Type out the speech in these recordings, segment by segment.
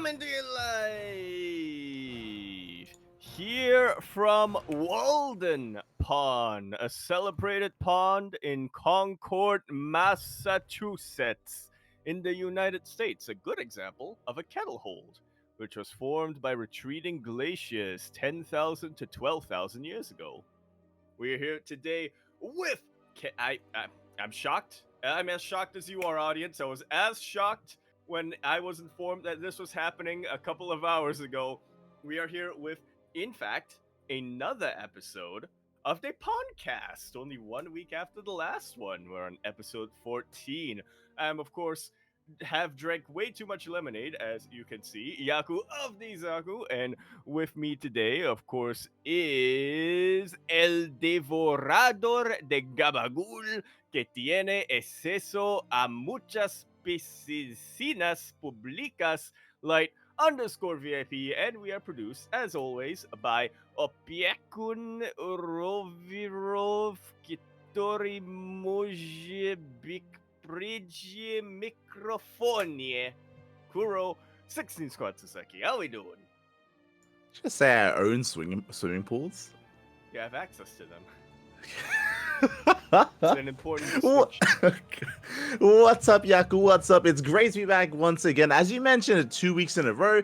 coming to you live here from Walden Pond, a celebrated pond in Concord, Massachusetts, in the United States. A good example of a kettle hold, which was formed by retreating glaciers 10,000 to 12,000 years ago. We're here today with. I'm shocked. I'm as shocked as you are, audience. I was as shocked when I was informed that this was happening a couple of hours ago. We are here with, in fact, another episode of the PondCast. Only 1 week after the last one. We're on episode 14. Of course, have drank way too much lemonade, as you can see. Yaku of the Zaku, and with me today, of course, is El Devorador de Gabagool, que tiene acceso a muchas piscinas públicas, like _VIP, and we are produced, as always, by Opiekun Rovirov Kitori Mojebik Prigi Microfonie. Kuro 16 Squad Saseki. How we doing? Just say our own swimming pools. Yeah, I have access to them. It's an important distinction. What's up, Yaku? What's up? It's great to be back once again. As you mentioned, 2 weeks in a row.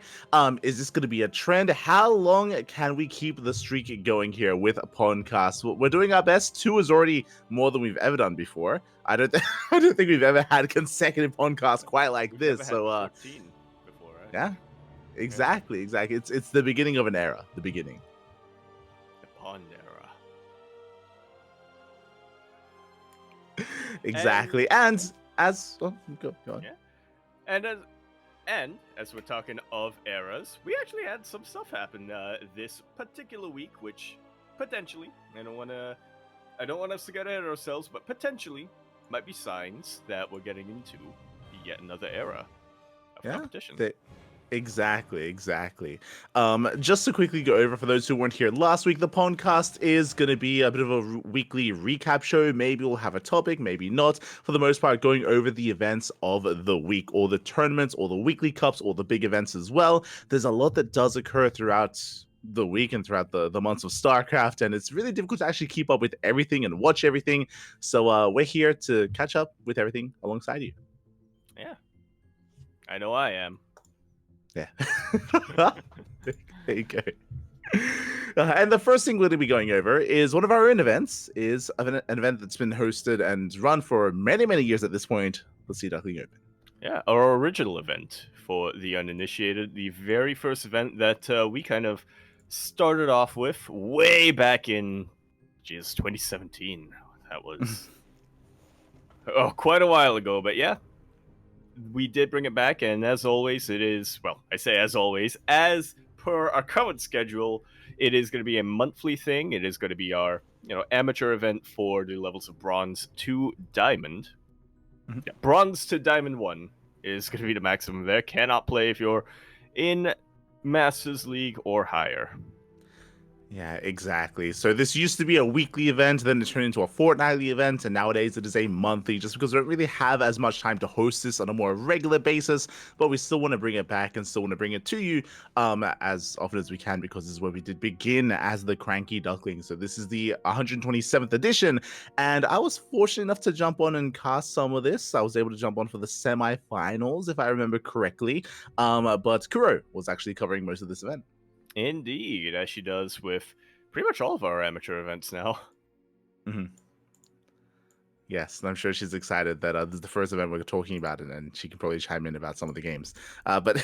Is this going to be a trend? How long can we keep the streak going here with a podcast? We're doing our best. 2 is already more than we've ever done before. I don't think we've ever had consecutive podcasts quite like We've this. never So, had 14 before, right? yeah, exactly. It's the beginning of an era. The beginning. The Pond era. Exactly. And as go on. Yeah. And as we're talking of eras, we actually had some stuff happen this particular week, which potentially, I don't want us to get ahead of ourselves, but potentially might be signs that we're getting into yet another era of competition. Exactly. Just to quickly go over, for those who weren't here last week, the podcast is going to be a bit of a weekly recap show. Maybe we'll have a topic, maybe not. For the most part, going over the events of the week, all the tournaments, all the weekly cups, all the big events as well. There's a lot that does occur throughout the week and throughout the months of StarCraft, and it's really difficult to actually keep up with everything and watch everything. So we're here to catch up with everything alongside you. Yeah. I know I am. Yeah. There you go. And the first thing we're going to be going over is one of our own events, is an event that's been hosted and run for many, many years at this point. Let's see Duckling Open. Yeah, our original event for the uninitiated, the very first event that we kind of started off with way back in, 2017. That was quite a while ago, but yeah, we did bring it back, and as always, it is, well, I say as always, as per our current schedule, it is going to be a monthly thing. It is going to be our, amateur event for the levels of Bronze to Diamond. Mm-hmm. Yeah, Bronze to Diamond 1 is going to be the maximum there. Cannot play if you're in Masters League or higher. Yeah, exactly. So this used to be a weekly event, then it turned into a fortnightly event, and nowadays it is a monthly, just because we don't really have as much time to host this on a more regular basis, but we still want to bring it back and still want to bring it to you as often as we can, because this is where we did begin as the CranKy Duckling. So this is the 127th edition, and I was fortunate enough to jump on and cast some of this. I was able to jump on for the semi-finals, if I remember correctly, but Kuro was actually covering most of this event. Indeed, as she does with pretty much all of our amateur events now. Mm-hmm. Yes, and I'm sure she's excited that this is the first event we're talking about, and she can probably chime in about some of the games. But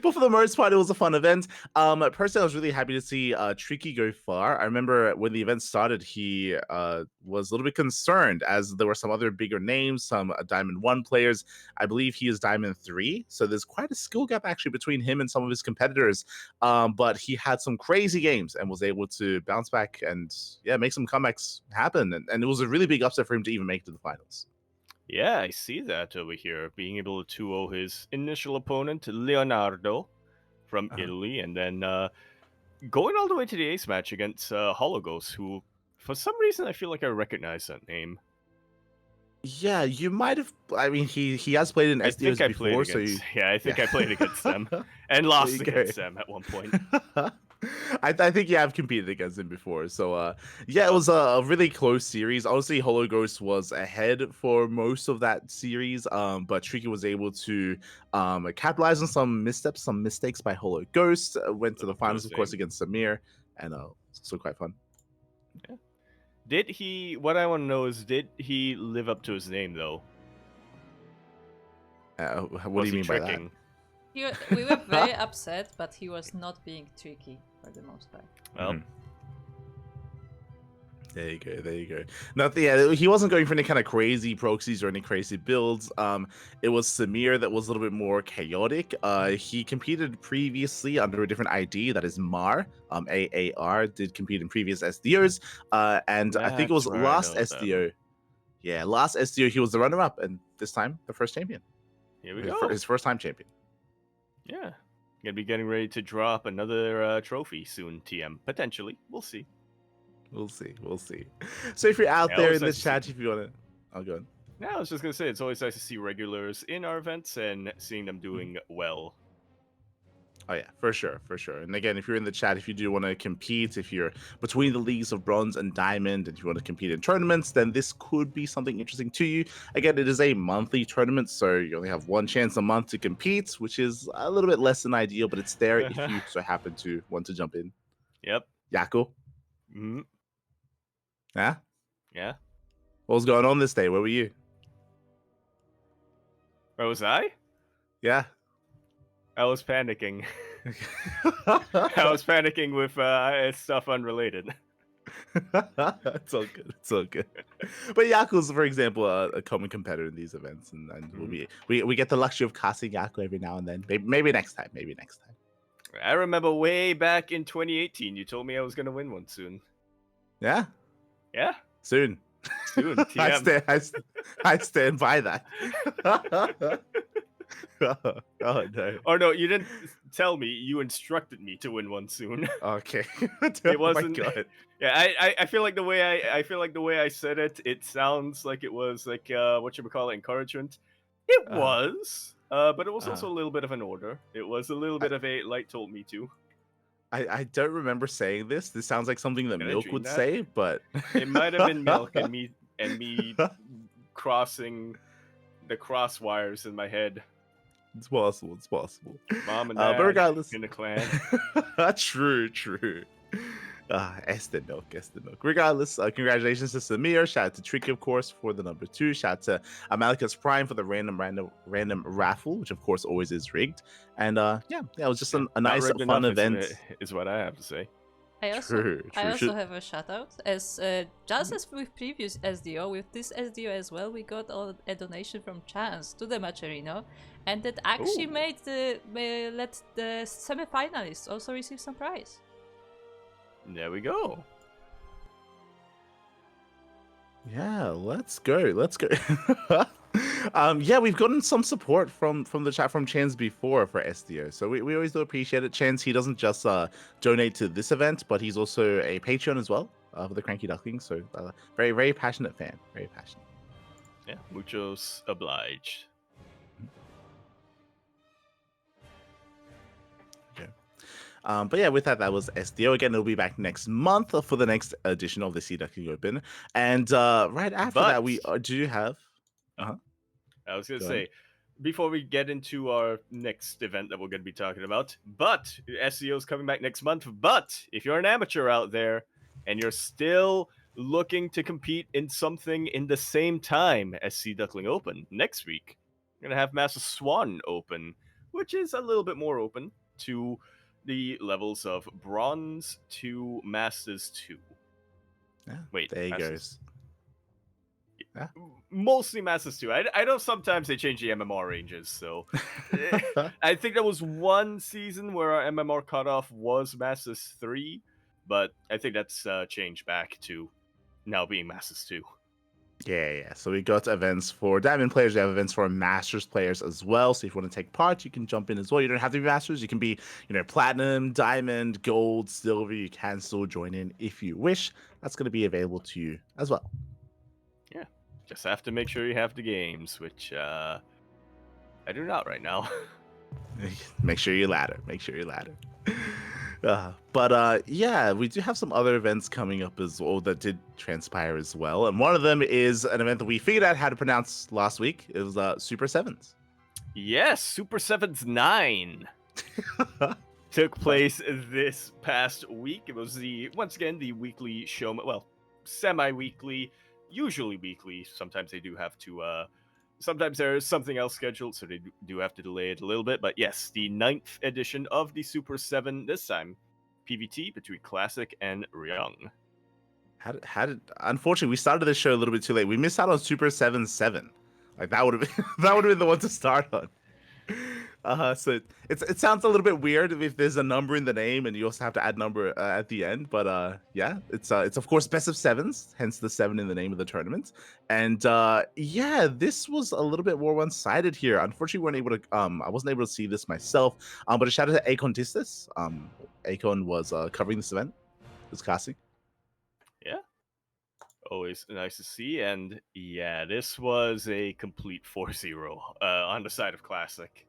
but for the most part, it was a fun event. Personally, I was really happy to see Tricky go far. I remember when the event started, he was a little bit concerned, as there were some other bigger names, some Diamond 1 players. I believe he is Diamond 3, so there's quite a skill gap actually between him and some of his competitors. But he had some crazy games and was able to bounce back and make some comebacks happen. And it was a really big upset for him to even make it to the finals. Yeah, I see that over here, being able to 2-0 his initial opponent, Leonardo, from Italy, and then going all the way to the ace match against Hologos, who, for some reason, I feel like I recognize that name. Yeah, you might have. I mean, he has played in I think SDOs I played before, so against. you, Yeah, I think yeah. I played against them and There lost you go. against them at one point. I think you have competed against him before. So yeah, it Yep. was a really close series. Honestly, Holo Ghost was ahead for most of that series. But Tricky was able to capitalize on some missteps, some mistakes by Holo Ghost. Went to the Little finals, of course, coasting. against Samir, and it's also quite fun. Yeah. Did he? What I want to know is, did he live up to his name though? What do Was you he mean by that? tricking? We were very upset, but he was not being tricky for the most part. Well, There you go. There you go. Nothing. Yeah, he wasn't going for any kind of crazy proxies or any crazy builds. It was Samir that was a little bit more chaotic. He competed previously under a different ID, that is Mar. AAR did compete in previous SDOs. And I think it was that's where I last know them. SDO. Yeah, last SDO he was the runner-up, and this time the first champion. Here we go. His first time champion. Yeah, gonna be getting ready to drop another trophy soon. TM potentially. We'll see. We'll see. We'll see. So if you're out Yeah, there always in the nice to see. chat, if you want to, I'll go on. Yeah, I was just gonna say it's always nice to see regulars in our events and seeing them doing well. Oh yeah, for sure, for sure. And again, if you're in the chat, if you do want to compete, if you're between the leagues of bronze and diamond, and you want to compete in tournaments, then this could be something interesting to you. Again, it is a monthly tournament, so you only have one chance a month to compete, which is a little bit less than ideal, but it's there if you so happen to want to jump in. Yep. Yako? Mm-hmm. Yeah? Yeah. What was going on this day? Where were you? Where was I? Yeah. I was panicking. I was panicking with stuff unrelated. It's all good. It's all good. But Yaku's, for example, a common competitor in these events, and we get the luxury of casting Yaku every now and then. Maybe next time. Maybe next time. I remember way back in 2018, you told me I was gonna win one soon. Yeah. Yeah. Soon. Soon. TM. I stand by that. Oh no. Or no, you didn't tell me. You instructed me to win one soon. Okay. It wasn't. Oh my God. Yeah, I feel like the way I feel like the way I said it. It sounds like it was like what you would call it, encouragement. It was, but it was also a little bit of an order. It was a little bit of a light told me to. I don't remember saying this. This sounds like something that Did I Milk dream would that? say, but It might have been Milk and me crossing the cross wires in my head. it's possible. It's possible. Mom and dad But regardless, in the clan. true. Este Milk. Regardless, congratulations to Samir. Shout out to Tricky, of course, for the number 2. Shout out to Malika's Prime for the random raffle, which of course always is rigged. And yeah, it was just a nice, fun event. Is what I have to say. I also True. have a shout out as just as with previous SDO, with this SDO as well, we got a donation from Chance to the Macherino, and that actually made let the semi-finalists also receive some prize. There we go. Yeah, let's go. Yeah, we've gotten some support from the chat from Chance before for SDO, so we always do appreciate it. Chance, he doesn't just donate to this event, but he's also a Patreon as well for the CranKy Ducklings. So very, very passionate fan. Very passionate. Yeah, muchos obliged. But yeah, with that was SDO. Again, it'll be back next month for the next edition of the Sea Duckling Open. And right after that, we do have... I was going to say, before we get into our next event that we're going to be talking about, but SEO is coming back next month. But if you're an amateur out there and you're still looking to compete in something in the same time as Sea Duckling Open, next week, we're going to have Master Swan Open, which is a little bit more open to the levels of Bronze to Masters 2. Yeah, wait, there he Masters. goes. Yeah. Mostly Masters 2. I know sometimes they change the MMR ranges, so I think there was one season where our MMR cutoff was Masters 3, but I think that's changed back to now being Masters 2. Yeah. So we got events for Diamond players. We have events for Masters players as well. So if you want to take part, you can jump in as well. You don't have to be Masters. You can be, Platinum, Diamond, Gold, Silver. You can still join in if you wish. That's going to be available to you as well. Yeah. Just have to make sure you have the games, which I do not right now. Make sure you ladder. Make sure you ladder. Yeah, we do have some other events coming up as well that did transpire as well. And one of them is an event that we figured out how to pronounce last week. It was Super Sevens. Yes, Super Sevens 9 took place this past week. It was once again the weekly show, well, semi-weekly, usually weekly. Sometimes they do have to sometimes there's something else scheduled, so they do have to delay it a little bit. But yes, the 9th edition of the Super 7, this time PvT between Classic and Ryung. Unfortunately, we started this show a little bit too late. We missed out on Super 7-7. Like that would have been that would have been the one to start on. So it sounds a little bit weird if there's a number in the name and you also have to add number at the end. But yeah, it's of course best of sevens, hence the 7 in the name of the tournament. And yeah, this was a little bit more one-sided here. Unfortunately, we weren't able to I wasn't able to see this myself. But a shout out to Akon Tistis. Akon was covering this event. It was classic. Yeah. Always nice to see. And yeah, this was a complete 4-0 on the side of Classic.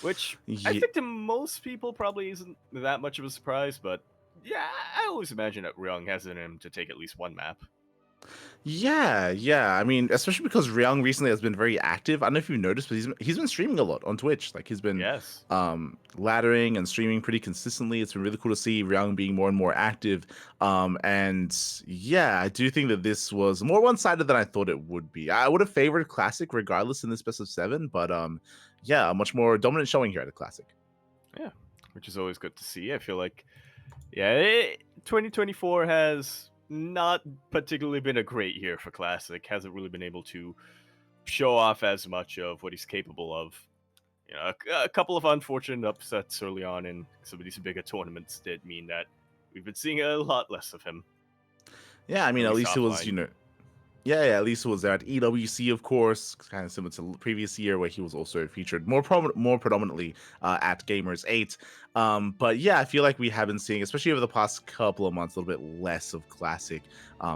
Which I think to most people probably isn't that much of a surprise, but yeah, I always imagine that Ryung has in him to take at least one map. Yeah. I mean, especially because Ryung recently has been very active. I don't know if you've noticed, but he's been streaming a lot on Twitch. Like he's been laddering and streaming pretty consistently. It's been really cool to see Ryung being more and more active. And yeah, I do think that this was more one-sided than I thought it would be. I would have favored Classic regardless in this best of 7, but yeah, a much more dominant showing here at the Classic. Yeah, which is always good to see. I feel like 2024 has not particularly been a great year for Classic. Hasn't really been able to show off as much of what he's capable of. You know, a couple of unfortunate upsets early on in some of these bigger tournaments did mean that we've been seeing a lot less of him. Yeah, I mean, at least it was, at least it was at EWC, of course, kind of similar to the previous year where he was also featured more predominantly at Gamers 8. But yeah, I feel like we have been seeing, especially over the past couple of months, a little bit less of Classic.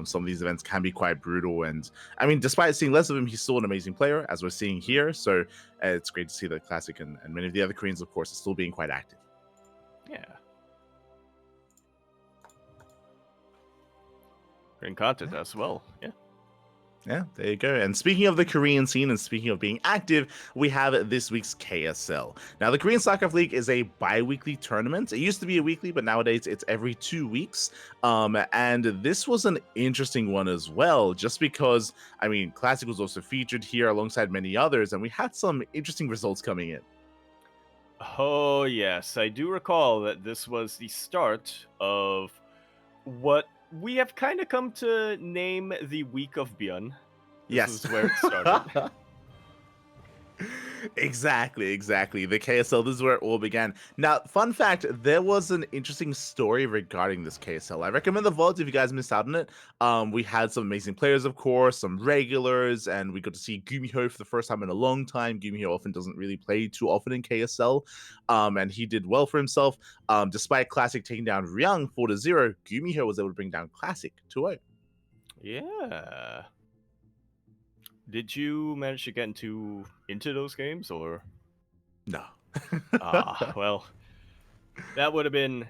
Some of these events can be quite brutal. And I mean, despite seeing less of him, he's still an amazing player, as we're seeing here. So it's great to see that Classic and many of the other Koreans, of course, are still being quite active. Yeah. Great content as well. Yeah, there you go. And speaking of the Korean scene and speaking of being active, we have this week's KSL. Now, the Korean StarCraft League is a bi-weekly tournament. It used to be a weekly, but nowadays it's every 2 weeks. And this was an interesting one as well, just because, I mean, Classic was also featured here alongside many others, and we had some interesting results coming in. Oh, yes. I do recall that this was the start of what we have kind of come to name the Week of Byun. This is where it started. Exactly. The KSL, this is where it all began. Now, fun fact, there was an interesting story regarding this KSL. I recommend the VOD if you guys missed out on it. We had some amazing players, of course, some regulars, and we got to see Gumiho for the first time in a long time. Gumiho often doesn't really play too often in KSL, and he did well for himself. Despite Classic taking down Ryung 4-0, Gumiho was able to bring down Classic 2-0. Yeah. Did you manage to get into those games, or no? Well, that would have been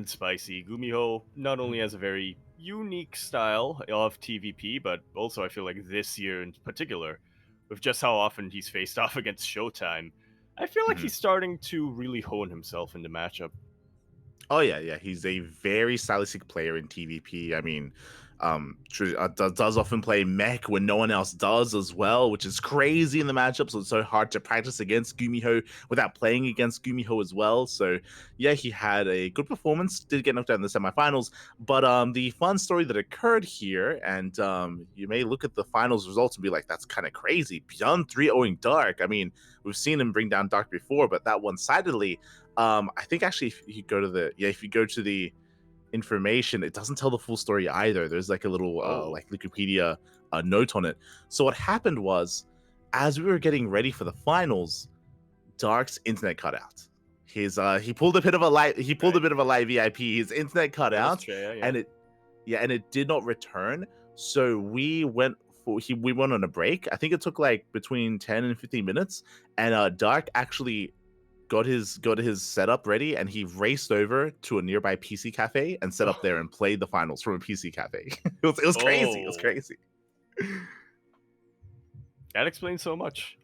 spicy. Gumiho not only has a very unique style of TVP, but also I feel like this year in particular, with just how often he's faced off against Showtime, I feel like he's starting to really hone himself in the matchup. Oh yeah, he's a very stylistic player in TVP. I mean, does often play mech when no one else does as well, which is crazy in the matchup. So it's so hard to practice against Gumiho without playing against Gumiho as well. So yeah, he had a good performance. Did get knocked out in the semifinals, but the fun story that occurred here, and you may look at the finals results and be like, that's kind of crazy. Beyond 3-0ing Dark. I mean, we've seen him bring down Dark before, but that one-sidedly. I think actually, if you go to the information, it doesn't tell the full story either. There's like a little like Wikipedia note on it. So what happened was, as we were getting ready for the finals, Dark's internet cut out. He pulled a bit of a light VIP. His internet cut out, and it did not return. So we went we went on a break. I think it took like between 10 and 15 minutes, and Dark actually got his setup ready, and he raced over to a nearby PC cafe and set up there and played the finals from a PC cafe. It was crazy. It was crazy. That explains so much.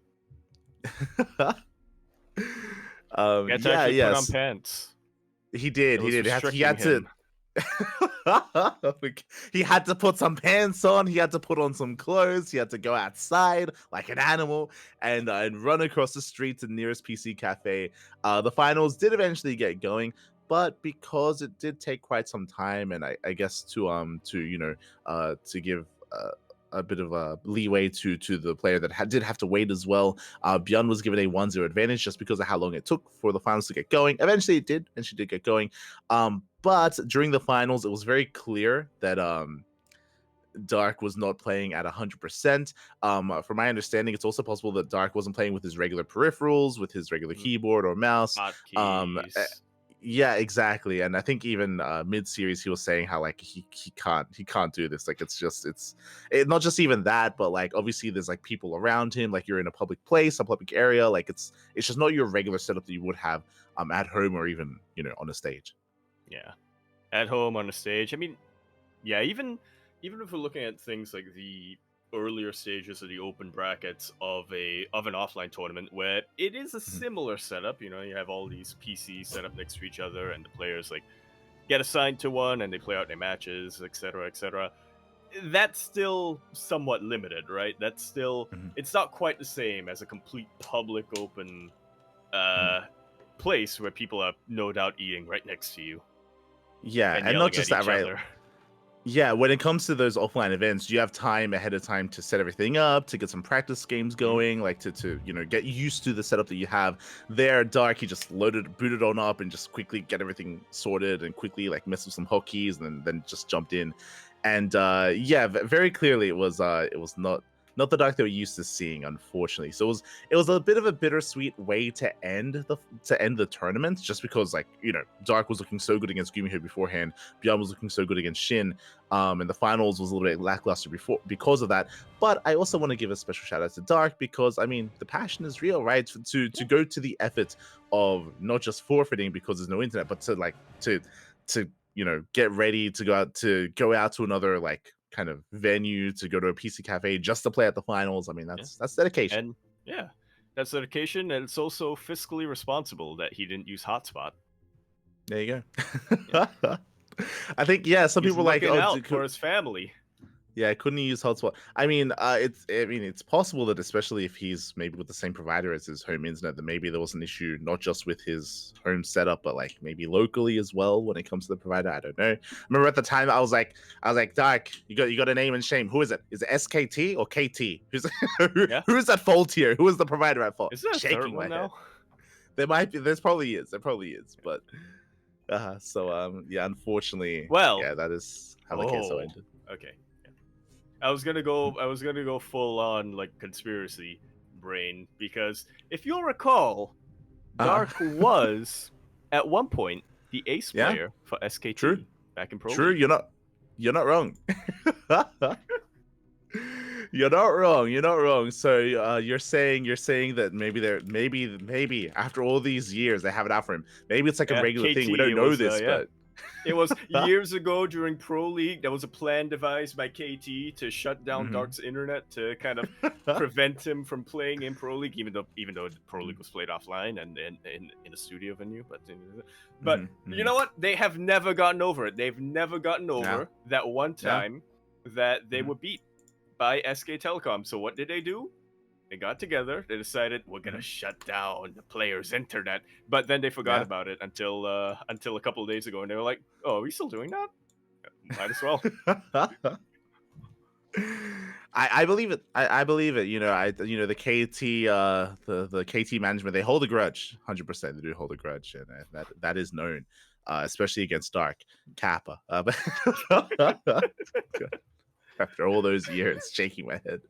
Yeah, Put on pants. He did. He had to. He had to put some pants on. He had to put on some clothes. He had to go outside like an animal and run across the street to the nearest PC cafe. The finals did eventually get going, but because it did take quite some time, and I guess to give a bit of a leeway to the player that did have to wait as well. Bjorn was given a 1-0 advantage just because of how long it took for the finals to get going. Eventually it did, and she did get going. But during the finals, it was very clear that Dark was not playing at 100%. From my understanding, it's also possible that Dark wasn't playing with his regular peripherals, with his regular keyboard or mouse. Yeah, exactly. And I think even mid-series he was saying how like he can't do this. Like it's not just even that, but like obviously there's like people around him, like you're in a public place, a public area, like it's just not your regular setup that you would have at home or even, on a stage. Yeah. At home on a stage. I mean, yeah, even if we're looking at things like the earlier stages of the open brackets of an offline tournament where it is a similar setup, you have all these PCs set up next to each other and the players like get assigned to one and they play out their matches, etc. That's still somewhat limited, right? That's still it's not quite the same as a complete public open place where people are no doubt eating right next to you. Yeah, and not just that, right? Yeah, when it comes to those offline events, you have time ahead of time to set everything up, to get some practice games going, like to get used to the setup that you have. There, Dark, he just booted on up and just quickly get everything sorted and quickly like mess with some hotkeys and then just jumped in. And yeah, very clearly it was not the Dark that we're used to seeing, unfortunately. So it was a bit of a bittersweet way to end the tournament, just because like Dark was looking so good against Gumiho beforehand, Bjorn was looking so good against Shin, and the finals was a little bit lackluster because of that. But I also want to give a special shout out to Dark because I mean the passion is real, right? To go to the effort of not just forfeiting because there's no internet, but to get ready to go out to another like kind of venue, to go to a PC cafe just to play at the finals. I mean, that's dedication. And yeah, that's dedication, and it's also fiscally responsible that he didn't use hotspot. There you go. I think some He's people like out for his family. Yeah, couldn't he use hotspot? I mean, it's possible that especially if he's maybe with the same provider as his home internet, that maybe there was an issue not just with his home setup, but like maybe locally as well when it comes to the provider. I don't know. I remember at the time I was like, Dark, you got a name and shame. Who is it? Is it SKT or KT? Who is at fault here? Who is the provider at fault? Is there a third one now? There might be. There probably is. But unfortunately, that is how the case ended. Okay. I was gonna go full on like conspiracy brain, because if you'll recall, Dark was at one point the ace player for SKT back in Pro League. True, you're not wrong. You're not wrong. So you're saying that maybe after all these years they have it out for him. Maybe it's like a regular thing. We don't know this, but it was years ago during Pro League. There was a plan devised by KT to shut down Dark's internet to kind of prevent him from playing in Pro League, even though Pro League was played offline and in a studio venue. But you know what? They have never gotten over it. They've never gotten over that one time that they were beat by SK Telecom. So what did they do? They got together. They decided we're gonna shut down the player's internet, but then they forgot about it until a couple of days ago, and they were like, "Oh, are we still doing that? Might as well." I believe it. I believe it. The KT the KT management, they hold a grudge. 100%, they do hold a grudge, and that is known, especially against Dark Kappa. after all those years, shaking my head.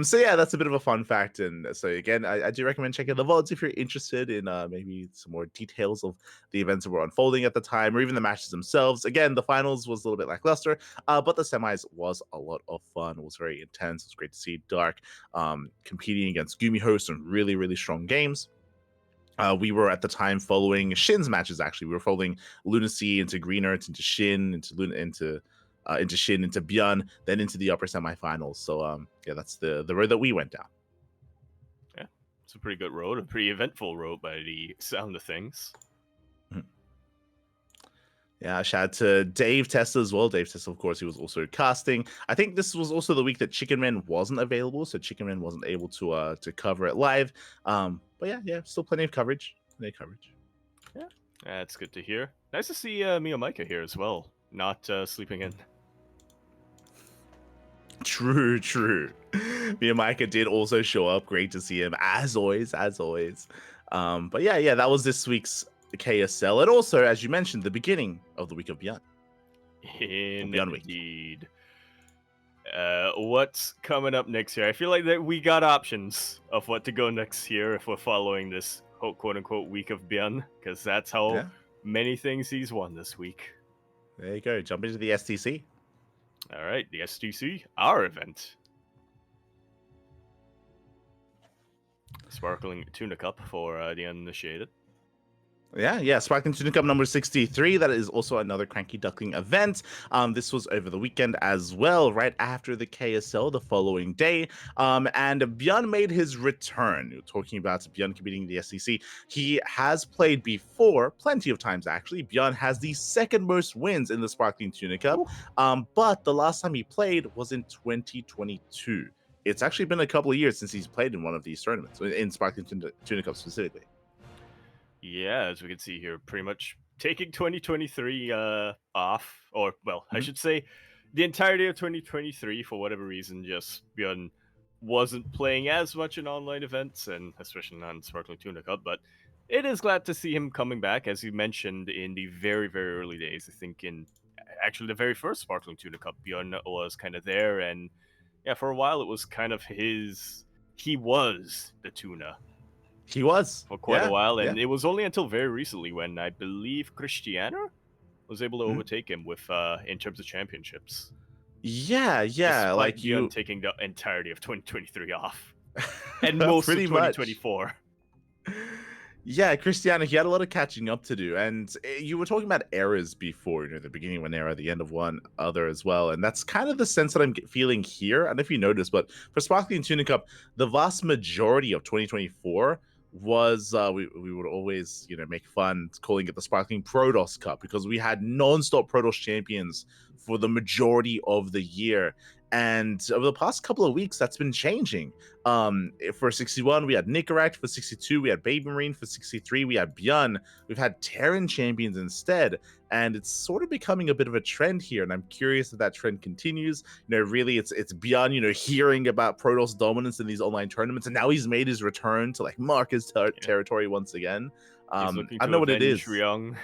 So yeah, that's a bit of a fun fact. And so again, I do recommend checking the VODs if you're interested in maybe some more details of the events that were unfolding at the time, or even the matches themselves. Again, the finals was a little bit lackluster, but the semis was a lot of fun. It was very intense. It was great to see Dark competing against Gumiho, some really, really strong games. We were at the time following Shin's matches. Actually, we were following Lunacy into Green Earth, into Shin, into Shin, into Byeon, then into the upper semifinals. So yeah, that's the road that we went down. Yeah, it's a pretty good road, a pretty eventful road by the sound of things. Yeah, shout out to Dave Testa as well. Dave Testa, of course, he was also casting. I think this was also the week that Chicken Man wasn't available, so Chicken Man wasn't able to cover it live. But yeah, still plenty of coverage. Yeah, that's good to hear. Nice to see Mio Micah here as well, not sleeping in. True. Mia Micah did also show up. Great to see him, as always. But yeah, that was this week's KSL, and also, as you mentioned, the beginning of the week of Beyond. Indeed. What's coming up next year? I feel like that we got options of what to go next year if we're following this quote unquote week of Byeon, because that's how many things he's won this week. There you go. Jump into the STC. All right, the STC, our event. Sparkling Tuna Cup for the uninitiated. Yeah. Sparkling Tuna Cup number 63. That is also another CranKy Duckling event. This was over the weekend as well, right after the KSL the following day. And Byeon made his return. You're talking about Byeon competing the SEC. He has played before, plenty of times actually. Byeon has the second most wins in the Sparkling Tuna Cup. But the last time he played was in 2022. It's actually been a couple of years since he's played in one of these tournaments, in Sparkling Tuna Cup specifically. Yeah, as we can see here, pretty much taking 2023 off, or well, I should say the entirety of 2023 for whatever reason, just Byeon wasn't playing as much in online events, and especially not in Sparkling Tuna Cup, but it is glad to see him coming back, as you mentioned in the very, very early days. I think in actually the very first Sparkling Tuna Cup, Byeon was kind of there, and yeah, for a while it was kind of he was the tuna. He was for quite a while, and it was only until very recently when I believe Cristiano was able to overtake him with in terms of championships. Yeah, despite like you taking the entirety of 2023 off, and most of 2024. Yeah, Cristiano, he had a lot of catching up to do, and you were talking about eras before, the beginning of one era, the end of one other as well, and that's kind of the sense that I'm feeling here. I don't know if you noticed, but for Sparkling Tuna Cup, the vast majority of 2024 was we would always make fun calling it the Sparkling Protoss Cup, because we had non-stop Protoss champions for the majority of the year. And over the past couple of weeks, that's been changing. For 61, we had Nicorette. For 62, we had Baby Marine. For 63, we had Byeon. We've had Terran champions instead. And it's sort of becoming a bit of a trend here. And I'm curious if that trend continues. Really, it's Byeon, hearing about Protoss dominance in these online tournaments. And now he's made his return to mark his territory once again. I don't know what it is. Ryung.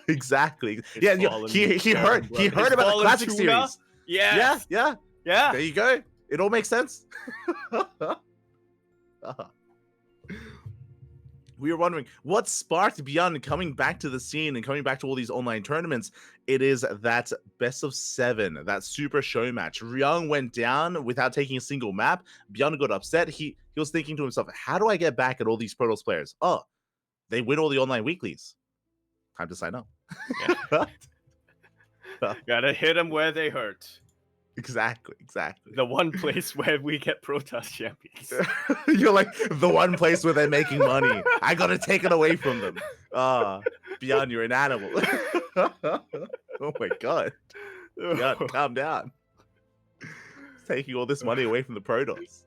Exactly. He heard about the Classic series. Yes. Yeah. There you go. It all makes sense. We were wondering what sparked Byeon coming back to the scene and coming back to all these online tournaments. It is that best of 7, that super show match. Ryung went down without taking a single map. Byeon got upset. He was thinking to himself, how do I get back at all these Protoss players? Oh, they win all the online weeklies. Time to sign up. Yeah. Gotta hit them where they hurt. Exactly. The one place where we get Protoss champions. You're like, the one place where they're making money. I gotta take it away from them. Byeon, you're an animal. Oh my god. Byeon, calm down. Taking all this money away from the Protoss.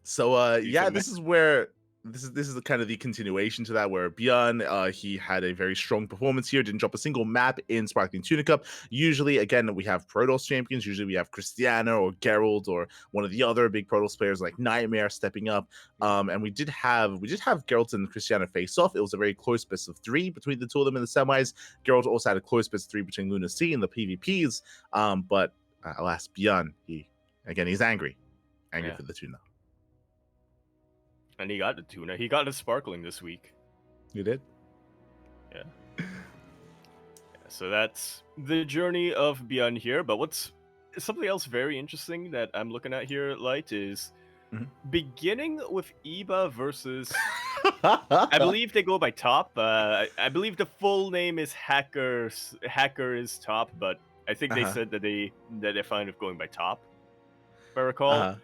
So yeah, this is where this is kind of the continuation to that, where Bjorn, he had a very strong performance here, didn't drop a single map in Sparkling Tuna Cup. Usually, again, we have Protoss champions. Usually we have Christiana or Geralt or one of the other big Protoss players like Nightmare stepping up. And we did have Geralt and Christiana face off. It was a very close best of 3 between the two of them in the semis. Geralt also had a close best of 3 between Luna C in the PvPs. But alas, Bjorn, he's angry for the tuna. And he got the tuna. He got the sparkling this week. You did? Yeah. So that's the journey of Beyond here. But what's something else very interesting that I'm looking at here, Light, is beginning with Eba versus... I believe they go by top. I believe the full name is Hacker is top, but I think they said that they're fine with going by top, if I recall.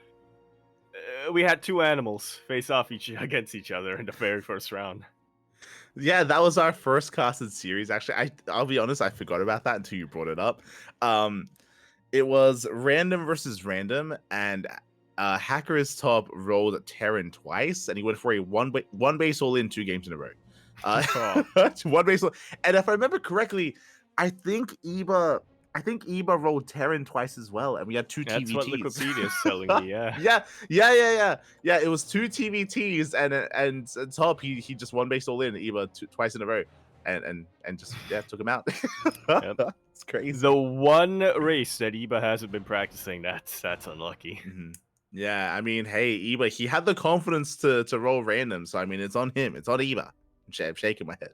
We had 2 animals face off against each other in the very first round. Yeah, that was our first casted series. Actually, I'll be honest, I forgot about that until you brought it up. It was random versus random, and Hacker is top rolled Terran twice, and he went for a one base all in 2 games in a row. One base all, and if I remember correctly, I think Eba rolled Terran twice as well, and we had 2 TVTs. That's what Wikipedia is telling me, yeah. Yeah, it was 2 TVTs, and top, he just one base all in Eba twice in a row, and just took him out. Yep. It's crazy. The one race that Eba hasn't been practicing, that's unlucky. Yeah, I mean, hey, Eba, he had the confidence to roll random, so I mean, it's on him. It's on Eba. I'm shaking my head.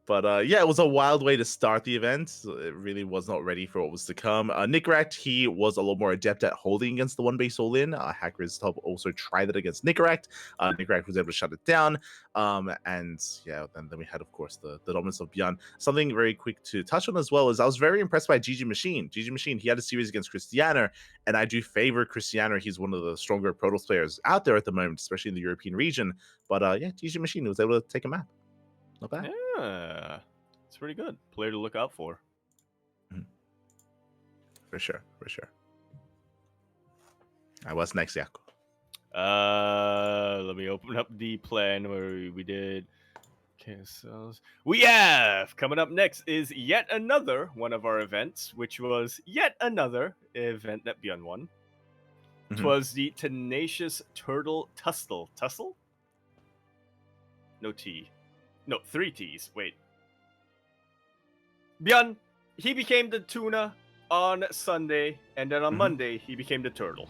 But yeah, it was a wild way to start the event. It really was not ready for what was to come. Nicaract, he was a lot more adept at holding against the one base all in. Hacker's top also tried that against Nicaract. Nicaract was able to shut it down. And yeah, then we had, of course, the dominance of Bjorn. Something very quick to touch on as well is I was very impressed by GG Machine. GG Machine, he had a series against Christiana, and I do favor Christiana. He's one of the stronger Protoss players out there at the moment, especially in the European region. But yeah, GG Machine was able to take a map. Not bad. Yeah, it's pretty good. Player to look out for. For sure. What's next, Jaco? Let me open up the plan where we did carousels. We have coming up next is yet another one of our events, which was yet another event that Beyond won. It was the Tenacious Turtle Tussle. Tussle? No T. No, 3 T's. Wait. Bjorn, he became the tuna on Sunday, and then on Monday, he became the turtle.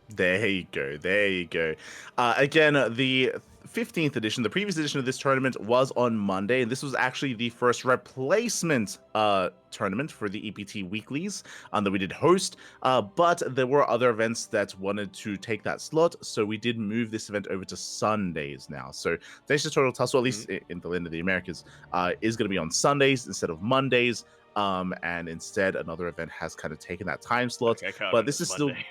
There you go. Again, the 15th edition, the previous edition of this tournament was on Monday, and this was actually the first replacement tournament for the EPT weeklies that we did host, but there were other events that wanted to take that slot, so we did move this event over to Sundays now. So Tenacious Turtle Tussle, at least in the land of the Americas, is going to be on Sundays instead of Mondays, and instead another event has kind of taken that time slot, but this is Monday. Still...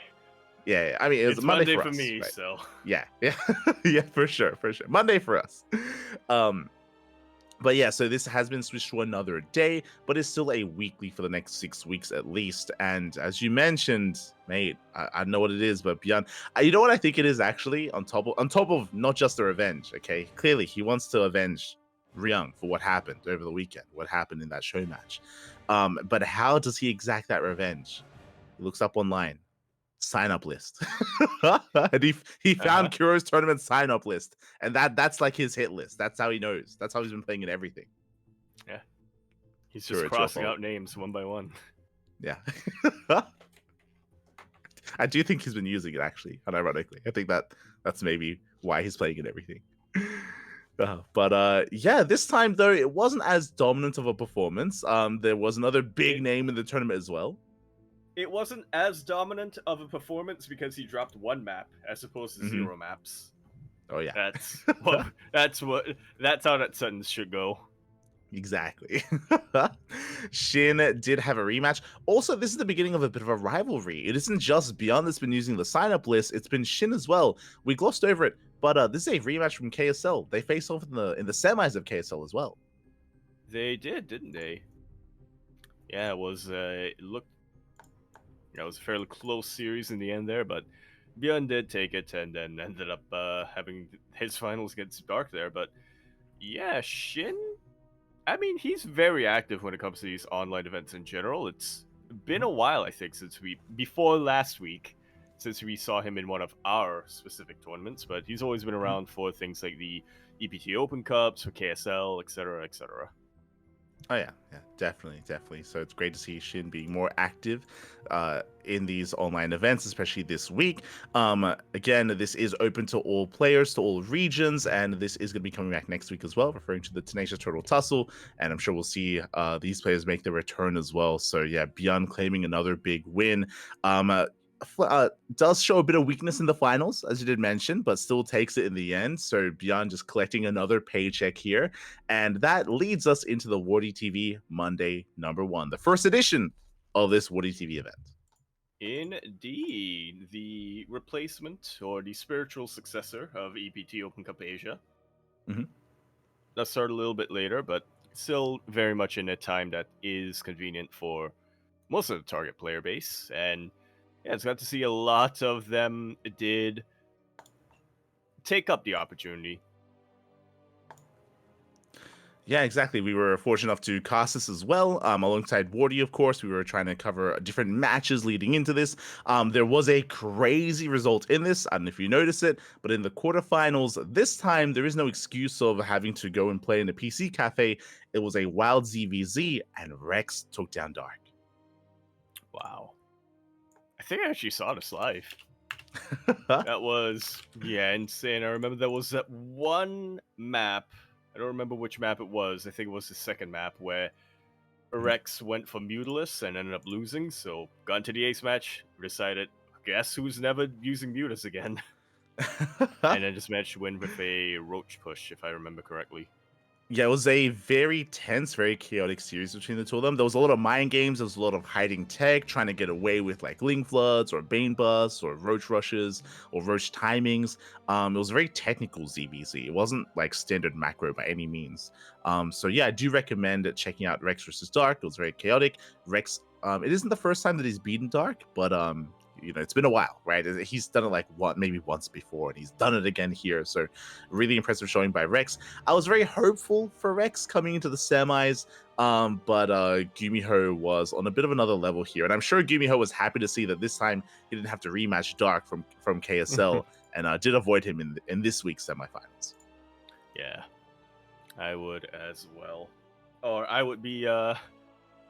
Yeah, I mean, it's Monday for us, me, right? so yeah, for sure. Monday for us. But yeah, so this has been switched to another day, but it's still a weekly for the next 6 weeks at least. And as you mentioned, mate, I know what it is, but beyond, you know what I think it is actually on top of not just the revenge. Okay, clearly he wants to avenge Ryung for what happened over the weekend, what happened in that show match. But how does he exact that revenge? He looks up online. Sign up list. And he found Kuro's tournament sign up list, and that's like his hit list. That's how he knows. That's how he's been playing in everything. Yeah, he's just crossing out names one by one. Yeah. I do think he's been using it, actually, unironically. I think that's maybe why he's playing in everything. But yeah, this time though, it wasn't as dominant of a performance. There was another big name in the tournament as well. It wasn't as dominant of a performance because he dropped 1 map as opposed to 0 maps. Oh yeah, that's how that sentence should go. Exactly. Shin did have a rematch. Also, this is the beginning of a bit of a rivalry. It isn't just Beyond that's been using the sign-up list, it's been Shin as well. We glossed over it, but this is a rematch from KSL. They faced off in the semis of KSL as well. They did, didn't they? Yeah, it was it was a fairly close series in the end there, but Bjorn did take it and then ended up having his finals against Dark there. But yeah, Shin, I mean, he's very active when it comes to these online events in general. It's been a while, I think, before last week, since we saw him in one of our specific tournaments, but he's always been around for things like the EPT Open Cups, for KSL, etc., etc. Oh yeah, definitely. So it's great to see Shin being more active in these online events, especially this week. Again, this is open to all players, to all regions, and this is going to be coming back next week as well, referring to the Tenacious Turtle Tussle. And I'm sure we'll see these players make their return as well. So yeah, Beyond claiming another big win. Does show a bit of weakness in the finals, as you did mention, but still takes it in the end. So Beyond just collecting another paycheck here. And that leads us into the Wardy TV Monday #1, the first edition of this Wardy TV event. Indeed, the replacement or the spiritual successor of EPT Open Cup Asia. That started a little bit later, but still very much in a time that is convenient for most of the target player base. And yeah, it's got to see a lot of them did take up the opportunity. Yeah, exactly. We were fortunate enough to cast this as well, alongside Wardy, of course. We were trying to cover different matches leading into this. There was a crazy result in this. I don't know if you noticed it, but in the quarterfinals, this time there is no excuse of having to go and play in a PC cafe. It was a wild ZVZ, and Rex took down Dark. Wow. I think I actually saw this live. That was, yeah, insane. I remember there was that one map. I don't remember which map it was. I think it was the second map where Rex went for Mutilus and ended up losing. So got into the ace match, decided, guess who's never using Mutilus again? And then just managed to win with a Roach push, if I remember correctly. Yeah, it was a very tense, very chaotic series between the two of them. There was a lot of mind games. There was a lot of hiding tech, trying to get away with like Link Floods or Bane Busts or Roach Rushes or Roach timings. It was a very technical ZVZ. It wasn't like standard macro by any means. So yeah, I do recommend checking out Rex versus Dark. It was very chaotic. Rex, it isn't the first time that he's beaten Dark, but you know, it's been a while, right? He's done it like maybe once before, and he's done it again here. So really impressive showing by Rex. I was very hopeful for Rex coming into the semis, but Gumiho was on a bit of another level here, and I'm sure Gumiho was happy to see that this time he didn't have to rematch Dark from KSL, and did avoid him in this week's semifinals. Yeah, I would as well. Or I would be,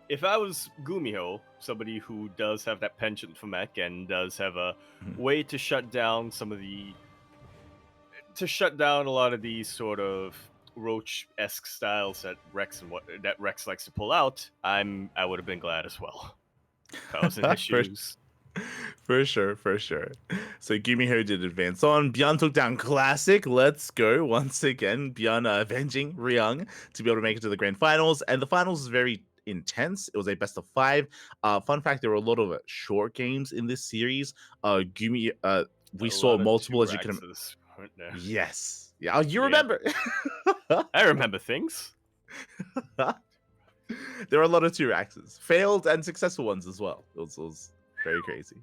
if I was Gumiho, somebody who does have that penchant for mech and does have a way to shut down a lot of these sort of Roach-esque styles that Rex likes to pull out, I would have been glad as well. If I was in his shoes. For sure. So Gumiho did advance on. Bjorn took down Classic. Let's go once again. Bjorn avenging Ryung to be able to make it to the grand finals. And the finals was very intense. It was a best of 5. Fun fact, there were a lot of short games in this series. We saw multiple, as you can imagine. Yes. Yeah. Oh, you remember. I remember things. There were a lot of 2-axes. Failed and successful ones as well. It was very crazy.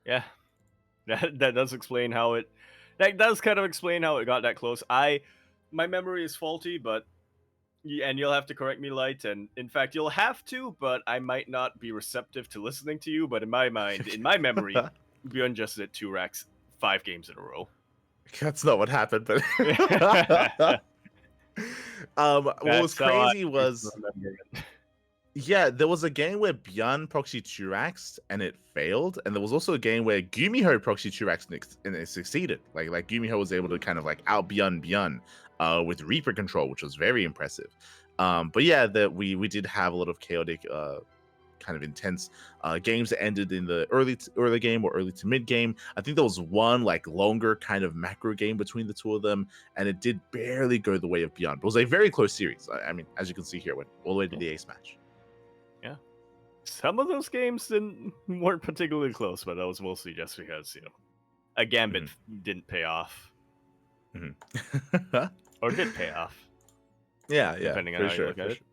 Yeah. That does explain how it... That does kind of explain how it got that close. My memory is faulty, but... And you'll have to correct me, Light, and in fact, you'll have to, but I might not be receptive to listening to you, but in my mind, in my memory, Bjorn just did 2 racks 5 games in a row. That's not what happened, but... what was crazy was... Yeah, there was a game where Bjorn proxy 2-axed and it failed, and there was also a game where Gumiho proxy 2-axed and it succeeded. Like Gumiho was able to kind of like out Bjorn with Reaper control, which was very impressive. But yeah, we did have a lot of chaotic, kind of intense games that ended in the early game or early to mid game. I think there was one like longer kind of macro game between the two of them, and it did barely go the way of Bjorn. But it was a very close series. I mean, as you can see here, it went all the way to the ace match. Yeah, some of those games weren't particularly close, but that was mostly just because a gambit didn't pay off, or did pay off. Yeah, depending on how you look at it.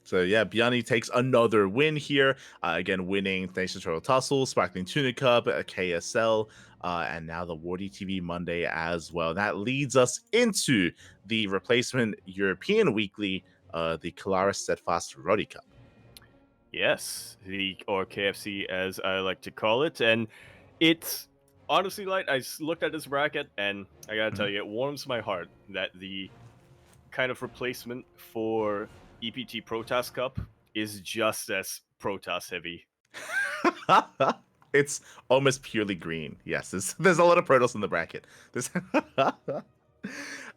So yeah, Bjarni takes another win here. Again, winning Nation Turtle Tussle, Sparkling Tuna Cup, KSL, and now the Wardy TV Monday as well. That leads us into the replacement European Weekly, the Kalara Steadfast Roddy Cup. Yes, or KFC as I like to call it, and it's honestly like looked at this bracket and I gotta tell you, it warms my heart that the kind of replacement for EPT Protoss Cup is just as Protoss heavy. It's almost purely green. Yes, there's a lot of Protoss in the bracket.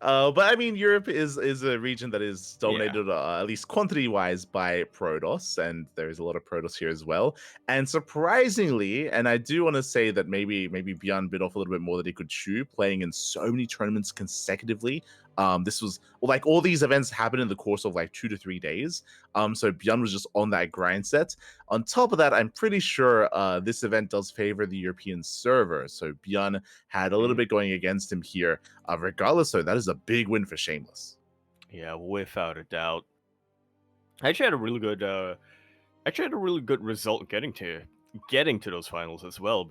But I mean, Europe is a region that is dominated, at least quantity-wise, by Protoss, and there's a lot of Protoss here as well. And surprisingly, and I do want to say that maybe Beyond bit off a little bit more than he could chew, playing in so many tournaments consecutively. This was like all these events happened in the course of like 2 to 3 days. So Beyond was just on that grind set. On top of that, I'm pretty sure this event does favor the European server. So Beyond had a little bit going against him here. Regardless, though, that is a big win for Shameless. Yeah, without a doubt. I actually had a really good result getting to those finals as well.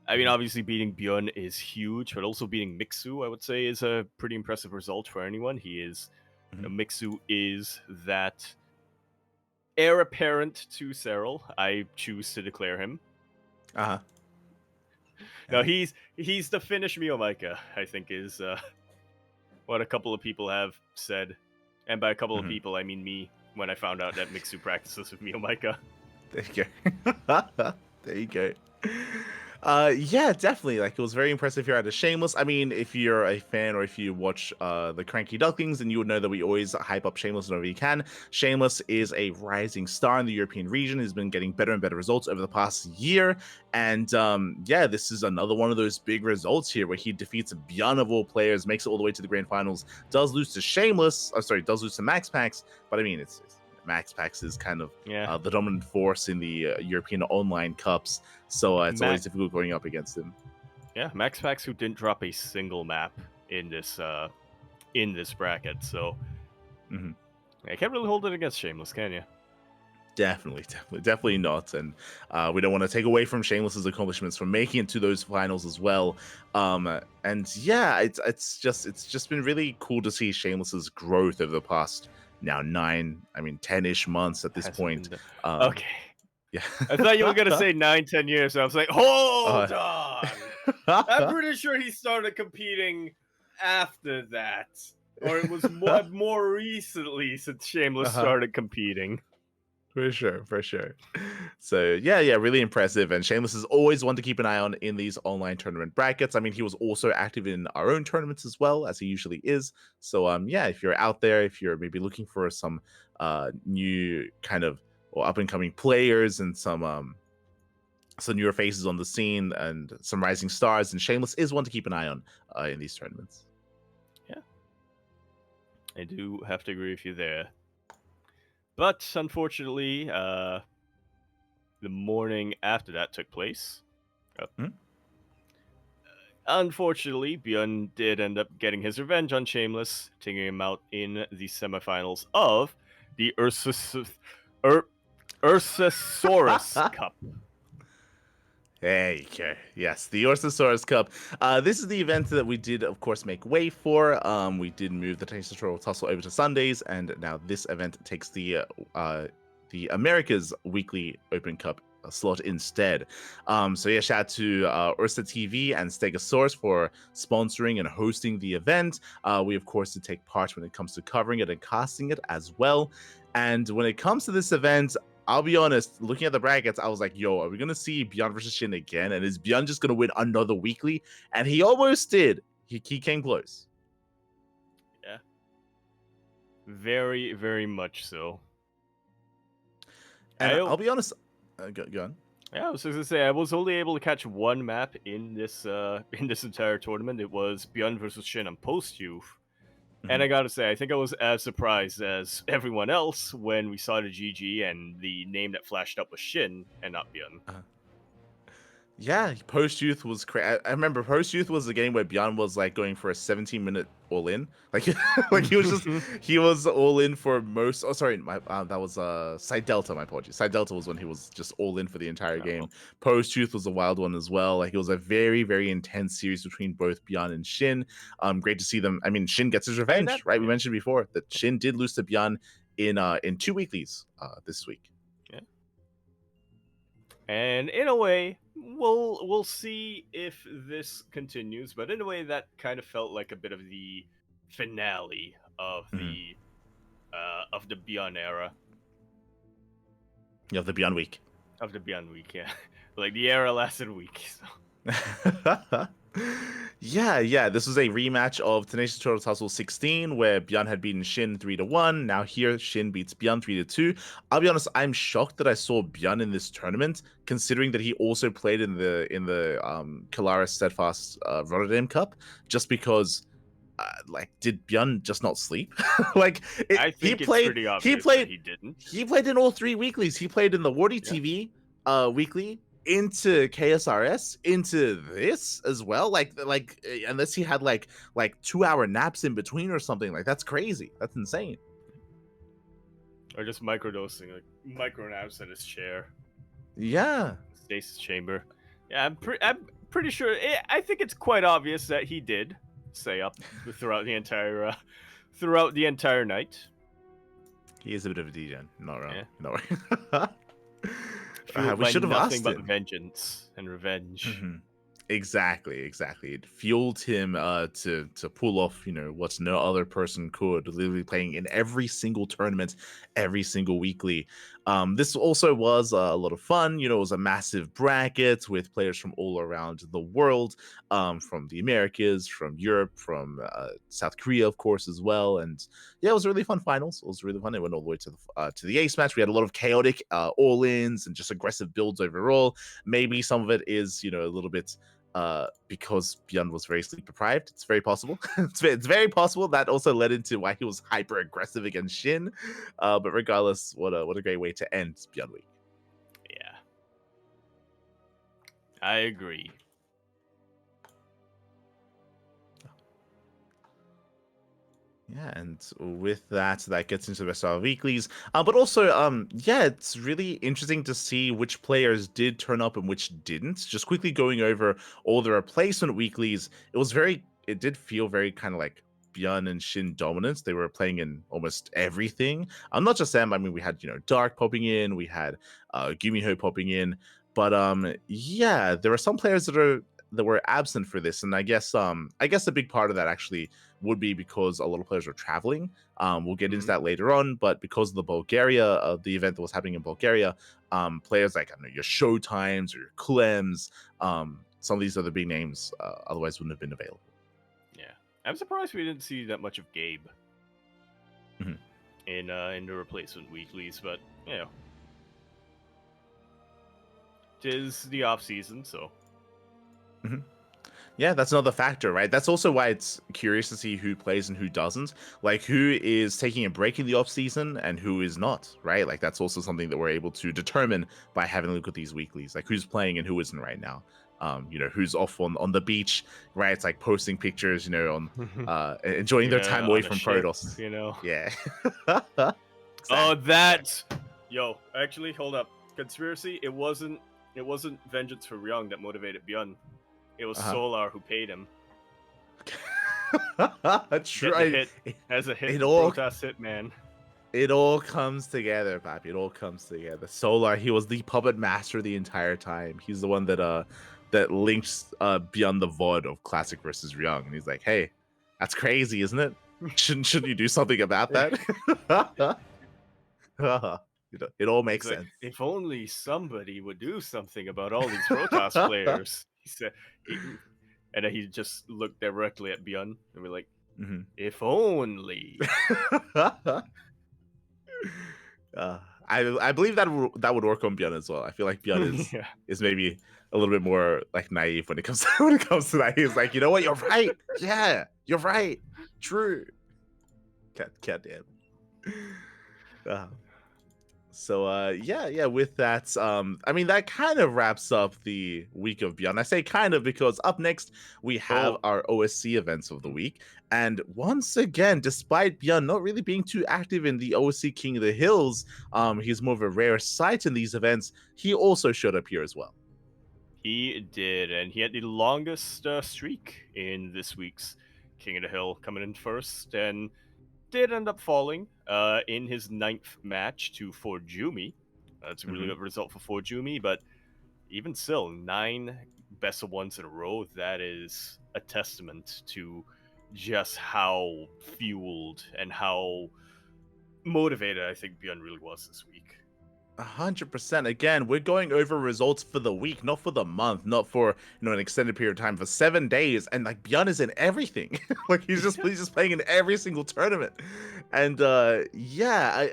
Obviously beating Bjorn is huge, but also beating Mixu, I would say, is a pretty impressive result for anyone. Mixu is that heir apparent to Cyril. I choose to declare him. No, he's the Finnish Miomaika, I think, is what a couple of people have said. And by a couple of people, I mean me, when I found out that Mixu practices with Miomaika. There you go. There you go. Yeah, definitely. Like, it was very impressive here at a Shameless. I mean, if you're a fan or if you watch the CranKy Ducklings, then you would know that we always hype up Shameless whenever we can. Shameless is a rising star in the European region. He's been getting better and better results over the past year. And yeah, this is another one of those big results here where he defeats Beyond of all players, makes it all the way to the grand finals, does lose to Shameless, does lose to MaxPax, but I mean, it's MaxPax is kind of the dominant force in the European online cups, so it's always difficult going up against him. Yeah, MaxPax, who didn't drop a single map in this bracket, so I can't really hold it against Shameless, can you? Definitely not. And we don't want to take away from Shameless's accomplishments from making it to those finals as well. And yeah, it's just been really cool to see Shameless's growth over the past now 10-ish months at this point. Okay. Yeah. I thought you were gonna say 9-10 years. So I was like, hold on. I'm pretty sure he started competing after that, or it was more recently since Shameless started competing. For sure. So yeah, really impressive. And Shameless is always one to keep an eye on in these online tournament brackets. I mean, he was also active in our own tournaments as well, as he usually is. So yeah, if you're out there, if you're maybe looking for some new kind of or up and coming players and some newer faces on the scene and some rising stars, and Shameless is one to keep an eye on in these tournaments. Yeah, I do have to agree with you there. But unfortunately, the morning after that took place. Unfortunately, Björn did end up getting his revenge on Shameless, taking him out in the semifinals of the Ursasaurus Cup. There you go. Yes, the Ursasaurus Cup. This is the event that we did, of course, make way for. We did move the Nation Turtle Tussle over to Sundays, and now this event takes the America's Weekly Open Cup slot instead. So yeah, shout out to Ursa TV and Stegosaurus for sponsoring and hosting the event. We, of course, did take part when it comes to covering it and casting it as well. And when it comes to this event, I'll be honest, looking at the brackets, I was like, yo, are we going to see Beyond versus Shin again? And is Beyond just going to win another weekly? And he almost did. He came close. Yeah. Very, very much so. And I'll be honest. Go on. Yeah, I was just going to say, I was only able to catch one map in this entire tournament. It was Beyond versus Shin on Post-Youth. And I gotta say, I think I was as surprised as everyone else when we saw the GG and the name that flashed up was Shin and not Björn. Yeah, Post Youth was crazy. I remember Post Youth was a game where Bjorn was like going for a 17-minute all in. Like, like he was all in for most. Oh, sorry, that was Side Delta. My apologies. Side Delta was when he was just all in for the entire Oh, game. well. Post Youth was a wild one as well. Like it was a very very intense series between both Bjorn and Shin. Great to see them. I mean, Shin gets his revenge, right? We mentioned before that Shin did lose to Bjorn in 2 weeklies this week. Yeah. And in a way, we'll see if this continues, but in a way that kind of felt like a bit of the finale of the Beyond era. You have the Beyond week. Of the Beyond week, yeah. Like the era lasted a week. So. yeah. This was a rematch of Tenacious Turtle Tussle 16, where Bjorn had beaten Shin 3-1. Now here, Shin beats Bjorn 3-2. I'll be honest, I'm shocked that I saw Bjorn in this tournament, considering that he also played in the Kalaris Steadfast Rotterdam Cup, just because. Like, did Bjorn just not sleep? Like, I think it's pretty obvious that he didn't. He played in all 3 weeklies. He played in the Wardy TV weekly, into KSRS, into this as well. Like unless he had like 2-hour naps in between or something. Like that's crazy. That's insane. Or just microdosing, like micro naps in his chair. Yeah. Stasis chamber. Yeah, I'm pretty sure. I think it's quite obvious that he did stay up throughout the entire night. He is a bit of a degen. Not wrong. Yeah. Not wrong. We should have nothing but vengeance and revenge. Mm-hmm. Exactly. It fueled him to pull off, what no other person could, literally playing in every single tournament, every single weekly. This also was a lot of fun. It was a massive bracket with players from all around the world, from the Americas, from Europe, from South Korea, of course, as well. And yeah, it was a really fun finals. It was really fun. It went all the way to the ace match. We had a lot of chaotic all-ins and just aggressive builds overall. Maybe some of it is, a little bit because Bjorn was very sleep deprived. It's very possible. it's very possible that also led into why he was hyper aggressive against Shin. But regardless, what a great way to end Bjorn Week. Yeah, I agree. Yeah, and with that gets into the rest of our weeklies. But also, it's really interesting to see which players did turn up and which didn't. Just quickly going over all the replacement weeklies, it did feel very kind of like Bjorn and Shin dominance. They were playing in almost everything. Not just them. I mean, we had Dark popping in, we had Gumiho popping in, but there are some players that were absent for this, and I guess a big part of that actually would be because a lot of players are traveling. We'll get into that later on, but because of the event that was happening in Bulgaria, players like your Showtimes or your Clems, some of these other big names otherwise wouldn't have been available. Yeah, I'm surprised we didn't see that much of Gabe in the replacement weeklies, but tis the off season, so. Yeah, that's another factor, right? That's also why it's curious to see who plays and who doesn't. Like, who is taking a break in the off season and who is not, right? Like, that's also something that we're able to determine by having a look at these weeklies. Like, who's playing and who isn't right now. Who's off on the beach, right? It's like posting pictures, on enjoying their time away from Protoss. Yeah. Exactly. Oh, that. Yo, actually, hold up. Conspiracy. It wasn't vengeance for Ryung that motivated Bjorn. It was Solar who paid him. True. As a hit, Protoss hit, man. It all comes together, Papi. It all comes together. Solar, he was the puppet master the entire time. He's the one that links Beyond the VOD of Classic versus Ryung. And he's like, hey, that's crazy, isn't it? Shouldn't you do something about that? It all makes sense. If only somebody would do something about all these Protoss players. He said, and then he just looked directly at Bjorn and we're like, if only. I believe that would work on Bjorn as well. I feel like Bjorn is maybe a little bit more like naive when it comes to that. He's like, you know what, you're right. Yeah, you're right. True. God damn. So yeah, with that, I mean that kind of wraps up the week of Beyond. I say kind of because up next we have Oh, our OSC events of the week. And once again, despite Beyond not really being too active in the OSC King of the Hills, he's more of a rare sight in these events. He also showed up here as well. he did, and he had the longest streak in this week's King of the Hill, coming in first, and did end up falling in his 9th match to Forjumi. That's a really good result for Forjumi, but even still, 9 best of ones in a row, that is a testament to just how fueled and how motivated I think Bjorn really was this week. 100%. Again, we're going over results for the week, not for the month, not for an extended period of time, for 7 days. And like Bjorn is in everything. Like he's just playing in every single tournament. And yeah,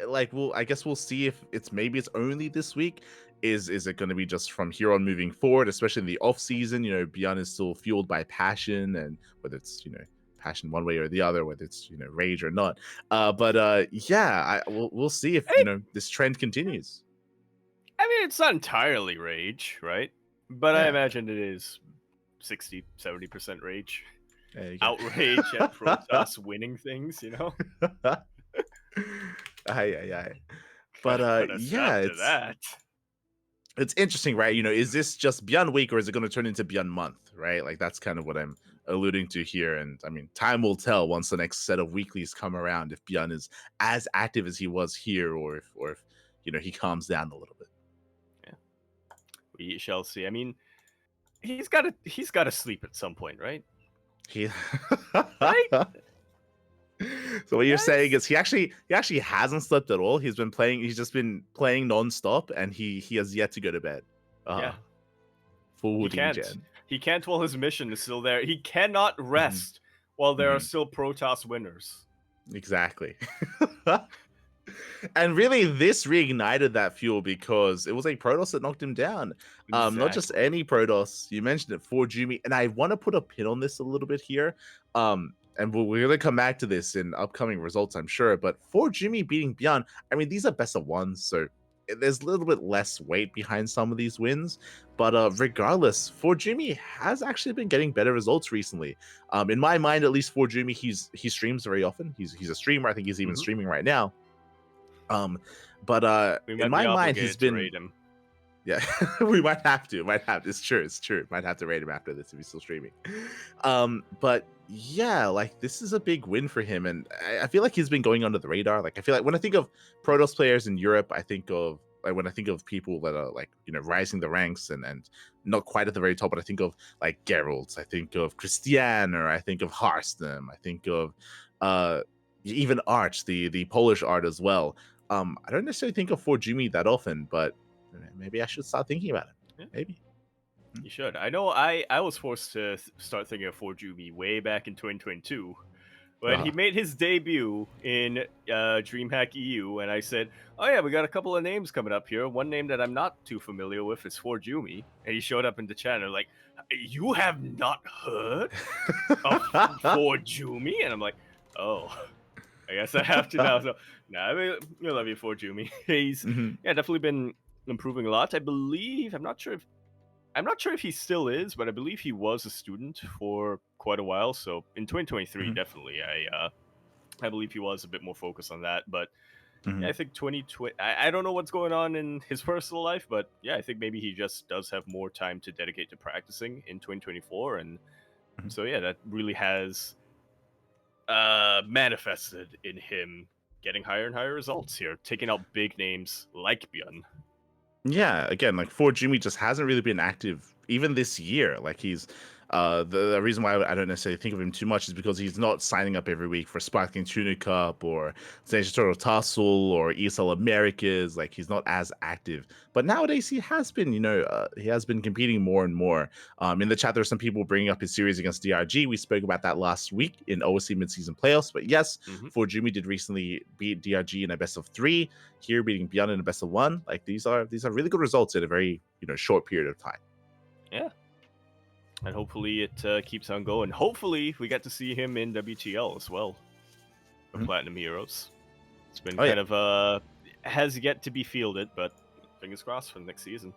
I guess we'll see if maybe it's only this week. Is it going to be just from here on moving forward, especially in the off season? Bjorn is still fueled by passion, and whether it's passion one way or the other, whether it's rage or not. But yeah, we'll see if this trend continues. I mean, it's not entirely rage, right? But I Yeah. imagine it is 60, 70% rage. There you go. Outrage at Protoss winning things, Aye. But Gotta put a yeah, stop to that. it's interesting, right? Is this just Beyond Week or is it going to turn into Beyond Month, right? Like that's kind of what I'm alluding to here. And I mean, time will tell once the next set of weeklies come around if Beyond is as active as he was here, or if he calms down a little bit. Yeah, we shall see. I mean, he's got to sleep at some point, right? Right? So what you're Yes. saying is he actually hasn't slept at all. He's just been playing nonstop, and he has yet to go to bed. Yeah. Full He can't. degen. He can't while his mission is still there. He cannot rest while there are still Protoss winners. Exactly. And really, this reignited that fuel because it was a Protoss that knocked him down. Not just Exactly. any Protoss. You mentioned it, Forjumi, and I want to put a pin on this a little bit here. And we're gonna come back to this in upcoming results, I'm sure. But Forjumi beating Beyond, I mean, these are best of ones, so there's a little bit less weight behind some of these wins. But regardless, Forjumi has actually been getting better results recently. In my mind, at least, Forjumi, he streams very often. He's a streamer. I think he's even streaming right now. But in my mind, he's been. Rate him. Yeah, we might have to. It's true. Might have to rate him after this if he's still streaming. But yeah, like this is a big win for him, and I feel like he's been going under the radar. Like I feel like when I think of Protoss players in Europe, I think of when I think of people that are like rising the ranks and not quite at the very top, but I think of like Geralt, I think of Christian, or I think of Harstem, I think of even Arch, the Polish art as well. I don't necessarily think of Forjumi that often, but maybe I should start thinking about it. Yeah. Maybe. You should. I know I was forced to start thinking of Forjumi way back in 2022 when he made his debut in DreamHack EU, and I said, oh yeah, we got a couple of names coming up here. One name that I'm not too familiar with is Forjumi, and he showed up in the channel like, you have not heard of Forjumi? And I'm like, oh, I guess I have to now. So, I love you, Forjumi. He's definitely been improving a lot. I believe, I'm not sure if he still is, but I believe he was a student for quite a while. So in 2023, definitely, I believe he was a bit more focused on that. But yeah, I think 2020, I don't know what's going on in his personal life, but yeah, I think maybe he just does have more time to dedicate to practicing in 2024. And so yeah, that really has manifested in him getting higher and higher results here, taking out big names like Bjorn. Yeah, again, like Forjumi just hasn't really been active even this year. Like he's the reason why I don't necessarily think of him too much is because he's not signing up every week for Sparkling Tuna Cup or Station Turtle Tussle or ESL Americas. Like he's not as active. But nowadays he has been, he has been competing more and more. In the chat, there are some people bringing up his series against DRG. We spoke about that last week in OSC midseason playoffs. But yes, Forjumi did recently beat DRG in a best of 3. Here beating Beyond in a best of 1. Like these are really good results in a very short period of time. Yeah. And hopefully it keeps on going. Hopefully we get to see him in WTL as well. For Platinum Heroes. It's been of has yet to be fielded, but fingers crossed for the next season.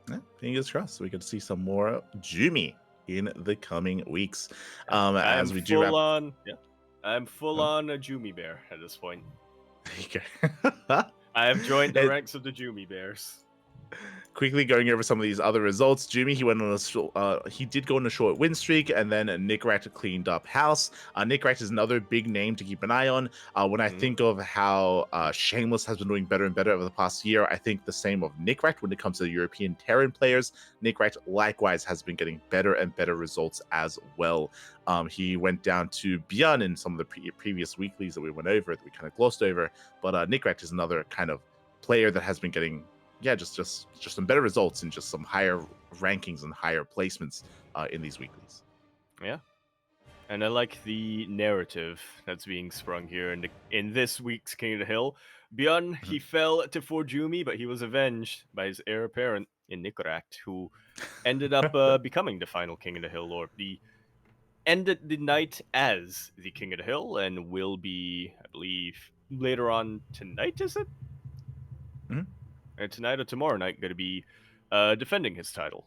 Yeah, fingers crossed. We could see some more Jumi in the coming weeks. As we do wrap. I'm full on a Jumi bear at this point. There you go. I have joined the ranks of the Jumi bears. Quickly going over some of these other results, Jumi, he did go on a short win streak, and then Nickrat cleaned up house. Nickrat is another big name to keep an eye on. When I think of how Shameless has been doing better and better over the past year, I think the same of Nickrat when it comes to the European Terran players. Nickrat likewise has been getting better and better results as well. He went down to Björn in some of the previous weeklies that we went over, that we kind of glossed over, but Nickrat is another kind of player that has been getting just some better results and just some higher rankings and higher placements in these weeklies. Yeah, and I like the narrative that's being sprung here in this week's King of the Hill. Björn, he fell to Forjumi, but he was avenged by his heir apparent in Nicoract, who ended up becoming the final King of the Hill, or ended the night as the King of the Hill, and will be, I believe, later on tonight, is it? Tonight or tomorrow night, going to be defending his title.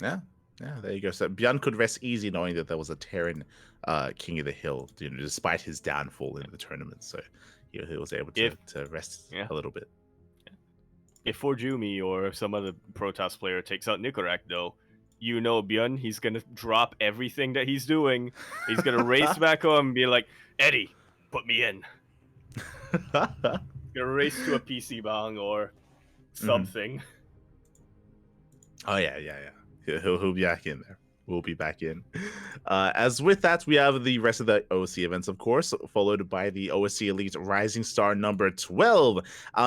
Yeah, there you go. So Björn could rest easy knowing that there was a Terran King of the Hill, despite his downfall in the tournament. So he was able to rest a little bit. If Forjumi or some other Protoss player takes out Nicoract, though, Björn, he's going to drop everything that he's doing. He's going to race back home and be like, Eddie, put me in. He's going to race to a PC bang or something. Oh, yeah. He'll be back in there. We'll be back in. As with that, we have the rest of the OSC events, of course, followed by the OSC Elite Rising Star number 12.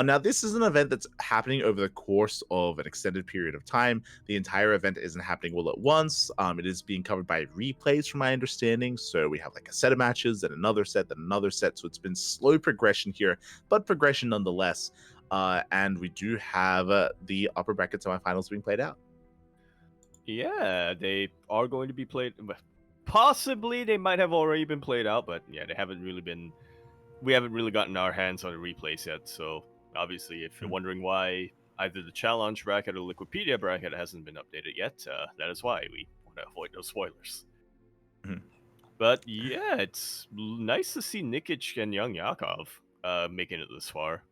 Now, this is an event that's happening over the course of an extended period of time. The entire event isn't happening all at once. It is being covered by replays, from my understanding. So we have like a set of matches, then another set, then another set. So it's been slow progression here, but progression nonetheless. And we do have the upper bracket semifinals being played out. Yeah, they are going to be played. Possibly they might have already been played out, but yeah, they haven't really been. We haven't really gotten our hands on the replays yet. So obviously, if you're wondering why either the challenge bracket or Liquipedia bracket hasn't been updated yet, that is why we want to avoid those spoilers. But yeah, it's nice to see Nikic and Young Yakov making it this far.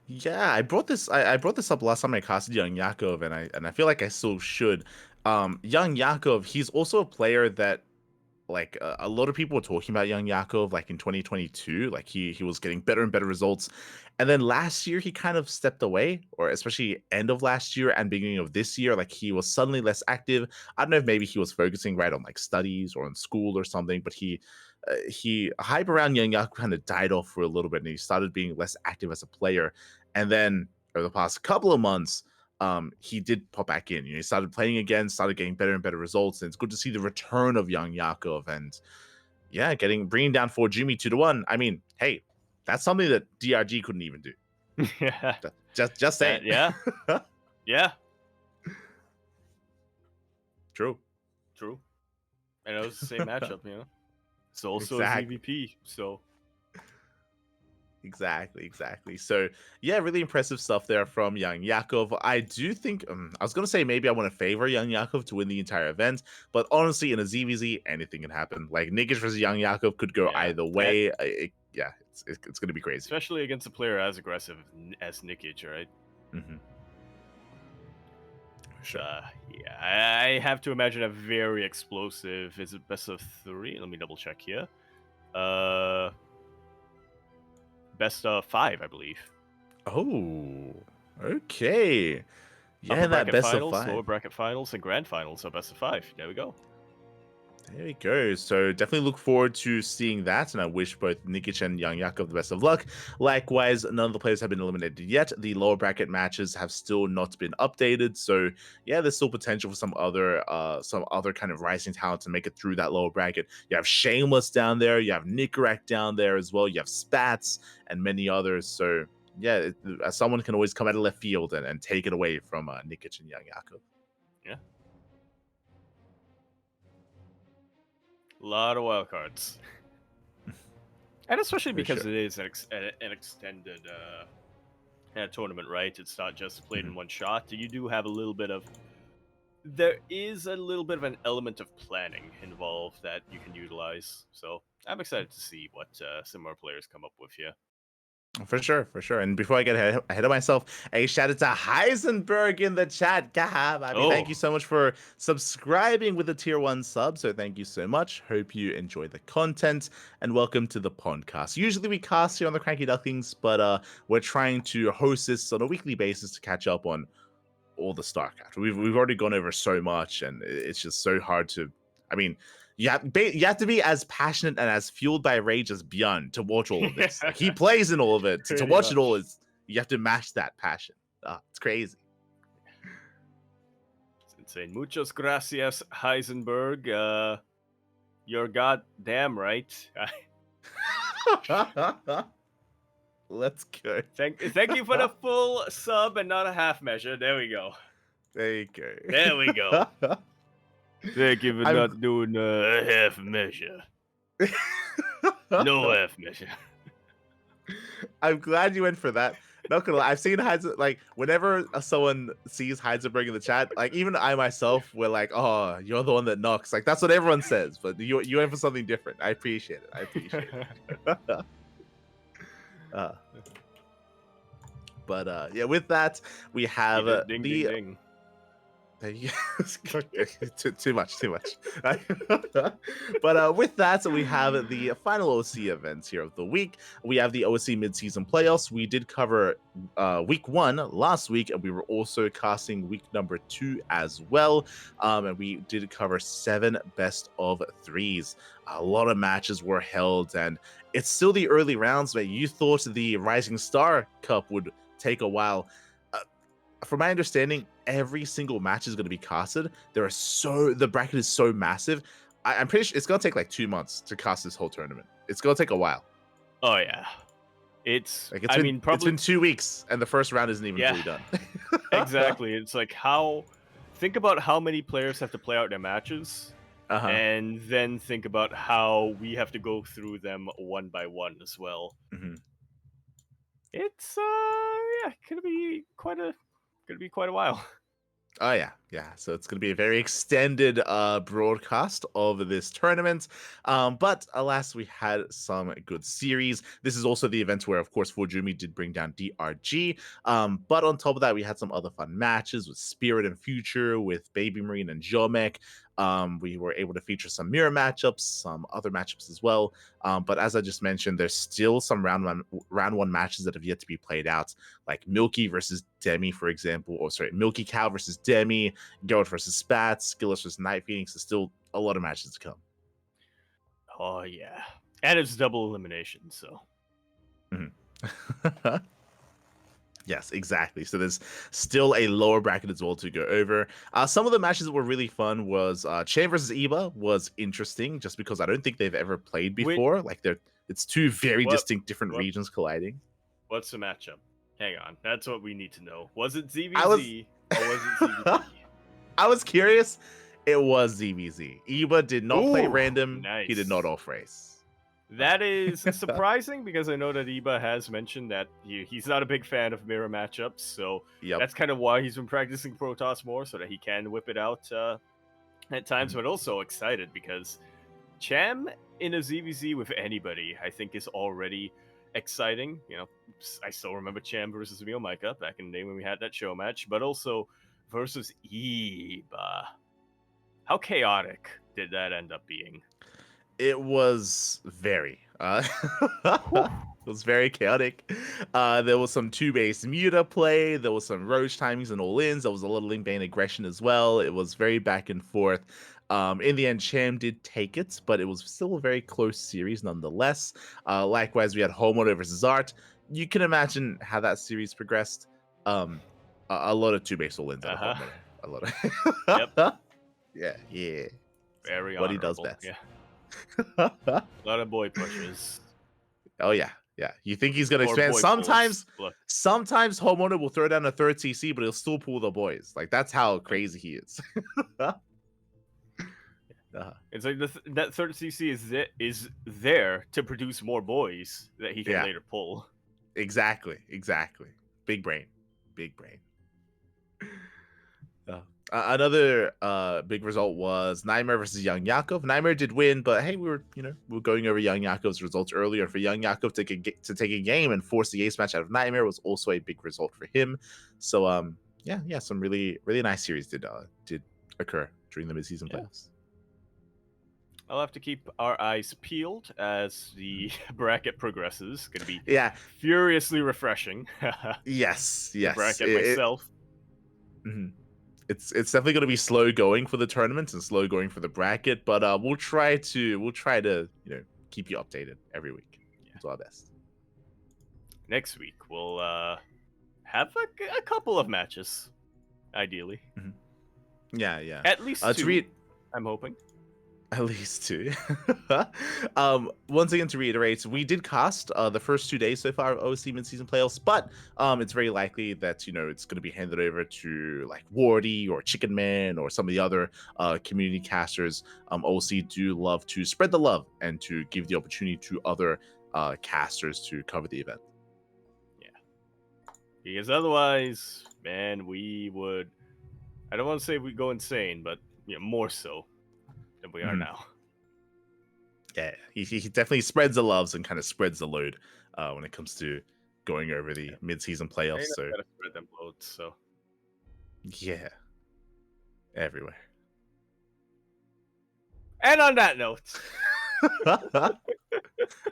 Yeah, I brought this up last time I casted Young Yakov, and I feel like I still should. Young Yakov, he's also a player that, like, a lot of people were talking about Young Yakov, like in 2022, like he was getting better and better results, and then last year he kind of stepped away, or especially end of last year and beginning of this year, like he was suddenly less active. I don't know if maybe he was focusing right on like studies or on school or something, but he hype around Young Yakov kind of died off for a little bit, and he started being less active as a player. And then over the past couple of months, he did pop back in. He started playing again, started getting better and better results, and it's good to see the return of Young Yakov. And yeah, bringing down Forjumi 2-1. I mean, hey, that's something that DRG couldn't even do. Yeah, just saying. Yeah. True. And it was the same matchup, It's also Exactly. a ZVP, so. Exactly. So yeah, really impressive stuff there from Young Yakov. I do think I was gonna say maybe I want to favor Young Yakov to win the entire event, but honestly, in a ZVZ, anything can happen. Like Nikic versus Young Yakov could go either way. It's gonna be crazy, especially against a player as aggressive as Nikic, right? Sure. I have to imagine a very explosive. Is it best of 3? Let me double check here. Best of 5, I believe. Oh, okay. Yeah, Upper that best finals, of 5. lower bracket finals, and grand finals. So best of 5. There we go. There we go. So definitely look forward to seeing that, and I wish both Nikic and Young Yakov the best of luck. Likewise, none of the players have been eliminated yet. The lower bracket matches have still not been updated, so yeah, there's still potential for some other kind of rising talent to make it through that lower bracket. You have Shameless down there, you have Nicoract down there as well, you have Spats and many others. So yeah, someone can always come out of left field and take it away from Nikic and Young Yakov. Yeah. A lot of wild cards. And especially For because sure. it is an extended tournament, right? It's not just played in one shot. You do have a little bit of. There is a little bit of an element of planning involved that you can utilize. So I'm excited to see what similar players come up with here. For sure, for sure. And before I get ahead of myself, a shout out to Heisenberg in the chat. Gab, I mean, thank you so much for subscribing with the tier 1 sub. So thank you so much. Hope you enjoy the content and welcome to the PondCast. Usually we cast here on the CranKy Ducklings, but we're trying to host this on a weekly basis to catch up on all the StarCraft. We've already gone over so much, and it's just so hard to. I mean, you have to be as passionate and as fueled by rage as Bjorn to watch all of this. Like he plays in all of it. To watch it all is you have to match that passion. It's crazy. It's insane. Muchas gracias, Heisenberg. You're goddamn right. Let's go. Thank you for the full sub and not a half measure. There we go. There you go. There we go. Thank you for not doing a half measure. No half measure. I'm glad you went for that. Not gonna lie, I've seen Heisenberg, like, whenever someone sees Heisenberg in the chat, like, even I myself, we're like, oh, you're the one that knocks. Like, that's what everyone says, but you went for something different. I appreciate it. Yeah, with that, we have ding, the... ding. too much. But with that, we have the final OC events here of the week. We have the OC mid-season playoffs. We did cover week 1 last week, and we were also casting week number 2 as well. And we did cover 7 best of 3s. A lot of matches were held, and it's still the early rounds, but you thought the Rising Star Cup would take a while. From my understanding, every single match is going to be casted. The bracket is so massive. I'm pretty sure it's going to take like 2 months to cast this whole tournament. It's going to take a while. Oh yeah, it's been 2 weeks, and the first round isn't even fully done. Exactly. It's like think about how many players have to play out their matches, and then think about how we have to go through them one by one as well. Mm-hmm. It's gonna be quite a while. Oh yeah. So it's going to be a very extended broadcast of this tournament. But alas, we had some good series. This is also the event where, of course, Fujumi did bring down DRG. But on top of that, we had some other fun matches with Spirit and Future, with Baby Marine and Jomek. We were able to feature some mirror matchups, some other matchups as well. But as I just mentioned, there's still some round one matches that have yet to be played out, like Milky versus Demi, for example, Milky Cow versus Demi, Geralt versus Spats, Skillis versus Night Phoenix. There's still a lot of matches to come. Oh yeah, and it's double elimination, so. Mm-hmm. Yes, exactly. So there's still a lower bracket as well to go over. Some of the matches that were really fun was Chen versus Eba was interesting, just because I don't think they've ever played before. It's two very distinct different regions colliding. What's the matchup? Hang on, that's what we need to know. Was it ZVZ or was it ZVZ? I was curious. It was ZVZ. Eba did not play random. Nice. He did not off race. That is surprising because I know that Eba has mentioned that he's not a big fan of mirror matchups, so that's kind of why he's been practicing Protoss more, so that he can whip it out at times, but also excited because Cham in a ZVZ with anybody, I think, is already exciting. You know, I still remember Cham versus Emil Micah back in the day when we had that show match, but also versus Eba. How chaotic did that end up being? It was very it was very chaotic. There was some 2-base muta play, there was some roach timings and all-ins, there was a little link bane aggression as well. It was very back and forth. In the end, Cham did take it, but it was still a very close series nonetheless. Likewise, we had Homeowner versus Art. You can imagine how that series progressed. A lot of 2-base all-ins at Homeowner. A lot of yeah. Very what he does best. Yeah. A lot of boy pushes. Oh yeah. You think he's gonna expand? Sometimes Homeowner will throw down a third CC, but he'll still pull the boys. Like, that's how crazy he is. It's like that third CC is there to produce more boys that he can Yeah. later pull. Exactly. Big brain. Another big result was Nightmare versus Young Yakov. Nightmare did win, but hey, we were going over Young Yakov's results earlier. For Young Yakov to take a game and force the ace match out of Nightmare was also a big result for him. So yeah, some really nice series did occur during the midseason playoffs. I'll have to keep our eyes peeled as the bracket progresses. It's gonna be furiously refreshing. Yes. The bracket myself. It's definitely going to be slow going for the tournament and slow going for the bracket, but we'll try to keep you updated every week. We'll do our best. Next week we'll have a couple of matches, ideally. Yeah. At least two. I'm hoping. At least two. Once again, to reiterate, we did cast the first 2 days so far of OC mid-season playoffs, but it's very likely that it's going to be handed over to like Wardy or Chicken Man or some of the other community casters. OC do love to spread the love and to give the opportunity to other casters to cover the event. Yeah, because otherwise, man, we would. I don't want to say we go insane, but more so than we are now. Yeah, he definitely spreads the loves and kind of spreads the load when it comes to going over the mid-season playoffs. So gotta spread them loads. So yeah, everywhere. And on that note,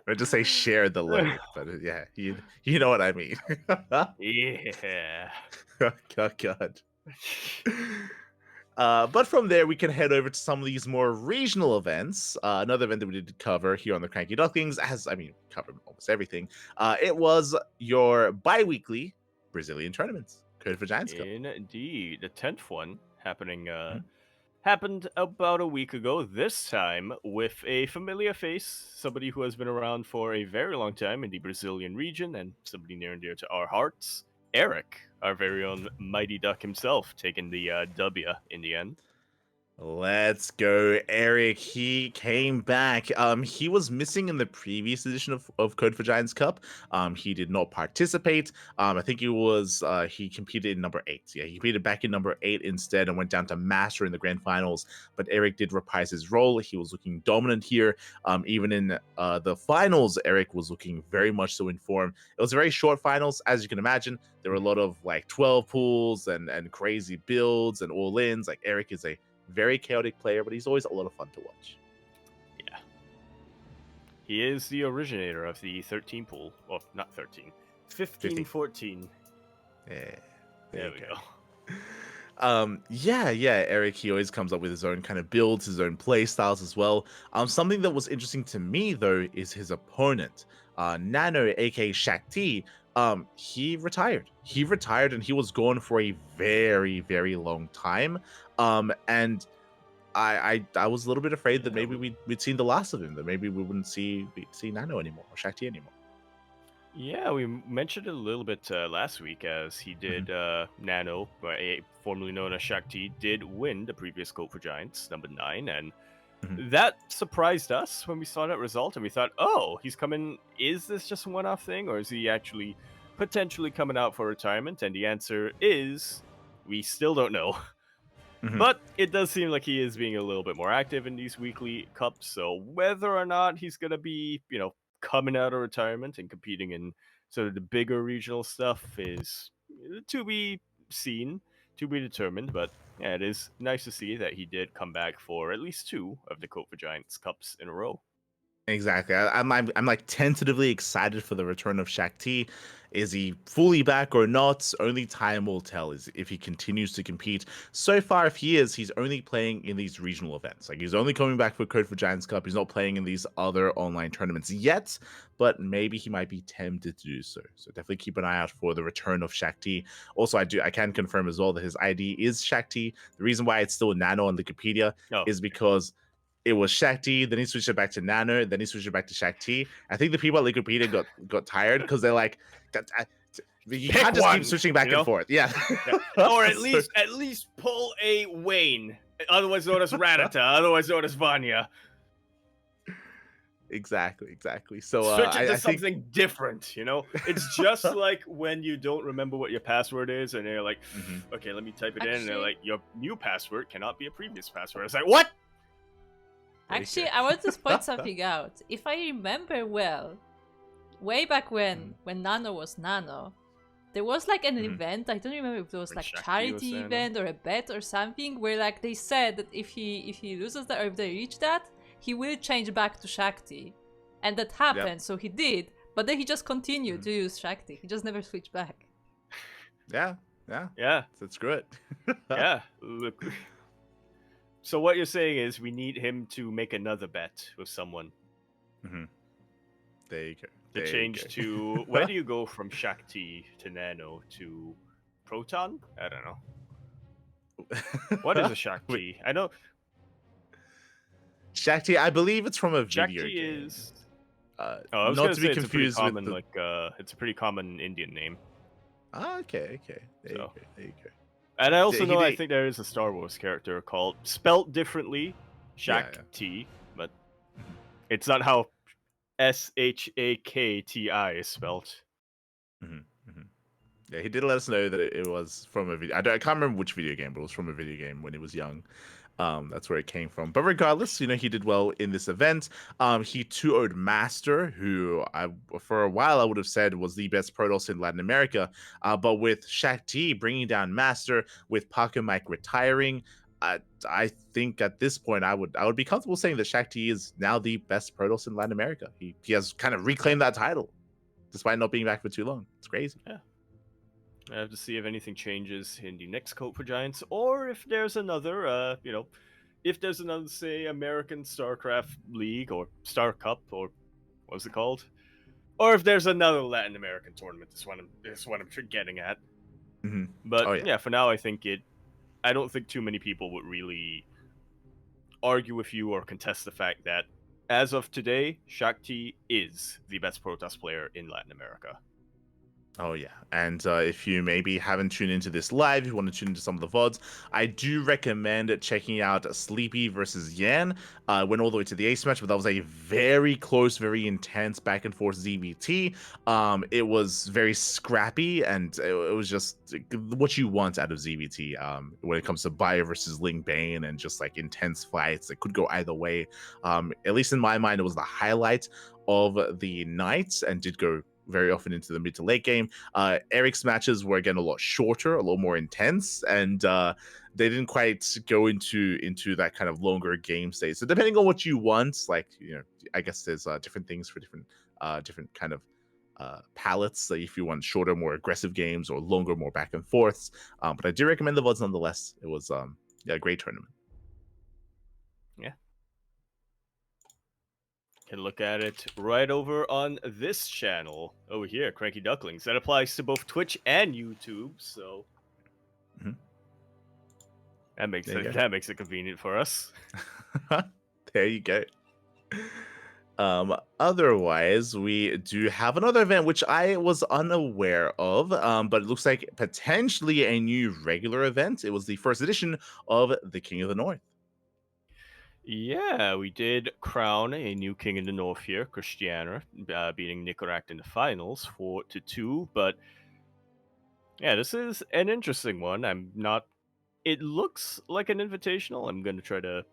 I just say share the load, but yeah, you know what I mean. Yeah. Oh, God. But from there, we can head over to some of these more regional events. Another event that we did cover here on the CranKy Ducklings, covered almost everything. It was your bi-weekly Brazilian tournaments, Code for Giants Cup. Indeed. The 10th one happened about a week ago, this time with a familiar face, somebody who has been around for a very long time in the Brazilian region, and somebody near and dear to our hearts. Eric, our very own Mighty Duck himself, taking the W in the end. Let's go, Eric. He came back. He was missing in the previous edition of Code for Giants Cup. He did not participate. I think he competed in number 8. Yeah, he competed back in number 8 instead and went down to Master in the grand finals. But Eric did reprise his role. He was looking dominant here. Even in the finals, Eric was looking very much so in form. It was a very short finals, as you can imagine. There were a lot of like 12 pools and crazy builds and all-ins. Like Eric is a very chaotic player, but he's always a lot of fun to watch. Yeah. He is the originator of the 13 pool. Well, not 13. 15-14. Yeah. There we go. Yeah, Eric, he always comes up with his own kind of builds, his own play styles as well. Something that was interesting to me, though, is his opponent. Nano, aka Shakti, he retired. He retired and he was gone for a very, very long time. And I was a little bit afraid that maybe we'd seen the last of him, that maybe we wouldn't see Nano anymore or Shakti anymore. Yeah, we mentioned it a little bit last week as he did Nano, formerly known as Shakti, did win the previous Code for Giants, number 9, and that surprised us when we saw that result, and we thought, oh, he's coming, is this just a one-off thing, or is he actually potentially coming out for retirement? And the answer is, we still don't know. But it does seem like he is being a little bit more active in these weekly cups, so whether or not he's going to be, coming out of retirement and competing in sort of the bigger regional stuff is to be seen, to be determined, but yeah, it is nice to see that he did come back for at least 2 of the Code for Giants Cups in a row. Exactly. I'm like tentatively excited for the return of Shakti. Is he fully back or not? Only time will tell is if he continues to compete. So far, if he is, he's only playing in these regional events. Like he's only coming back for Code for Giants Cup. He's not playing in these other online tournaments yet, but maybe he might be tempted to do so. So definitely keep an eye out for the return of Shakti. Also, I can confirm as well that his ID is Shakti. The reason why it's still Nano on Wikipedia is because it was Shakti, then he switched it back to Nano, then he switched it back to Shakti. I think the people at Wikipedia got tired because they're like, you can't just keep switching back and forth. Yeah. Or at least pull a Wayne Otherwise known as Radata, otherwise known as Vanya. Exactly. So Switch it to I think something different, you know? It's just like when you don't remember what your password is, and you're like, Mhm. okay, let me type it in, and they're Actually- like, your new password cannot be a previous password. It's like, what? Actually, I want to point something out. If I remember well, way back when Nano was Nano, there was like an event. I don't remember if it was When like Shakti was charity Nano. event or a bet or something, where like they said that if he loses that or if they reach that, he will change back to Shakti, and that happened. So he did, but then he just continued to use Shakti. He just never switched back. Yeah. Yeah, So screw it. yeah. Look. So what you're saying is we need him to make another bet with someone There you go. to There you change go. to where do you go from Shakti to Nano to Proton? I don't know. What is a Shakti? I know Shakti, I believe it's from a video Shakti game. is. I was Not gonna to say be it's a pretty confused common, with the. it's a pretty common Indian name. Okay. There you So. go. There you go. And I also know I He- think there is a Star Wars character called spelt differently, Yeah, Shakti, but it's not how Shakti is spelt. Yeah, he did let us know that it was from a video. I can't remember which video game, but it was from a video game when he was young. That's where it came from. But regardless, he did well in this event. He 2-0'd Master, who for a while I would have said was the best Protoss in Latin America. But with Shakti bringing down Master, with Paco Mike retiring, I think at this point I would be comfortable saying that Shakti is now the best Protoss in Latin America. He has kind of reclaimed that title, despite not being back for too long. It's crazy. Yeah. I have to see if anything changes in the next coat for Giants, or if there's another, if there's another, say, American StarCraft League or Star Cup, or what's it called? Or if there's another Latin American tournament. This is what I'm getting at. But yeah, for now, I don't think too many people would really argue with you or contest the fact that, as of today, Shakti is the best Protoss player in Latin America. Oh yeah, and if you maybe haven't tuned into this live, you want to tune into some of the VODs, I do recommend checking out Sleepy versus Yan. Went all the way to the ace match, but that was a very close, very intense back and forth ZVT. It was very scrappy, and it was just what you want out of ZVT. When it comes to Bio versus Ling Bane and just like intense fights that could go either way. At least in my mind, it was the highlight of the night and did go very often into the mid to late game. Eric's matches were again a lot shorter, a lot more intense, and they didn't quite go into that kind of longer game state. So depending on what you want, like I guess there's different things for different kind of palettes. Like if you want shorter, more aggressive games, or longer, more back and forths. But I do recommend the VODs nonetheless. It was a great tournament. Yeah. Can look at it right over on this channel over here, CranKy Ducklings. That applies to both Twitch and YouTube, so that makes it convenient for us. There you go. Otherwise, we do have another event which I was unaware of, but it looks like potentially a new regular event. It was the first edition of the King of the North. Yeah, we did crown a new king in the north here, Christiana, beating Nicorak in the finals 4-2. But yeah, this is an interesting one. It looks like an invitational. I'm going to try to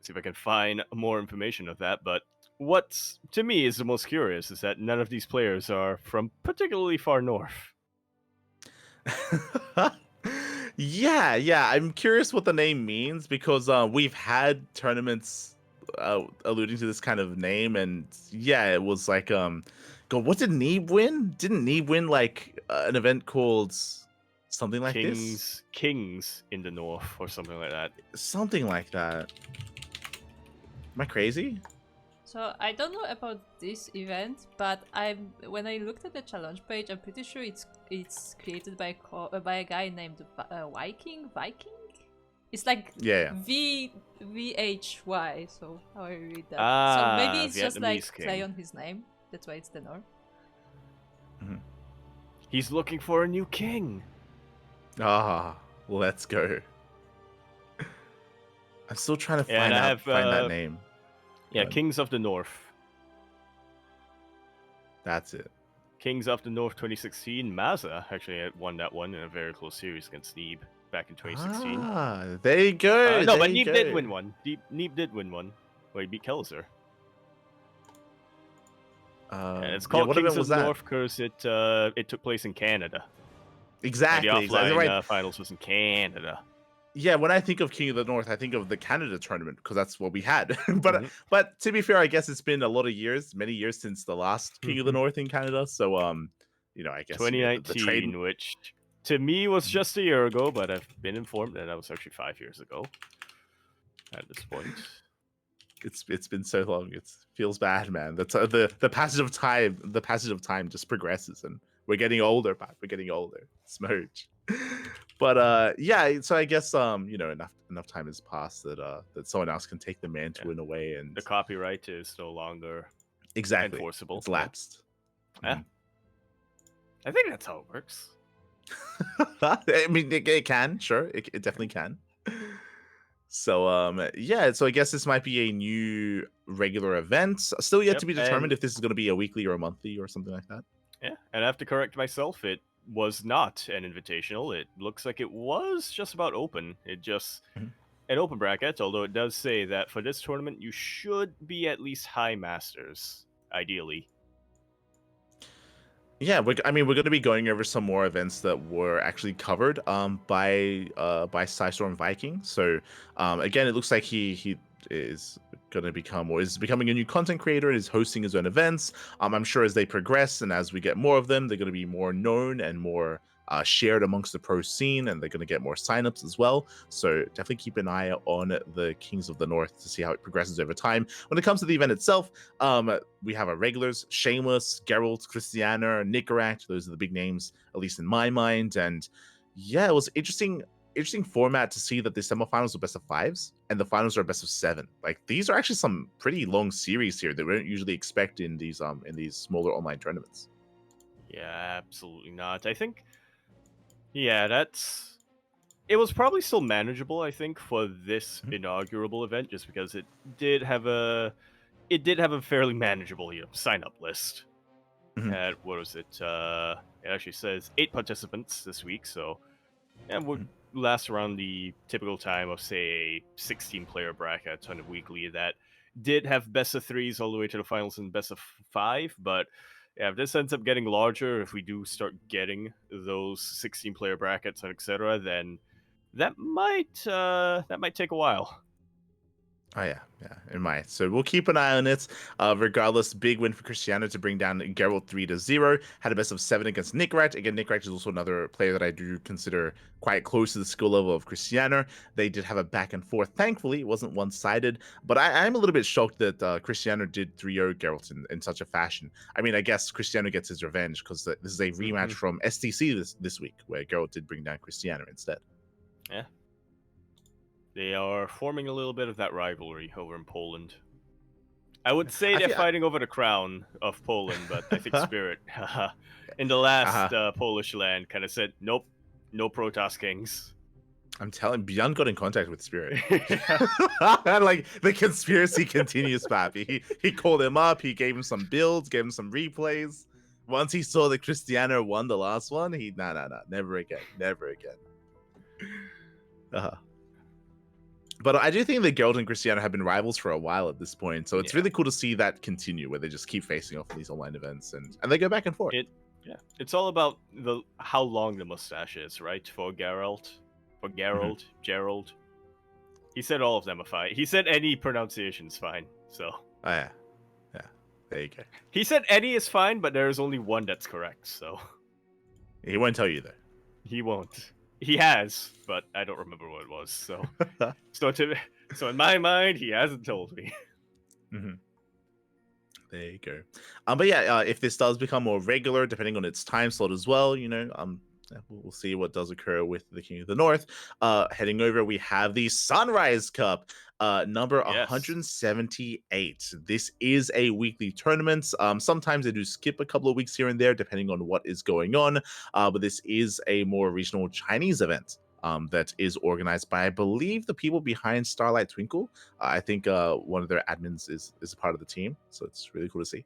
see if I can find more information of that. But what's to me is the most curious is that none of these players are from particularly far north. Yeah. I'm curious what the name means because we've had tournaments alluding to this kind of name, and yeah, it was like what did Neeb win? Didn't Neeb win like an event called something like this? Kings in the north or something like that. Something like that. Am I crazy? So I don't know about this event, but when I looked at the challenge page, I'm pretty sure it's created by a guy named Viking. It's like VHY. So how I read that? So maybe it's just like Vietnamese play king. on his name. That's why it's the North. He's looking for a new king. Let's go. I'm still trying to Yeah, and I have find that name. yeah, But Kings of the North. that's it. Kings of the North 2016. Maza actually won that one in a very close series against Neeb back in 2016. Ah, there you go. No, there but you Neeb did go. win one. Neeb did win one. Where he beat Kelzer. And it's called what Kings event of was the that? North because it took place in Canada. And the Exactly, offline right. finals was in Canada. Yeah, when I think of King of the North, I think of the Canada tournament because that's what we had. Mhm. But to be fair, I guess it's been a lot of years, many years since the last King of the North in Canada. So I guess you know, the trade. 2019, which to me was just a year ago, but I've been informed that was actually 5 years ago at this point. It's been so long. It feels bad, man. That's the passage of time. The passage of time just progresses, and we're getting older, Pat. We're getting older. Smurge. But yeah. So I guess enough time has passed that someone else can take the mantle in a way, and The copyright is no longer exactly enforceable. it's lapsed. Yeah. I think that's how it works. I mean, it can, sure, it definitely can. So yeah, so I guess this might be a new regular event. Still yet to be determined if this is going to be a weekly or a monthly or something like that. Yeah, and I have to correct myself. It was not an invitational. It looks like it was just about open. It just an open bracket, although it does say that for this tournament you should be at least high masters, ideally. Yeah, we're going to be going over some more events that were actually covered by Psystorm Viking. So again, it looks like he is going to become or is becoming a new content creator and is hosting his own events. I'm sure as they progress and as we get more of them, they're going to be more known and more shared amongst the pro scene, and they're going to get more signups as well. So definitely keep an eye on the Kings of the North to see how it progresses over time. When it comes to the event itself, we have our regulars: Shameless, Geralt, Christiana, Nicorette. Those are the big names, at least in my mind. And yeah, it was interesting format to see that the semifinals are best of fives and the finals are best of seven. Like, these are actually some pretty long series here that we don't usually expect in these smaller online tournaments. Yeah, absolutely not. I think it was probably still manageable, I think, for this inaugural event, just because it did have a fairly manageable sign up list. At what was it? It actually says 8 participants this week, so would last around the typical time of, say, a 16-player bracket on a weekly that did have best of 3s all the way to the finals and best of 5. But yeah, if this ends up getting larger, if we do start getting those 16-player brackets and etc., then that might take a while. Oh yeah, it might. So we'll keep an eye on it. Regardless, big win for Cristiano to bring down Geralt 3-0. Had a best of 7 against Nicorette. Again, Nicorette is also another player that I do consider quite close to the skill level of Cristiano. They did have a back and forth. Thankfully, it wasn't one-sided. But I'm a little bit shocked that Cristiano did 3-0 Geralt in such a fashion. I mean, I guess Cristiano gets his revenge because this is a rematch from STC this week, where Geralt did bring down Cristiano instead. Yeah. They are forming a little bit of that rivalry over in Poland. I would say they're fighting over the crown of Poland, but I think Spirit, in the last Polish land, kind of said, nope, no Protoss Kings. I'm telling Beyond got in contact with Spirit. Like, the conspiracy continues, Pappy. He called him up, he gave him some builds, gave him some replays. Once he saw that Cristiano won the last one, he never again. But I do think that Geralt and Cristiano have been rivals for a while at this point, so it's really cool to see that continue, where they just keep facing off in these online events, and they go back and forth. It's all about how long the mustache is, right? For Geralt, Gerald. He said all of them are fine. He said any pronunciation's fine, so. Oh yeah, there you go. He said any is fine, but there is only one that's correct, so. He won't tell you though. He won't. He has, but I don't remember what it was. So, so in my mind, he hasn't told me. There you go. But yeah, if this does become more regular, depending on its time slot as well, we'll see what does occur with the King of the North. Heading over, we have the Sunrise Cup, number 178. This is a weekly tournament. Sometimes they do skip a couple of weeks here and there, depending on what is going on. But this is a more regional Chinese event. that is organized by, I believe, the people behind Starlight Twinkle. I think one of their admins is a part of the team, so it's really cool to see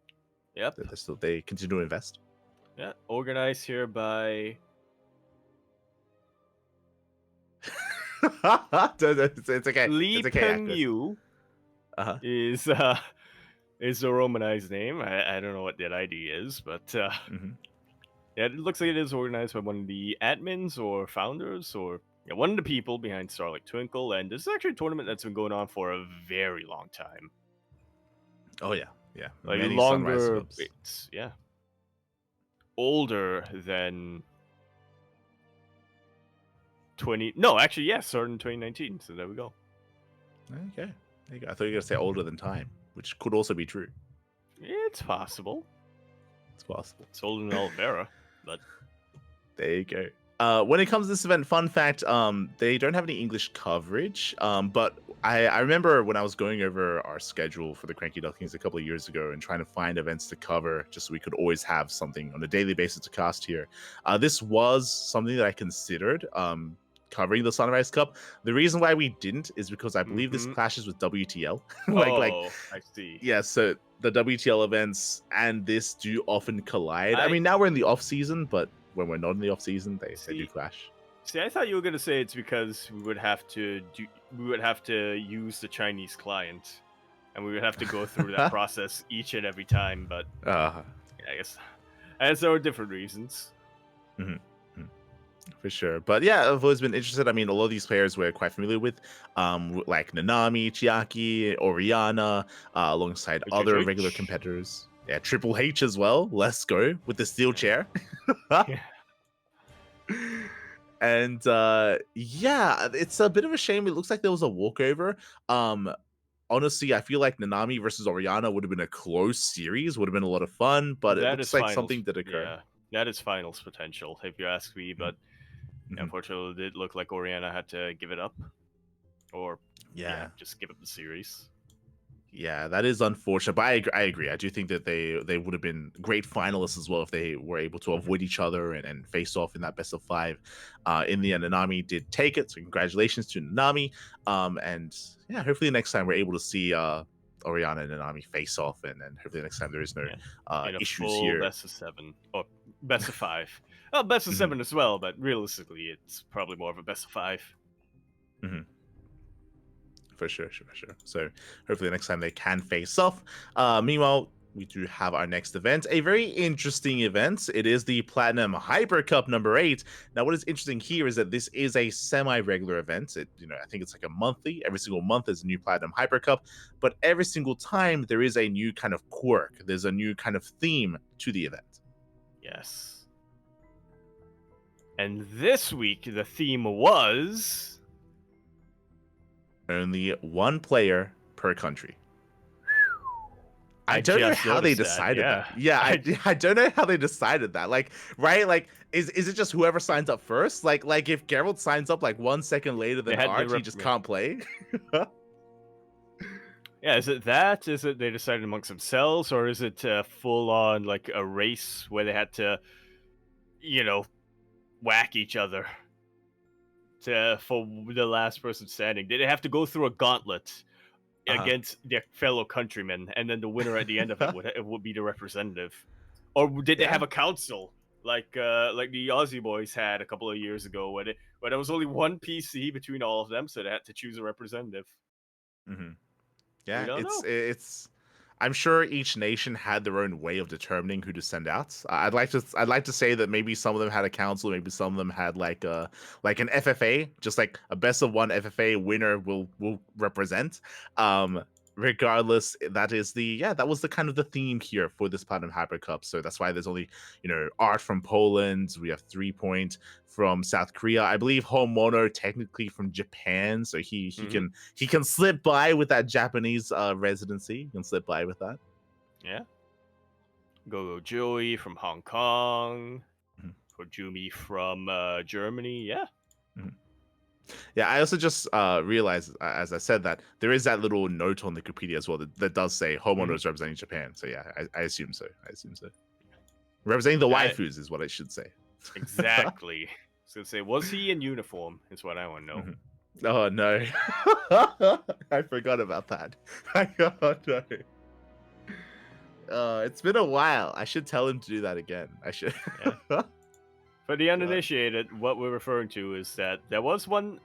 Yep. that they continue to invest. Yeah. Organized here by. It's okay. Li It's okay. Peng Actors. Yu Uh-huh. is a Romanized name. I don't know what that ID is, but hmm yeah, it looks like it is organized by one of the admins or founders or one of the people behind Starlight Twinkle. And this is actually a tournament that's been going on for a very long time. Oh yeah, yeah. Like Many Sunrise longer, Clubs. it's older than 20. No, actually, yes, started in 2019. So there we go. Okay. There you go. I thought you were gonna say older than time, which could also be true. It's possible. It's possible. It's older than Oliveira, but There you go. When it comes to this event, fun fact, they don't have any English coverage. But I remember when I was going over our schedule for the CranKy Ducklings a couple of years ago and trying to find events to cover, just so we could always have something on a daily basis to cast here. This was something that I considered covering the Sunrise Cup. The reason why we didn't is because I believe this clashes with WTL. I see. Yeah, so the WTL events and this do often collide. I mean, now we're in the off season, but when we're not in the off season, they do clash. See, I thought you were gonna say it's because we would have to use the Chinese client, and we would have to go through that process each and every time. But I guess there are different reasons. For sure. But yeah, I've always been interested. I mean, a lot of these players we're quite familiar with, like Nanami, Chiaki, Oriana, alongside other regular competitors. Yeah, Triple H as well. Let's go with the steel chair. And yeah, it's a bit of a shame. It looks like there was a walkover. Honestly, I feel like Nanami versus Oriana would have been a close series, would have been a lot of fun, but it looks like something did occur. Yeah, that is finals potential, if you ask me. But unfortunately, it did look like Oriana had to give it up, or just give up the series. Yeah, that is unfortunate, but I agree. I do think that they would have been great finalists as well if they were able to avoid each other and face off in that best of 5. In the end, Nanami did take it, so congratulations to Nanami. And yeah, hopefully next time we're able to see Oriana and Nanami face off, and hopefully next time there is no issues here. Best of 7 or best of 5. Well, best of 7 as well, but realistically, it's probably more of a best of 5. For sure. So hopefully next time they can face off. Meanwhile, we do have our next event, a very interesting event. It is the Platinum Hyper Cup number 8. Now, what is interesting here is that this is a semi-regular event. I think it's like a monthly. Every single month is a new Platinum Hyper Cup, but every single time there is a new kind of quirk. There's a new kind of theme to the event. Yes. And this week, the theme was only one player per country. I don't know how they decided that. Yeah, I don't know how they decided that. Like, right? Like, is it just whoever signs up first? Like if Geralt signs up like 1 second later than Arch, he just can't play? Yeah, is it that? Is it they decided amongst themselves, or is it full on like a race where they had to, whack each other for the last person standing? Did they have to go through a gauntlet against their fellow countrymen, and then the winner at the end of it would be the representative? Or did they have a council like the Aussie boys had a couple of years ago, where there was only one PC between all of them, so they had to choose a representative? Yeah, it's. I'm sure each nation had their own way of determining who to send out. I'd like to say that maybe some of them had a council, maybe some of them had like an FFA, just like a best of 1 FFA winner will represent. Regardless, that was the kind of the theme here for this Platinum Hyper Cup. So that's why there's only Art from Poland. We have 3 Point from South Korea. I believe Homono technically from Japan, so he can slip by with that Japanese residency. He can slip by with that. Yeah. Go Joey from Hong Kong. Kojumi from Germany. Yeah. Yeah, I also just realized, as I said, that there is that little note on the Wikipedia as well that does say Homono is representing Japan. So yeah, I assume so. Representing the waifus is what I should say. Exactly. was gonna say, was he in uniform? Is what I want to know. Mhm. Oh no, I forgot about that. Oh no. It's been a while. I should tell him to do that again. I should. Yeah. For the uninitiated, what we're referring to is that there was one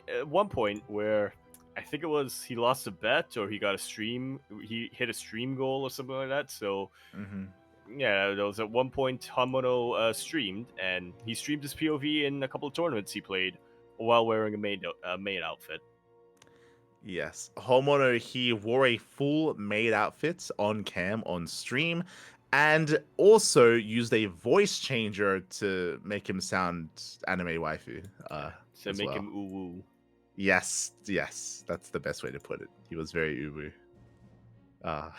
point where I think it was he lost a bet or he got a stream, he hit a stream goal or something like that. So Mhm. yeah, there was at one point Hamono streamed, and he streamed his POV in a couple of tournaments he played while wearing a maid outfit. Yes, Homeowner, he wore a full maid outfit on cam on stream, and also used a voice changer to make him sound anime waifu. To As make well. him uwu. Yes, that's the best way to put it. He was very uwu. Oh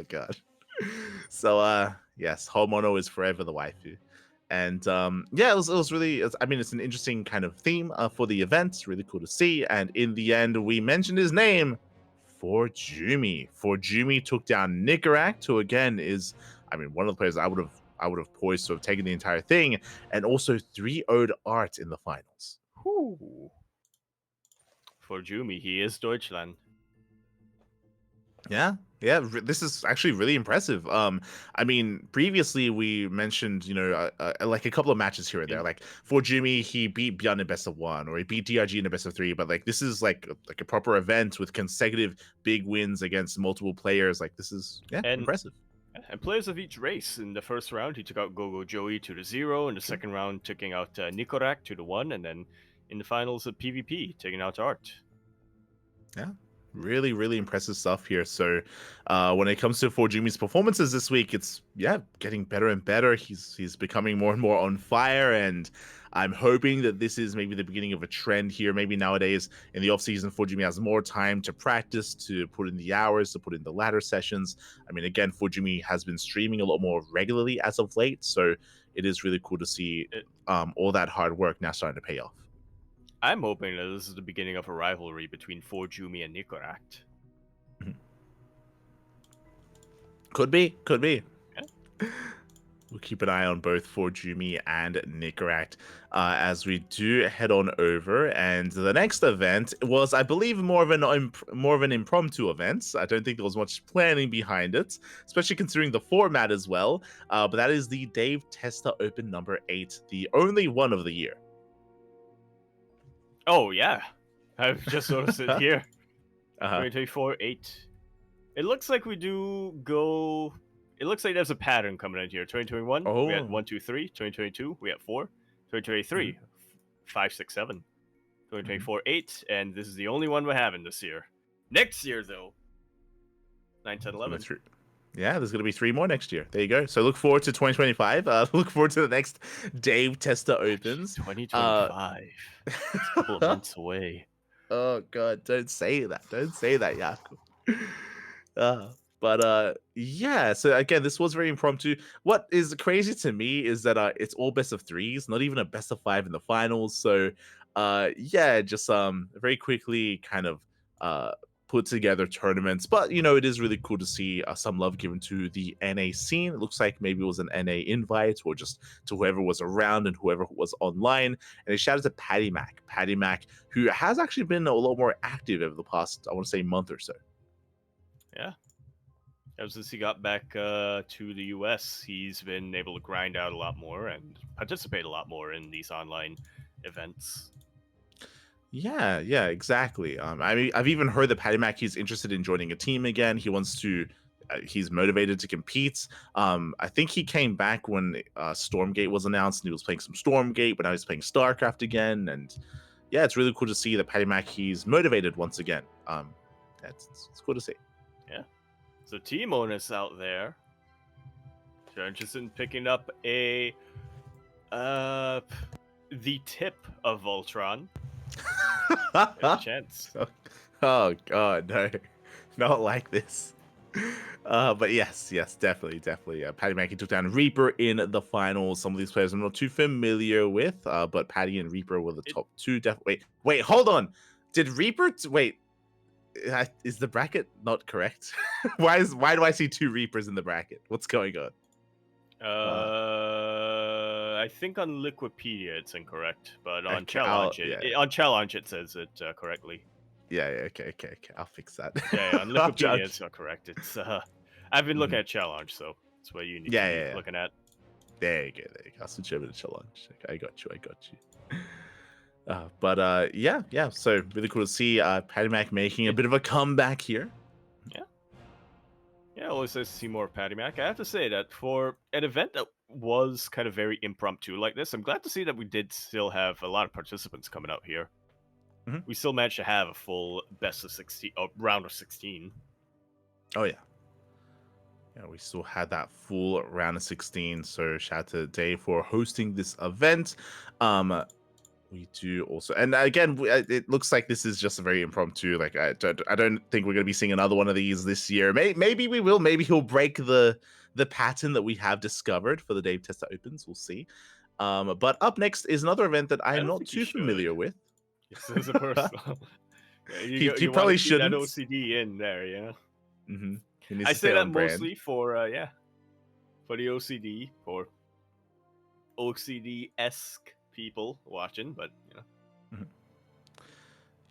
god. So yes, Homono is forever the waifu. And yeah, it was really, I mean, it's an interesting kind of theme for the event. Really cool to see. And in the end, we mentioned his name, Forjumi. Forjumi took down Nicarak, who again is, I mean, one of the players I would have poised to have taken the entire thing, and also 3-0'd Art in the finals. Whew. For Jumi, he is Deutschland. Yeah, this is actually really impressive. I mean, previously we mentioned, like a couple of matches here and there. Like for Jimmy, he beat Bjorn in best of 1, or he beat DRG in a best of 3. But like this is like a proper event with consecutive big wins against multiple players. Like this is impressive. And players of each race. In the first round, he took out Gogo Joey 2-0. In the second round, taking out Nicorak 2-1, and then in the finals of PvP, taking out Art. Yeah. Really, really impressive stuff here. So when it comes to Forjumi's performances this week, it's getting better and better. He's becoming more and more on fire, and I'm hoping that this is maybe the beginning of a trend here. Maybe nowadays in the off season, Forjumi has more time to practice, to put in the hours, to put in the ladder sessions. I mean, again, Forjumi has been streaming a lot more regularly as of late, so it is really cool to see all that hard work now starting to pay off. I'm hoping that this is the beginning of a rivalry between Forjumi and Nicorak. Could be. Yeah. We'll keep an eye on both Forjumi and Nicorak as we do head on over. And the next event was, I believe, more of an impromptu event. I don't think there was much planning behind it, especially considering the format as well. But that is the Dave Testa Open number 8, the only one of the year. Oh, yeah. I've just noticed it here. 2024 8. It looks like we do go. It looks like there's a pattern coming in here. 2021, we had 1, 2, 3. 2022, we had 4. 2023, 5, 6, 7. 2024, 8. And this is the only one we're having this year. Next year, though, 9, 10, 11. Yeah, there's going to be 3 more next year. There you go. So look forward to 2025. Look forward to the next Dave Testa Opens. 2025. It's a couple of months away. Oh, God. Don't say that. Don't say that, Jakob. But yeah, so again, this was very impromptu. What is crazy to me is that it's all best of 3s, not even a best of 5 in the finals. So yeah, just very quickly kind of put together tournaments. But it is really cool to see some love given to the NA scene. It looks like maybe it was an NA invite, or just to whoever was around and whoever was online. And a shout out to Patty Mac, who has actually been a lot more active over the past, I want to say, month or so. Yeah. Ever since he got back to the US, he's been able to grind out a lot more and participate a lot more in these online events. Yeah, exactly. I mean, I've even heard that Patty Mac, he's interested in joining a team again. He wants to. He's motivated to compete. I think he came back when Stormgate was announced, and he was playing some Stormgate, but now he's playing StarCraft again. And yeah, it's really cool to see that Patty Mac, he's motivated once again. It's cool to see. Yeah. So team owners out there, if you're interested in picking up the tip of Voltron, there's a chance. Oh God, no, not like this. But yes, definitely. Patty Mackey took down Reaper in the finals. Some of these players I'm not too familiar with, but Patty and Reaper were the top 2. Definitely. Wait, hold on. Did Reaper? Wait. Is the bracket not correct? Why do I see 2 Reapers in the bracket? What's going on? I think on Liquipedia it's incorrect, but on Okay, I'll, Challenge on Challenge it says it correctly. yeah, okay. I'll fix that. Yeah, on Liquipedia it's not correct. It's I've been looking Mhm. at Challenge, so that's what you need Yeah, to be yeah. looking at. There you go. I'll switch over to challenge. Okay, I got you. Yeah. So really cool to see Patty Mac making a bit of a comeback here. Yeah, always nice to see more of Patty Mac. I have to say that for an event that was kind of very impromptu like this, I'm glad to see that we did still have a lot of participants coming out here. Mhm. We still managed to have a full best of 16, round of 16. Oh yeah. Yeah, we still had that full round of 16. So shout out to Dave for hosting this event. We do also, and again, it looks like this is just a very impromptu. Like I don't think we're going to be seeing another one of these this year. Maybe we will. Maybe he'll break the pattern that we have discovered for the Dave Testa Opens. We'll see. But up next is another event that I I'm don't not think you too familiar should. with. This is a personal. Yeah, he you want to probably keep that shouldn't. OCD in there, yeah. Mm-hmm. He needs I to say stay that on brand. mostly for for the OCD, for OCD-esque people watching, but you know.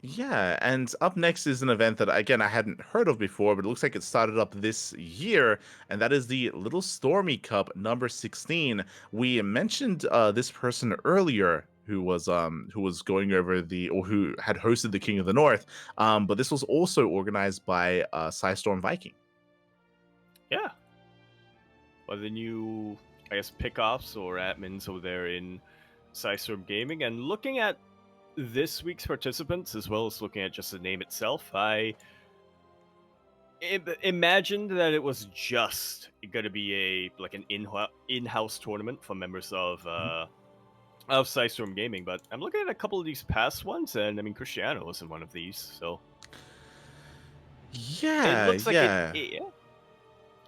Yeah, and up next is an event that, again, I hadn't heard of before, but it looks like it started up this year, and that is the Little Stormy Cup number 16. We mentioned this person earlier who was going over or who had hosted the King of the North, but this was also organized by Psystorm Viking. Yeah. Well, the new, I guess, pickoffs or admins over there in Psystorm Gaming, and looking at this week's participants, as well as looking at just the name itself, I imagined that it was just going to be an in-house tournament for members of Psystorm Gaming, but I'm looking at a couple of these past ones, and I mean Cristiano was in one of these, so Yeah, it looks like yeah. yeah.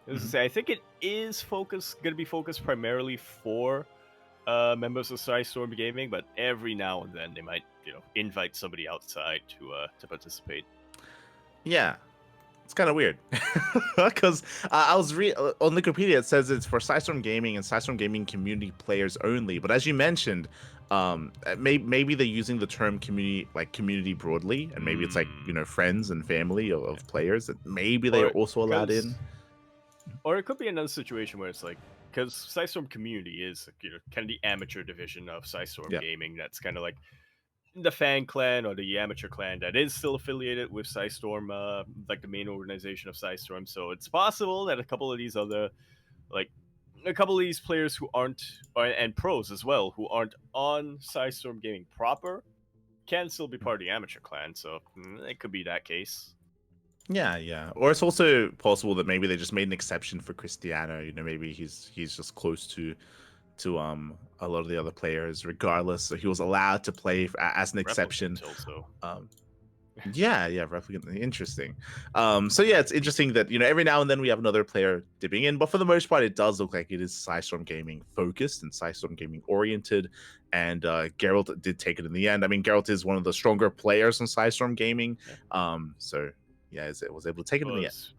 As I say, I think it is going to be focused primarily for members of Psystorm Gaming, but every now and then they might, invite somebody outside to participate. Yeah, it's kind of weird because I was on Wikipedia. It says it's for Psystorm Gaming and Psystorm Gaming community players only. But as you mentioned, maybe they're using the term community broadly, and maybe it's friends and family of players that maybe they are also allowed in. Or it could be another situation where it's like, because Psystorm Community is kind of the amateur division of Psystorm Gaming. That's kind of like the fan clan or the amateur clan that is still affiliated with Psystorm, like the main organization of Psystorm. So it's possible that a couple of these players who aren't, and pros as well, who aren't on Psystorm Gaming proper, can still be part of the amateur clan. So it could be that case. Yeah. Or it's also possible that maybe they just made an exception for Cristiano. Maybe he's just close to a lot of the other players, regardless. So he was allowed to play as an exception. Also. Yeah, replicant. Interesting. So yeah, it's interesting that every now and then we have another player dipping in, but for the most part, it does look like it is Psystorm Gaming focused and Psystorm Gaming oriented. And Geralt did take it in the end. I mean, Geralt is one of the stronger players on Psystorm Gaming. So yeah, it was able to take it in the end.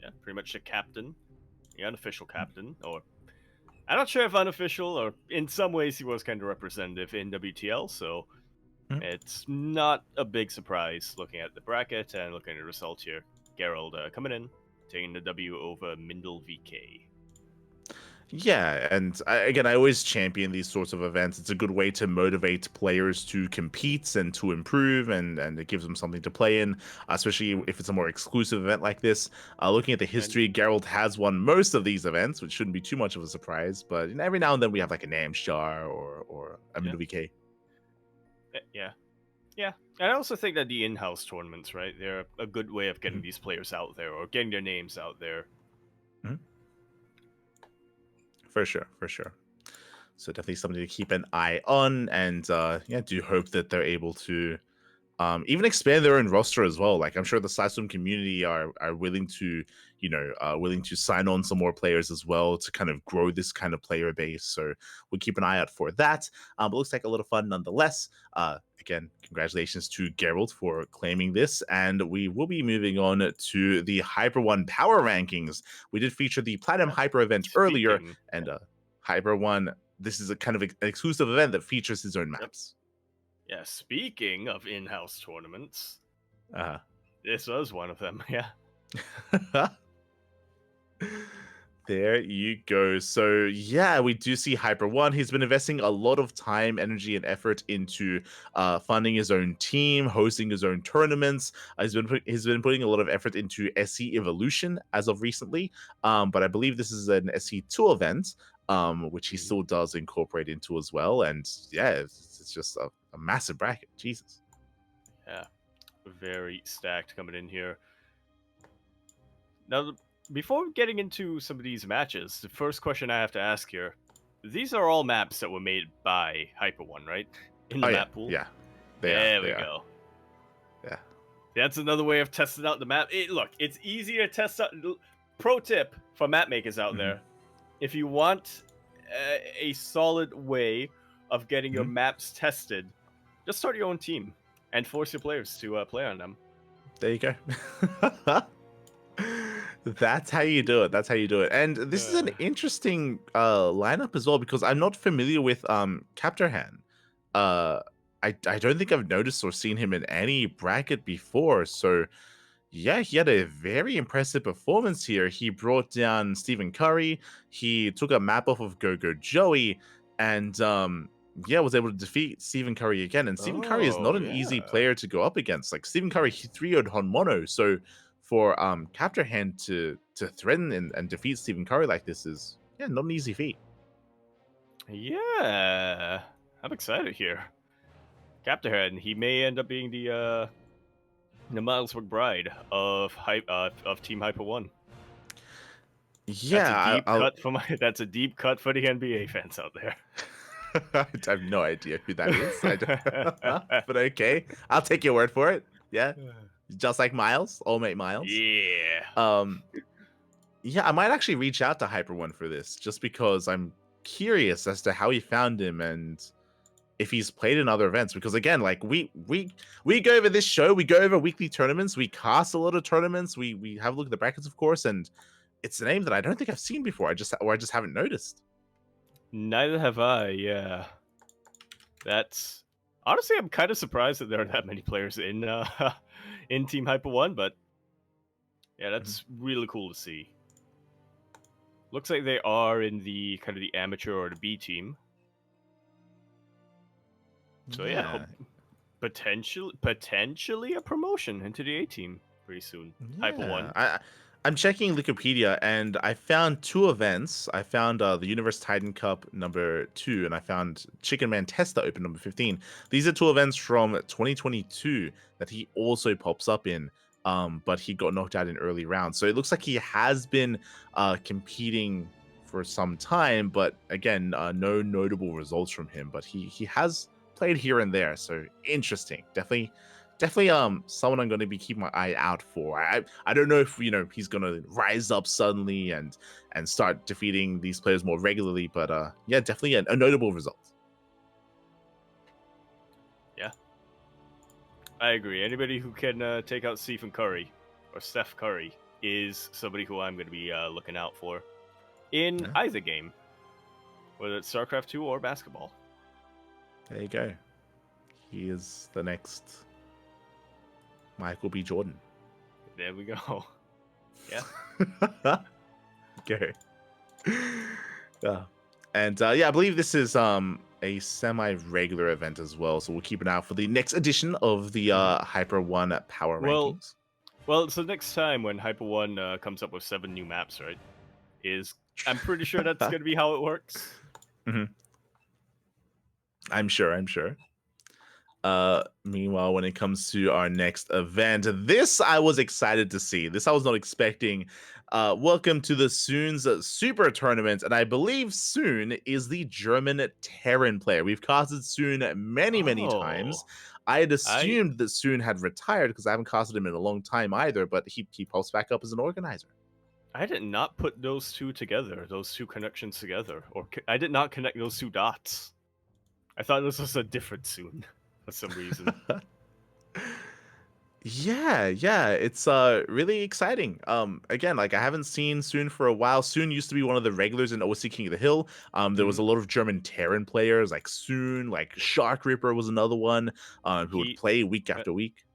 Yeah, pretty much the captain, the unofficial captain, or I'm not sure if unofficial, or in some ways he was kind of representative in WTL, so it's not a big surprise looking at the bracket and looking at the results here. Geralt coming in, taking the W over Mindel VK. Yeah, and I always champion these sorts of events. It's a good way to motivate players to compete and to improve, and it gives them something to play in, especially if it's a more exclusive event like this. Looking at the history, Geralt has won most of these events, which shouldn't be too much of a surprise, but every now and then we have like a Namshar or a Mindel VK. Yeah. And I also think that the in-house tournaments, right, they're a good way of getting these players out there or getting their names out there. For sure. So definitely something to keep an eye on, and do hope that they're able to even expand their own roster as well. Like I'm sure the Psystorm community are willing to sign on some more players as well to kind of grow this kind of player base. So we'll keep an eye out for that. But looks like a lot of fun nonetheless. Again, congratulations to Geralt for claiming this, and we will be moving on to the Hyper One Power Rankings. We did feature the Platinum Hyper event earlier, and Hyper One this is a kind of an exclusive event that features his own maps. Yeah, speaking of in-house tournaments, Uh this was one of them. Yeah. There you go. So yeah, we do see Hyper One. He's been investing a lot of time, energy, and effort into funding his own team, hosting his own tournaments. He's been putting a lot of effort into SC Evolution as of recently. But I believe this is an SC2 event, which he still does incorporate into as well. And yeah, it's just a massive bracket. Jesus. Yeah. Very stacked coming in here. Now, before getting into some of these matches, the first question I have to ask here, these are all maps that were made by Hyper One, right? In the map pool? Yeah. There we go. Yeah. That's another way of testing out the map. Look, it's easy to test out. Pro tip for map makers out there. If you want a solid way of getting your maps tested, just start your own team and force your players to play on them. There you go. That's how you do it. That's how you do it. And this is an interesting lineup as well, because I'm not familiar with Captorhan. I don't think I've noticed or seen him in any bracket before. So yeah, he had a very impressive performance here. He brought down Stephen Curry. He took a map off of Go Joey, and was able to defeat Stephen Curry again. And Stephen Curry is not an easy player to go up against. Like Stephen Curry, he 3-0'd Honmono. So for Captorhan to threaten and defeat Stephen Curry like this is not an easy feat. Yeah, I'm excited here. Captorhan, he may end up being the Miles McBride of Team Hyper One. Yeah, that's a deep cut for the NBA fans out there. I have no idea who that is. But okay, I'll take your word for it. Yeah, just like Miles, all mate Miles. Yeah. Yeah, I might actually reach out to Hyper One for this, just because I'm curious as to how he found him and if he's played in other events. Because again, like we go over this show, we go over weekly tournaments, we cast a lot of tournaments, we have a look at the brackets, of course, and it's a name that I don't think I've seen before. I just haven't noticed. Neither have I. Yeah, that's honestly, I'm kind of surprised that there are that many players in in Team Hyper One, but yeah, that's really cool to see. Looks like they are in the kind of the amateur or the B team. So yeah, potentially a promotion into the A team pretty soon. Hyper One. I'm checking Wikipedia and I found 2 events. I found the Universe Titan Cup number 2 and I found Chicken Man Testa Open number 15. These are 2 events from 2022 that he also pops up in, but he got knocked out in early rounds. So it looks like he has been competing for some time, but again, no notable results from him. But he has played here and there, so interesting. Definitely someone I'm going to be keeping my eye out for. I don't know if he's going to rise up suddenly and start defeating these players more regularly, but yeah, definitely a notable result. Yeah, I agree. Anybody who can take out Stephen Curry or Steph Curry is somebody who I'm going to be looking out for in either game, whether it's StarCraft 2 or basketball. There you go. He is the next Michael B. Jordan. There we go. Yeah. Okay. And I believe this is a semi-regular event as well, so we'll keep an eye out for the next edition of the Hyper One Power Rankings. Well, so next time when Hyper One comes up with 7 new maps, right? I'm pretty sure that's going to be how it works. I'm sure. Meanwhile, when it comes to our next event, this I was excited to see. This I was not expecting. Welcome to the Soon's Super Tournament, and I believe Soon is the German Terran player. We've casted Soon many times. I had assumed that Soon had retired because I haven't casted him in a long time either, but he pops back up as an organizer. I did not put those two together, those two connections together, or I did not connect those 2 dots. I thought this was a different Soon for some reason. Yeah, it's really exciting. Again, like I haven't seen Soon for a while. Soon used to be one of the regulars in OC King of the Hill. There was Mhm. a lot of German Terran players like Soon, like Shark Ripper was another one, who would He play week uh, after week.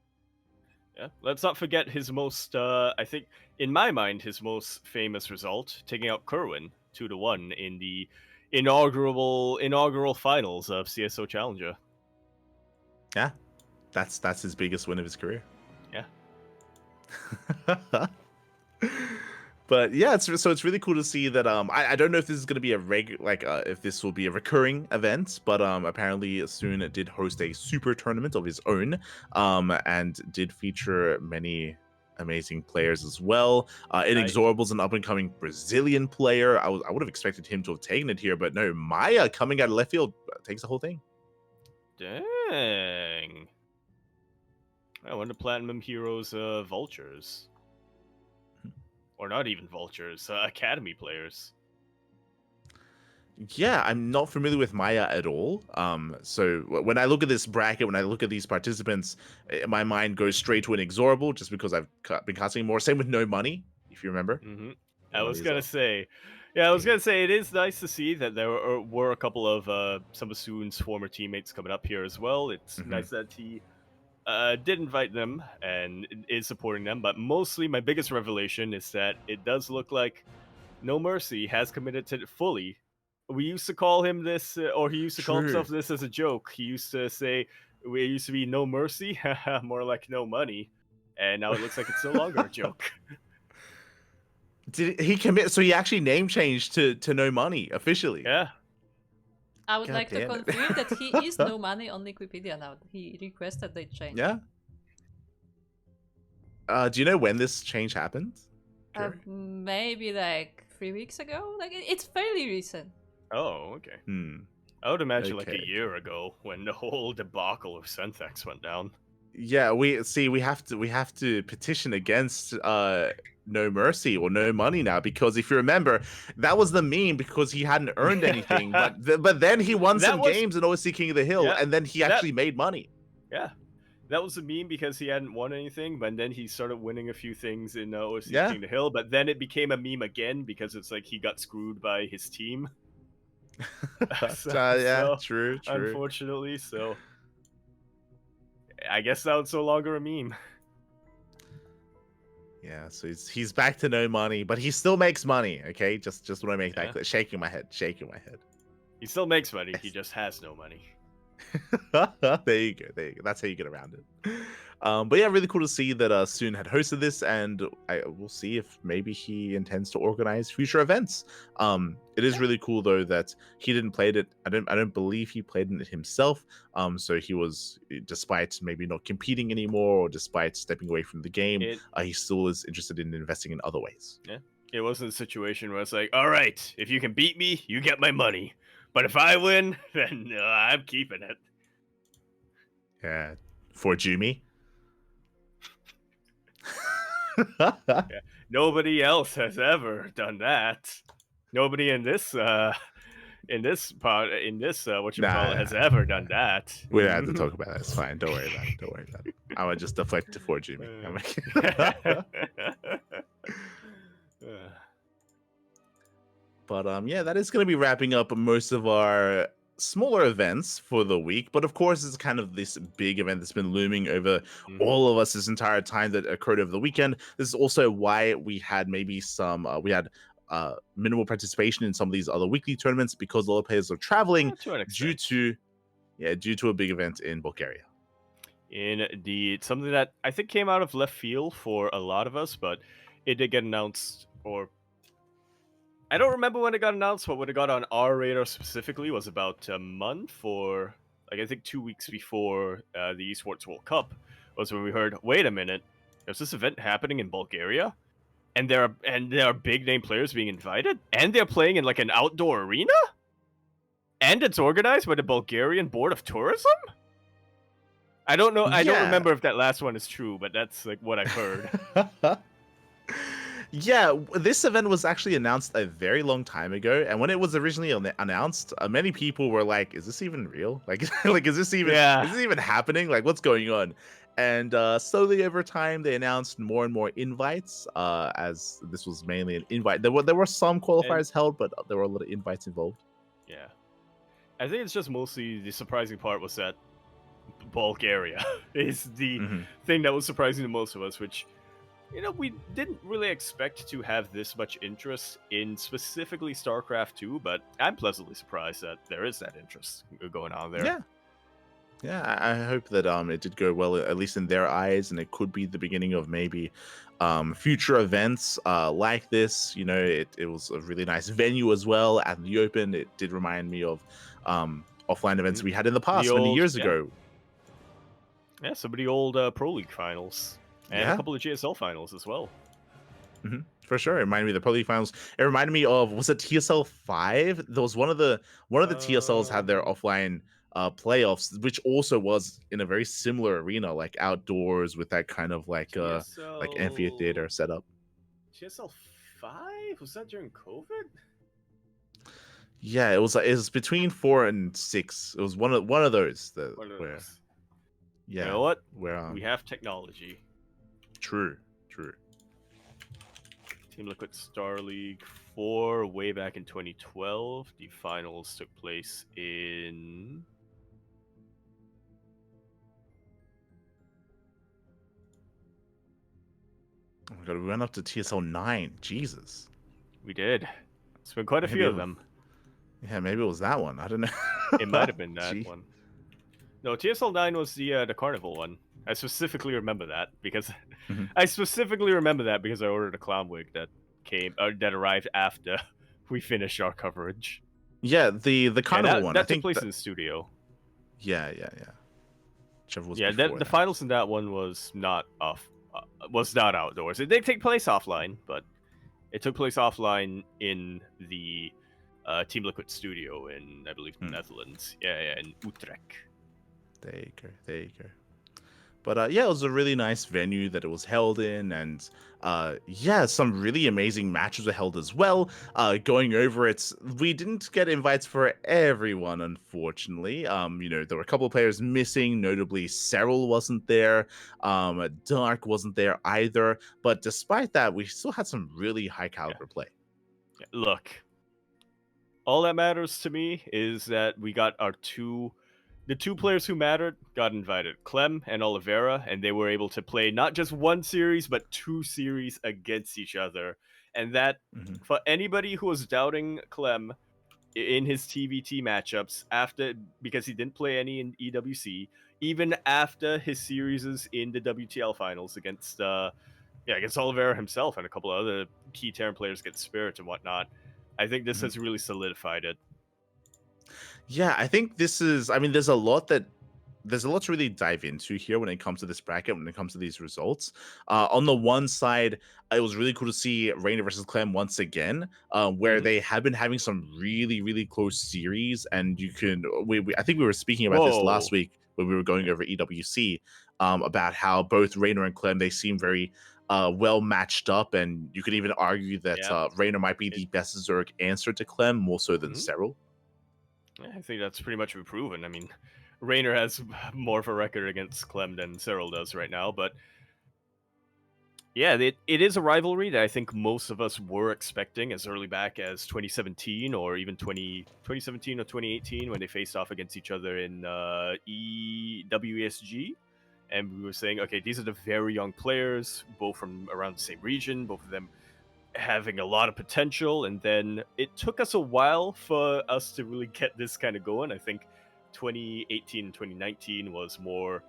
yeah, let's not forget his most I think in my mind his most famous result, taking out Kerwin 2-1 in the inaugural finals of CSO Challenger. Yeah, that's his biggest win of his career. Yeah. But yeah, it's really cool to see that. I don't know if this is going to be a if this will be a recurring event, but apparently Soon did host a super tournament of his own, and did feature many amazing players as well. Inexorable's an up and coming Brazilian player. I would have expected him to have taken it here, but no, Maya coming out of left field takes the whole thing. Dang. I wonder Platinum Heroes vultures. Or not even vultures, academy players. Yeah, I'm not familiar with Maya at all. So when I look at this bracket, when I look at these participants, my mind goes straight to Inexorable just because I've been casting more. Same with No Money, if you remember. Mm-hmm. No I was Money's gonna up. say, yeah, I was gonna say it is nice to see that there were a couple of some of Soon's former teammates coming up here as well. It's Mhm. nice that he did invite them and is supporting them. But mostly, my biggest revelation is that it does look like No Mercy has committed to it fully. We used to call him this, or he used to call True. himself this as a joke. He used to say, "We used to be No Mercy, more like No Money," and now it looks like it's no longer a joke. Did he commit? So he actually name changed to No Money officially. Yeah. I would God like to damn it. confirm that he is No Money on Wikipedia now. He requested they change. Yeah. Do you know when this change happened? Maybe like 3 weeks ago. Like it's fairly recent. Oh, okay. Hmm. I would imagine like Okay. a year ago when the whole debacle of Sentex went down. Yeah, we have to petition against No Mercy or No Money now, because if you remember, that was the meme because he hadn't earned anything, but then he won That some was- games in OC King of the Hill, Yeah, and then he that- actually made money. Yeah. That was a meme because he hadn't won anything, but then he started winning a few things in OC Yeah. King of the Hill, but then it became a meme again because it's like he got screwed by his team. Yeah, true. Unfortunately, so I guess that was no longer a meme. Yeah, so he's back to No Money, but he still makes money. Okay, just want to make Yeah. that clear. Shaking my head. He still makes money, he just has no money. There you go. That's how you get around it. But yeah, really cool to see that Soon had hosted this, and we'll see if maybe he intends to organize future events. It is really cool though that he didn't play it. I don't believe he played in it himself. So he was, despite maybe not competing anymore, or despite stepping away from the game, he still is interested in investing in other ways. Yeah, it wasn't a situation where it's like, all right, if you can beat me, you get my money. But if I win, then I'm keeping it. Yeah, for Jumi. Yeah. Nobody else has ever done that. Nobody in this what you call it has ever done that. We don't have to talk about that. It's fine. Don't worry about it. I would just deflect to for Jumi. But yeah, that is going to be wrapping up most of our smaller events for the week. But of course, it's kind of this big event that's been looming over all of us this entire time that occurred over the weekend. This is also why we had maybe some minimal participation in some of these other weekly tournaments, because a lot of players are traveling due to a big event in Bulgaria. Indeed, something that I think came out of left field for a lot of us, but it did get announced, or I don't remember when it got announced, but when it got on our radar specifically was about a month, or like I think 2 weeks before the Esports World Cup, was when we heard, wait a minute, there's this event happening in Bulgaria, and there are big name players being invited, and they're playing in like an outdoor arena, and it's organized by the Bulgarian Board of Tourism. I don't know. I don't remember if that last one is true, but that's like what I've heard. Yeah, this event was actually announced a very long time ago, and when it was originally announced, many people were like, "Is this even real? Like, is this even happening? Like, what's going on?" And slowly over time, they announced more and more invites. As this was mainly an invite, there were some qualifiers held, but there were a lot of invites involved. Yeah, I think it's just mostly the surprising part was that Bulgaria is the thing that was surprising to most of us, which, you know, we didn't really expect to have this much interest in specifically StarCraft 2, but I'm pleasantly surprised that there is that interest going on there. Yeah. Yeah, I hope that it did go well, at least in their eyes, and it could be the beginning of maybe future events like this. You know, it was a really nice venue as well at the Open. It did remind me of offline events we had in the past many years ago. Yeah, some of the old Pro League finals and a couple of GSL finals as well. For sure, it reminded me of the Pro League finals. It reminded me of, was it TSL 5? There was one of the TSLs had their offline playoffs, which also was in a very similar arena, like outdoors with that kind of like amphitheater setup. TSL 5, was that during COVID? Yeah, it was between 4 and 6. It was one of those where. Yeah, you know what? Where we have technology. True. Team Liquid Star League 4 way back in 2012. The finals took place in... Oh my god, we went up to TSL 9. Jesus. We did. It's been quite a few of them. Yeah, maybe it was that one. I don't know. It might have been that one. No, TSL 9 was the Carnival one. I specifically remember that because I ordered a clown wig that that arrived after we finished our coverage. Yeah, the Carnival one. That took place in the studio. Yeah. The finals in that one was not outdoors. It did take place offline, but it took place offline in the Team Liquid studio in, I believe, the Netherlands. Yeah, in Utrecht. There you go. But yeah, it was a really nice venue that it was held in, and some really amazing matches were held as well. Going over it, we didn't get invites for everyone, unfortunately. There were a couple of players missing, notably Cyril wasn't there, Dark wasn't there either. But despite that, we still had some really high caliber play. Look, all that matters to me is that we got the two players who mattered got invited, Clem and Oliveira, and they were able to play not just one series, but 2 series against each other. And that, for anybody who was doubting Clem in his TVT matchups, because he didn't play any in EWC, even after his series in the WTL finals against Oliveira himself and a couple of other key Terran players against Spirit and whatnot, I think this has really solidified it. Yeah, I think this is, there's a lot to really dive into here when it comes to this bracket, when it comes to these results. On the one side, it was really cool to see Rainer versus Clem once again, where they have been having some really, really close series. And I think we were speaking about this last week when we were going over EWC, about how both Rainer and Clem, they seem very well matched up. And you could even argue that Rainer might be the best Zerg answer to Clem, more so than Cyril. I think that's pretty much been proven. I mean, Rainer has more of a record against Clem than Cyril does right now, but yeah, it is a rivalry that I think most of us were expecting as early back as 2017 or even 2017 or 2018 when they faced off against each other in WESG. And we were saying, okay, these are the very young players, both from around the same region, both of them having a lot of potential, and then it took us a while for us to really get this kind of going. I think 2018 and 2019 was more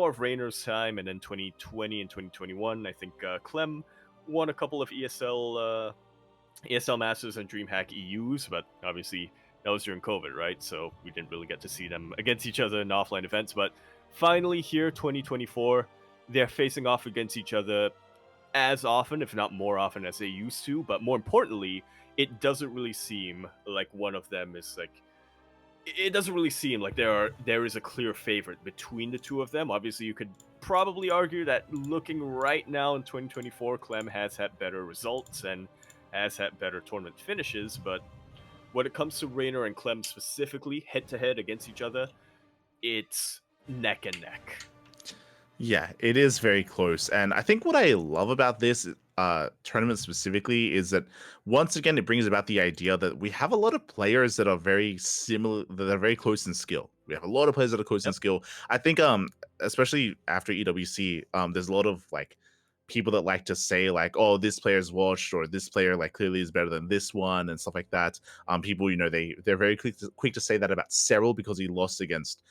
of Rainer's time, and then 2020 and 2021, I think Clem won a couple of ESL Masters and DreamHack EUs, but obviously that was during COVID, right? So we didn't really get to see them against each other in offline events. But finally here, 2024, they're facing off against each other as often, if not more often, as they used to. But more importantly, it doesn't really seem like one of them is like... It doesn't really seem like there is a clear favorite between the two of them. Obviously, you could probably argue that looking right now in 2024, Clem has had better results and has had better tournament finishes. But when it comes to Rainer and Clem specifically, head-to-head against each other, it's neck and neck. Yeah, it is very close. And I think what I love about this tournament specifically is that once again it brings about the idea that we have a lot of players that are very similar, that are very close in skill. We have a lot of players that are close in Yep. skill. I think especially after EWC, there's a lot of like people that like to say like, oh, this player's washed, or this player like clearly is better than this one, and stuff like that. People, they're very quick to say that about Cyril because he lost against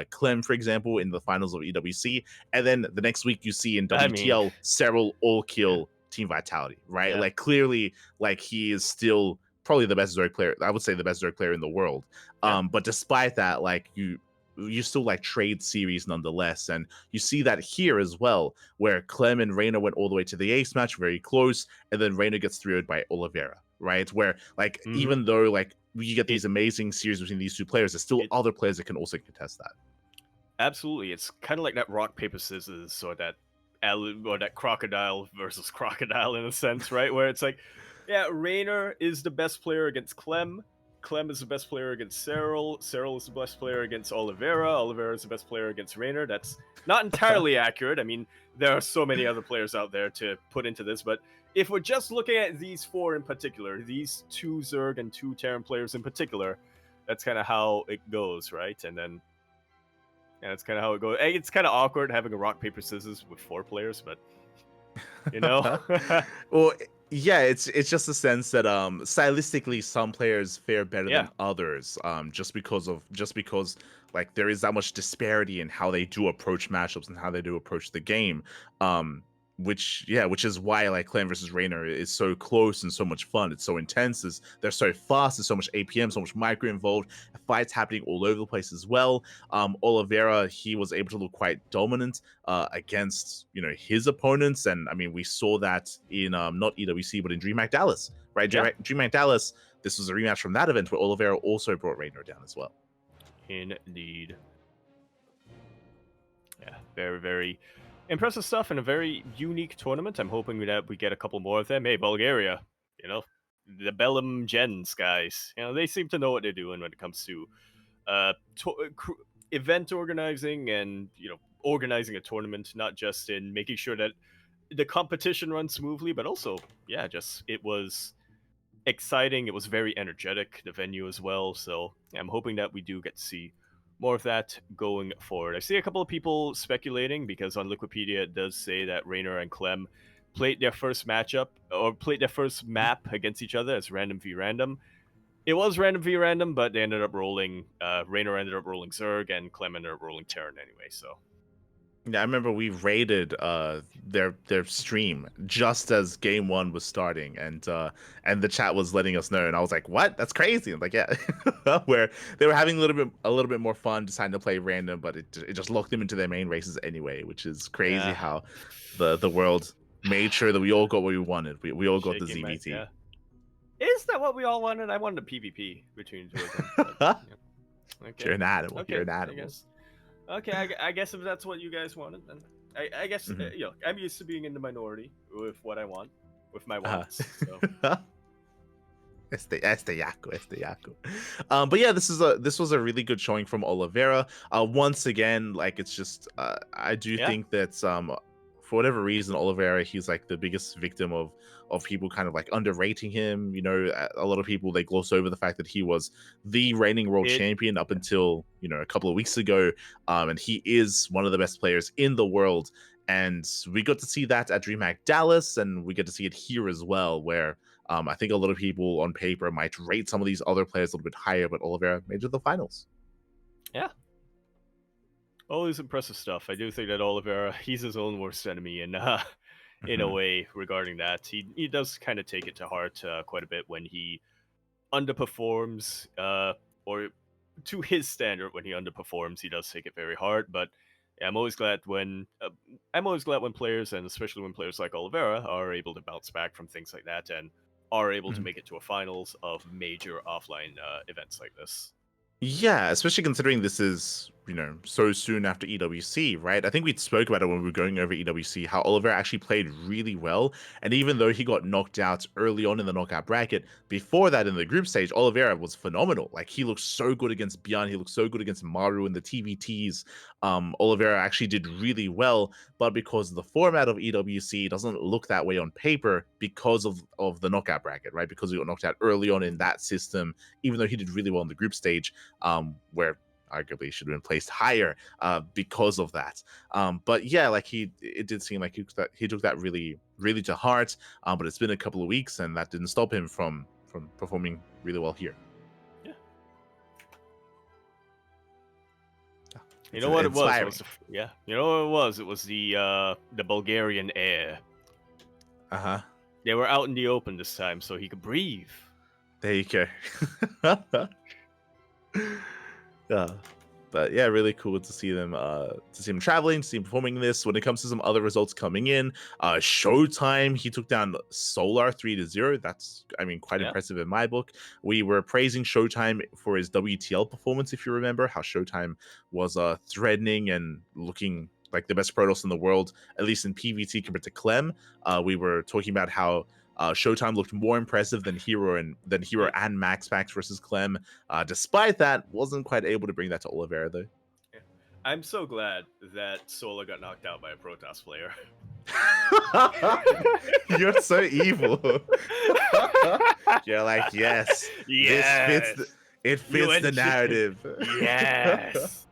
Clem, for example, in the finals of EWC. And then the next week you see in I mean, WTL Cyril all yeah, kill Team Vitality, right? yeah, Like clearly, like he is still probably the best Zerg player. I would say the best Zerg player in the world. yeah. But despite that, like you still like trade series nonetheless. And you see that here as well, where Clem and Reina went all the way to the ace match, very close, and then Reina gets 3-0'd by Oliveira, right? Where like Mm-hmm. even though like you get these amazing series between these two players, there's still it- other players that can also contest that. Absolutely, it's kind of like that rock paper scissors, or that or that crocodile versus crocodile in a sense, right? Where it's like, yeah, Raynor is the best player against Clem. Clem is the best player against Cyril. Cyril is the best player against Oliveira. Oliveira is the best player against Raynor. That's not entirely accurate. I mean, there are so many other players out there to put into this, but if we're just looking at these four in particular, these two Zerg and two Terran players in particular, that's kind of how it goes, right? And then yeah, that's kind of how it goes. It's kind of awkward having a rock paper scissors with four players, but you know. Well, yeah, it's just a sense that stylistically some players fare better Yeah. than others, just because like there is that much disparity in how they do approach matchups and how they do approach the game. Which is why like Clan versus Raynor is so close and so much fun. It's so intense. They're so fast. There's so much APM, so much micro involved. Fights happening all over the place as well. Oliveira, he was able to look quite dominant against his opponents, and I mean we saw that in not EWC but in DreamHack Dallas, right? Yeah. DreamHack Dallas. This was a rematch from that event where Oliveira also brought Raynor down as well. Indeed. Yeah, very, very impressive stuff in a very unique tournament. I'm hoping that we get a couple more of them. Hey, Bulgaria, the Bellum Gens guys, they seem to know what they're doing when it comes to event organizing and, organizing a tournament, not just in making sure that the competition runs smoothly, but also, yeah, just it was exciting. It was very energetic, the venue as well. So I'm hoping that we do get to see more of that going forward. I see a couple of people speculating because on Wikipedia it does say that Raynor and Clem played their first matchup or played their first map against each other as random v random. It was random v random, but they ended up rolling. Raynor ended up rolling Zerg, and Clem ended up rolling Terran anyway. So Yeah, I remember we raided their stream just as game one was starting, and the chat was letting us know, and I was like, "What? That's crazy!" I'm like, "Yeah," where they were having a little bit more fun, deciding to play random, but it just locked them into their main races anyway, which is crazy yeah. how the world made sure that we all got what we wanted. We all got the Shaking my- ZVT. yeah. Is that what we all wanted? I wanted a PvP between the two of them. But, yeah. Okay. You're an animal. Okay, You're an I animal. guess. Okay, I guess if that's what you guys wanted, then I guess I'm used to being in the minority with what I want, with my wants. So Este Yaku. But yeah, this was a really good showing from Oliveira. Once again, like it's just I do think that for whatever reason, Oliveira, he's like the biggest victim of people kind of like underrating him. A lot of people, they gloss over the fact that he was the reigning world champion up until a couple of weeks ago, and he is one of the best players in the world. And we got to see that at DreamHack Dallas, and we get to see it here as well, where I think a lot of people on paper might rate some of these other players a little bit higher, but Oliveira made it to the finals. Yeah. Always impressive stuff. I do think that Oliveira, he's his own worst enemy in a way regarding that. He does kind of take it to heart quite a bit when he underperforms, or to his standard, when he underperforms, he does take it very hard. But yeah, I'm always glad when players, and especially when players like Oliveira, are able to bounce back from things like that and are able to make it to a finals of major offline events like this. Yeah, especially considering this is so soon after EWC, right? I think we spoke about it when we were going over EWC, how Oliveira actually played really well. And even though he got knocked out early on in the knockout bracket, before that in the group stage, Oliveira was phenomenal. Like, he looked so good against Bjorn. He looked so good against Maru in the TVTs. Oliveira actually did really well, but because the format of EWC doesn't look that way on paper because of the knockout bracket, right? Because he got knocked out early on in that system, even though he did really well in the group stage, where arguably should have been placed higher because of that. But yeah, like, it did seem like he took that really, really to heart. But it's been a couple of weeks, and that didn't stop him from performing really well here. Yeah. You know what it was? You know what it was? It was the Bulgarian air. They were out in the open this time, so he could breathe. There you go. But yeah, really cool to see them traveling, to see him performing this. When it comes to some other results coming in, Showtime, he took down Solar 3-0. That's, quite impressive in my book. We were praising Showtime for his WTL performance, if you remember, how Showtime was threatening and looking like the best Protoss in the world, at least in PvT compared to Clem. We were talking about how Showtime looked more impressive than Hero and Max Pax versus Clem. Despite that, wasn't quite able to bring that to Oliveira though. Yeah. I'm so glad that Sola got knocked out by a Protoss player. You're so evil. You're like, yes. It fits the narrative. Yes.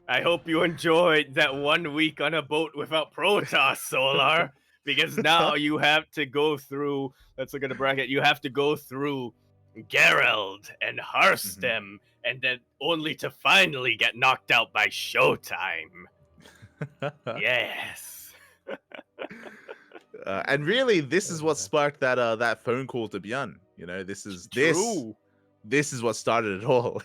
I hope you enjoyed that 1 week on a boat without Protoss, Solar. Because now you have to go through, let's look at the bracket, you have to go through Gerald and Harstem, and then only to finally get knocked out by Showtime. Yes. And really, this is what sparked that phone call to Bjorn. This is what started it all.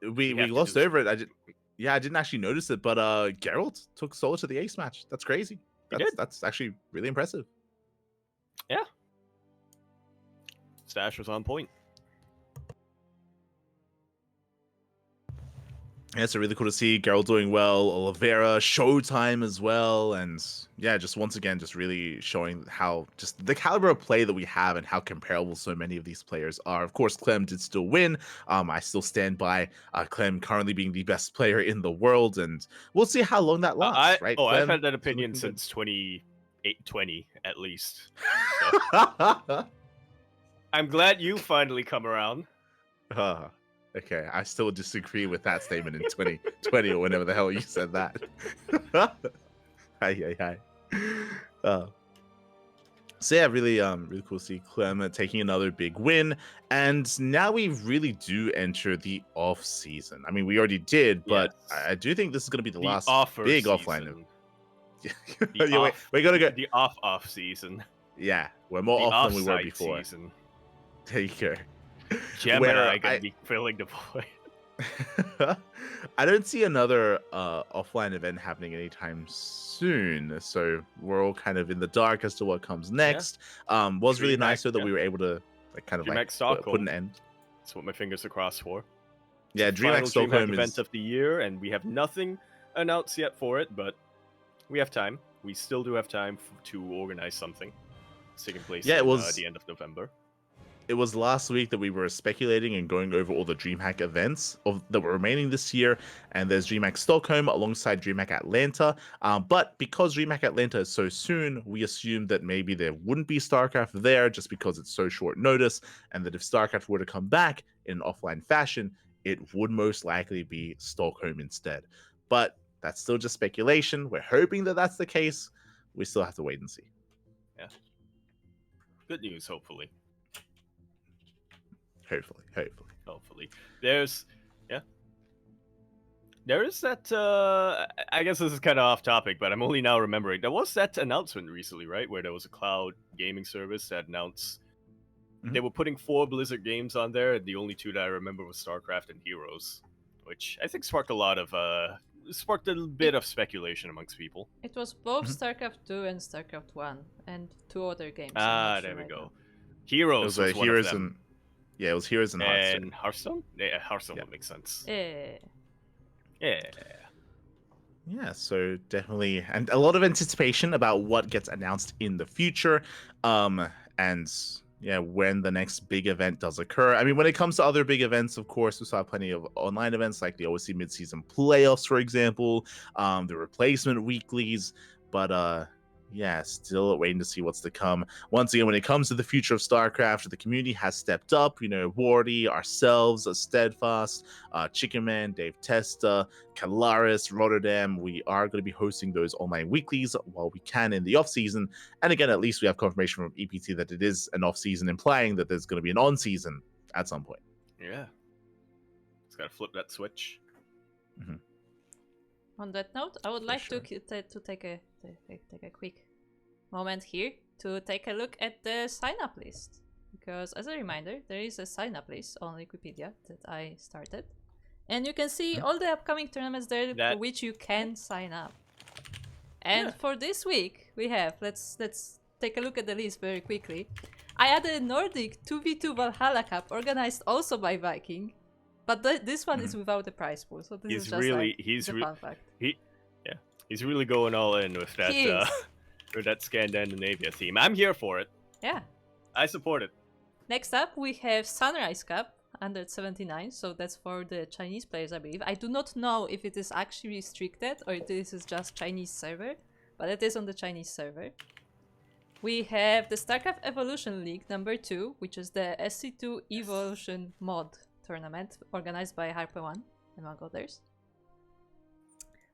We glossed over it. I didn't actually notice it, but Geralt took Solar to the ace match. That's crazy. That's actually really impressive. Yeah. Stash was on point. Yeah, it's really cool to see Geralt doing well, Oliveira, Showtime as well, and yeah, just once again, just really showing how just the caliber of play that we have and how comparable so many of these players are. Of course, Clem did still win. I still stand by Clem currently being the best player in the world, and we'll see how long that lasts, right? I've had that opinion since 2020 at least. So. I'm glad you finally come around. Okay, I still disagree with that statement in 2020 or whenever the hell you said that. Hi. So yeah, really cool to see Clem taking another big win, and now we really do enter the off season. We already did, but yes. I do think this is going to be the last big season. Offline. We're gonna go the off season. Yeah, we're more off than we were before. Season. There you go. Gemini gonna be filling the void. I don't see another offline event happening anytime soon, so we're all kind of in the dark as to what comes next. Was really nice though that we were able to put an end. That's what my fingers are crossed for. Yeah, DreamHack Stockholm event of the year, and we have nothing announced yet for it, but we have time. We still do have time to organize something. It's taking place at the end of November. It was last week that we were speculating and going over all the DreamHack events that were remaining this year, and there's DreamHack Stockholm alongside DreamHack Atlanta. But because DreamHack Atlanta is so soon, we assumed that maybe there wouldn't be StarCraft there just because it's so short notice, and that if StarCraft were to come back in an offline fashion, it would most likely be Stockholm instead. But that's still just speculation. We're hoping that that's the case. We still have to wait and see. Yeah. Good news, hopefully. Hopefully. There is that, I guess this is kind of off topic, but I'm only now remembering. There was that announcement recently, right? Where there was a cloud gaming service that announced they were putting 4 Blizzard games on there, and the only 2 that I remember was StarCraft and Heroes, which I think sparked a bit of speculation amongst people. It was both StarCraft 2 and StarCraft 1, and 2 other games. There we go. Heroes was one of them. Yeah, it was Heroes and Hearthstone. And Hearthstone? Yeah, Hearthstone Yeah. would make sense. Eh. Yeah. Yeah, so definitely, and a lot of anticipation about what gets announced in the future, and yeah, when the next big event does occur. I mean, when it comes to other big events, of course, we saw plenty of online events like the OSC midseason playoffs, for example, the replacement weeklies, but yeah, still waiting to see what's to come. Once again, when it comes to the future of StarCraft, the community has stepped up. You know, Wardy, ourselves, Steadfast, Chicken Man, Dave Testa, Calaris, Rotterdam. We are going to be hosting those online weeklies while we can in the off season. And again, at least we have confirmation from EPT that it is an off season, implying that there's going to be an on season at some point. Yeah. Just gotta flip that switch. Mm-hmm. On that note, I would For like sure. to take a quick moment here to take a look at the sign-up list. Because as a reminder, there is a sign-up list on Wikipedia that I started. And you can see all the upcoming tournaments there for which you can sign up. And for this week, we have, let's take a look at the list very quickly. I added a Nordic 2v2 Valhalla Cup organized also by Viking. But this one is without the prize pool, so this is just a fun fact. He's really going all in with that with that Scandinavia theme. I'm here for it. Yeah. I support it. Next up, we have Sunrise Cup under 79, so that's for the Chinese players, I believe. I do not know if it is actually restricted or if this is just Chinese server, but it is on the Chinese server. We have the StarCraft Evolution League number 2, which is the SC2 Evolution mod tournament organized by Harper1, among others.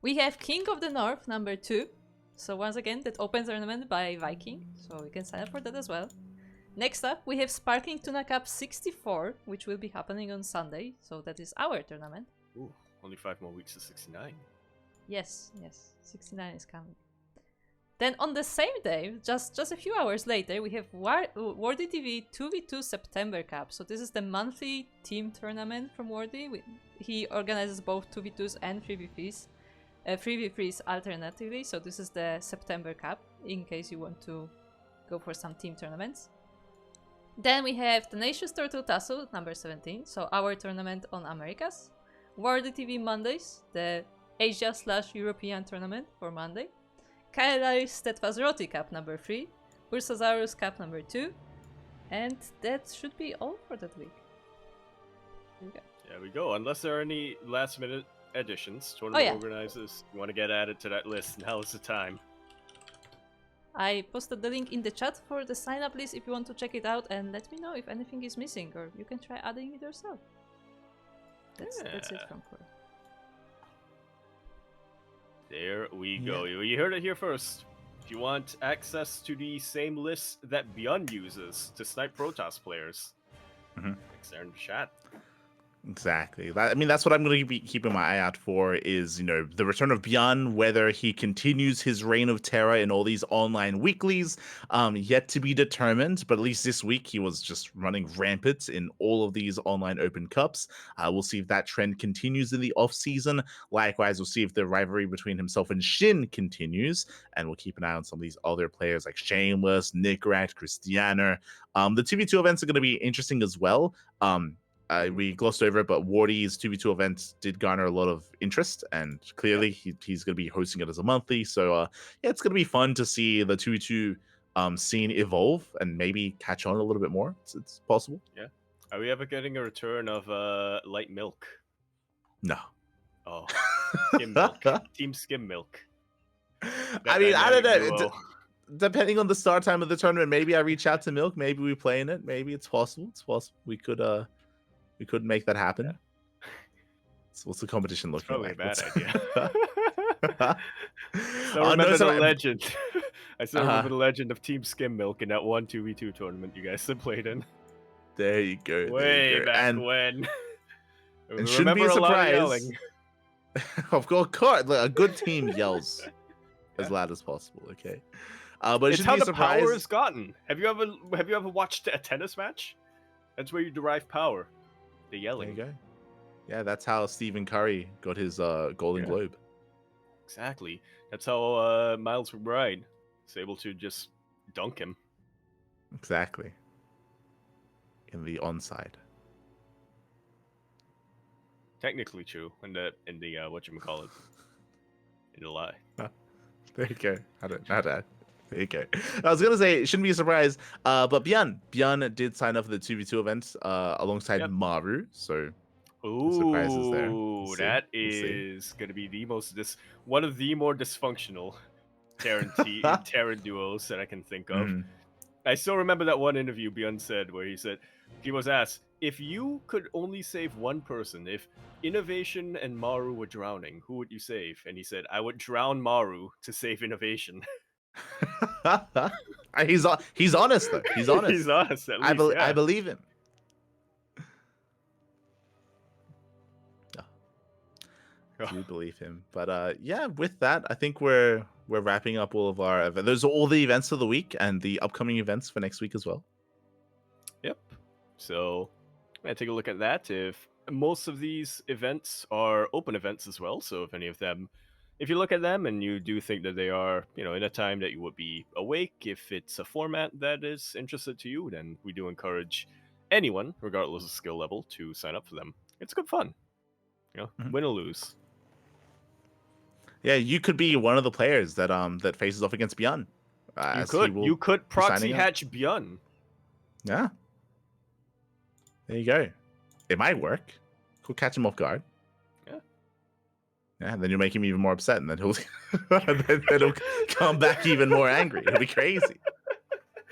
We have King of the North number 2. So once again, that open tournament by Viking, so you can sign up for that as well. Next up, we have Sparkling Tuna Cup 64, which will be happening on Sunday, so that is our tournament. Ooh, only 5 more weeks to 69. Yes, 69 is coming. Then on the same day, just a few hours later, we have Wardy TV 2v2 September Cup. So this is the monthly team tournament from Wardy. He organizes both 2v2s and 3v3s. 3v3s alternatively, so this is the September Cup, in case you want to go for some team tournaments. Then we have Tenacious Turtle Tussle, number 17, so our tournament on Americas. Wardy TV Mondays, the Asia/European tournament for Monday. Kaelari's Steadfast Roti Cup, number 3. Ursasaurus Cup, number 2. And that should be all for that week. There we go. Unless there are any last-minute additions, tournament organizers, you want to get added to that list, now is the time. I posted the link in the chat for the sign-up list if you want to check it out, and let me know if anything is missing, or you can try adding it yourself. That's it from Core. There we go. You heard it here first. If you want access to the same list that Beyond uses to snipe Protoss players, links there in the chat. Exactly. I mean, that's what I'm going to be keeping my eye out for is, you know, the return of Beyond, whether he continues his reign of terror in all these online weeklies, yet to be determined. But at least this week, he was just running rampant in all of these online open cups. We'll see if that trend continues in the off season. Likewise, we'll see if the rivalry between himself and Shin continues. And we'll keep an eye on some of these other players like Shameless, Nickrat, Christiana. The 2v2 events are going to be interesting as well. We glossed over it, but Wardy's 2v2 event did garner a lot of interest, and clearly he's going to be hosting it as a monthly. So, yeah, it's going to be fun to see the 2v2 scene evolve and maybe catch on a little bit more. It's possible. Yeah. Are we ever getting a return of Light Milk? No. Oh, Skim Milk. Team Skim Milk. I mean, I don't know. Depending on the start time of the tournament, maybe I reach out to Milk. Maybe we play in it. Maybe it's possible. It's possible. We could make that happen. Yeah. So what's the competition looking Probably like? Probably a bad idea. So remember the legend. I still remember the legend of Team Skim Milk in that 2v2 tournament you guys played in. There you go. Way back when. And shouldn't be a surprise. Of course, a good team yells as loud as possible. Okay, but it's how the power is gotten. Have you ever watched a tennis match? That's where you derive power. The yelling. There you go. Yeah, that's how Stephen Curry got his Golden Globe. Exactly. That's how Miles McBride is able to just dunk him. Exactly. In the onside. technically true in the whatchamacallit, in the lie. There you go. Not bad. There you go. I was gonna say, it shouldn't be a surprise. But Björn did sign up for the 2v2 event alongside Yep. Maru. So the surprise is there. Ooh, that is gonna be the one of the more dysfunctional Terran duos that I can think of. Mhm. I still remember that one interview Bjorn said where he was asked, if you could only save one person, if Innovation and Maru were drowning, who would you save? And he said, I would drown Maru to save Innovation. He's honest though. He's honest. He's honest, at least. I believe him. I do believe him. But yeah, with that, I think we're wrapping up all of our events. Those are all the events of the week and the upcoming events for next week as well. Yep. So yeah, take a look at that. If most of these events are open events as well, so if you look at them and you do think that they are, in a time that you would be awake, if it's a format that is interested to you, then we do encourage anyone, regardless of skill level, to sign up for them. It's good fun. Win or lose. Yeah, you could be one of the players that that faces off against Björn. You could proxy hatch Björn. Yeah. There you go. It might work. Could catch him off guard. Yeah. Yeah, and then you'll make him even more upset, and then he'll come back even more angry. It'll be crazy.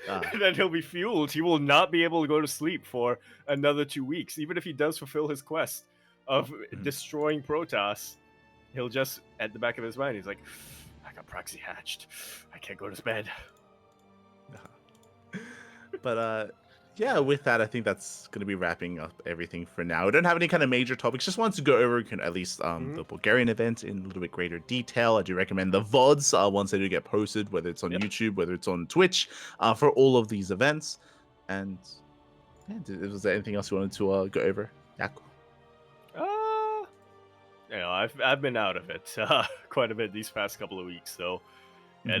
And then he'll be fueled. He will not be able to go to sleep for another 2 weeks, even if he does fulfill his quest of destroying Protoss. He'll just, at the back of his mind, he's like, I got proxy hatched. I can't go to bed. But yeah, with that, I think that's going to be wrapping up everything for now. We don't have any kind of major topics. Just wanted to go over at least the Bulgarian event in a little bit greater detail. I do recommend the VODs once they do get posted, whether it's on YouTube, whether it's on Twitch, for all of these events. And yeah, was there anything else you wanted to go over? Jaakko? I've been out of it quite a bit these past couple of weeks. So yeah,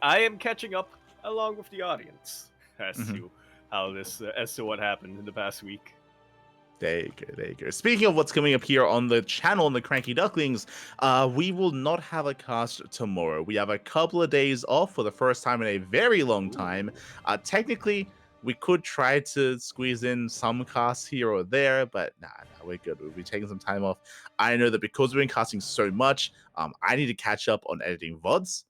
I am catching up along with the audience as to how as to what happened in the past week. There you go. Speaking of what's coming up here on the channel, on the CranKy Ducklings, we will not have a cast tomorrow. We have a couple of days off for the first time in a very long time. Technically, we could try to squeeze in some casts here or there, but nah, we're good. We'll be taking some time off. I know that because we've been casting so much, I need to catch up on editing VODs.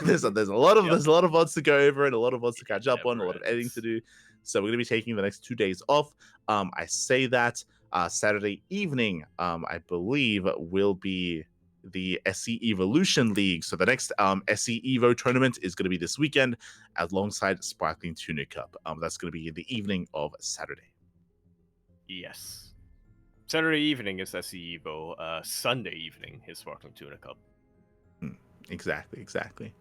There's a lot of VODs to go over and a lot of VODs to catch up on, a lot of editing to do. So we're going to be taking the next 2 days off. I say that Saturday evening, I believe, will be the SC Evolution League. So the next SC Evo tournament is going to be this weekend alongside Sparkling Tuna Cup. That's going to be in the evening of Saturday. Yes. Saturday evening is SC Evo. Sunday evening is Sparkling Tuna Cup. Exactly.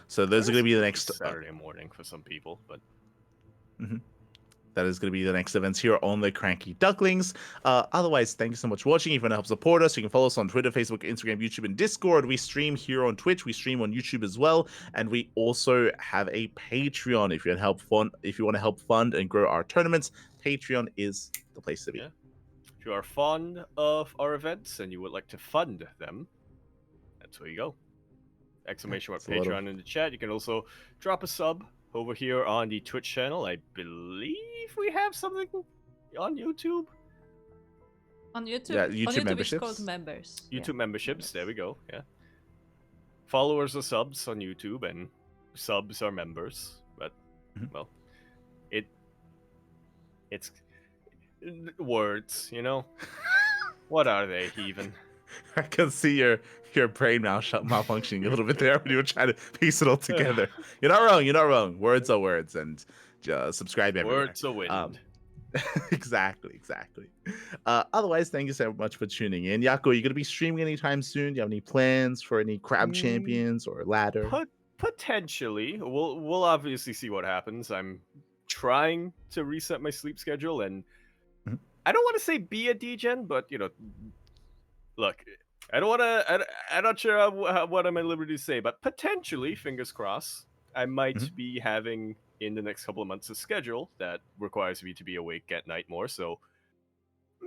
So those are going to be the next Saturday morning for some people, but that is going to be the next events here on the CranKy Ducklings. Otherwise, thank you so much for watching. If you want to help support us, you can follow us on Twitter, Facebook, Instagram, YouTube, and Discord. We stream here on Twitch. We stream on YouTube as well, and we also have a Patreon. If you want to help fund and grow our tournaments, Patreon is the place to be. Yeah. If you are fond of our events and you would like to fund them, that's where you go. Exclamation mark Patreon in the chat. You can also drop a sub over here on the Twitch channel. I believe we have something on YouTube. On YouTube, yeah, YouTube memberships. It's called members. YouTube memberships. There we go. Yeah. Followers are subs on YouTube, and subs are members. But well, it's words. What are they even? I can see your brain malfunctioning a little bit there when you were trying to piece it all together. You're not wrong. Words are words, and subscribe everywhere. Words are wind. Exactly. Otherwise, thank you so much for tuning in. Jaakko, are you going to be streaming anytime soon? Do you have any plans for any crab champions or ladder? Potentially. We'll obviously see what happens. I'm trying to reset my sleep schedule, and I don't want to say be a degen, but look, I don't want to. I'm not sure what I'm at liberty to say, but potentially, fingers crossed, I might be having in the next couple of months a schedule that requires me to be awake at night more. So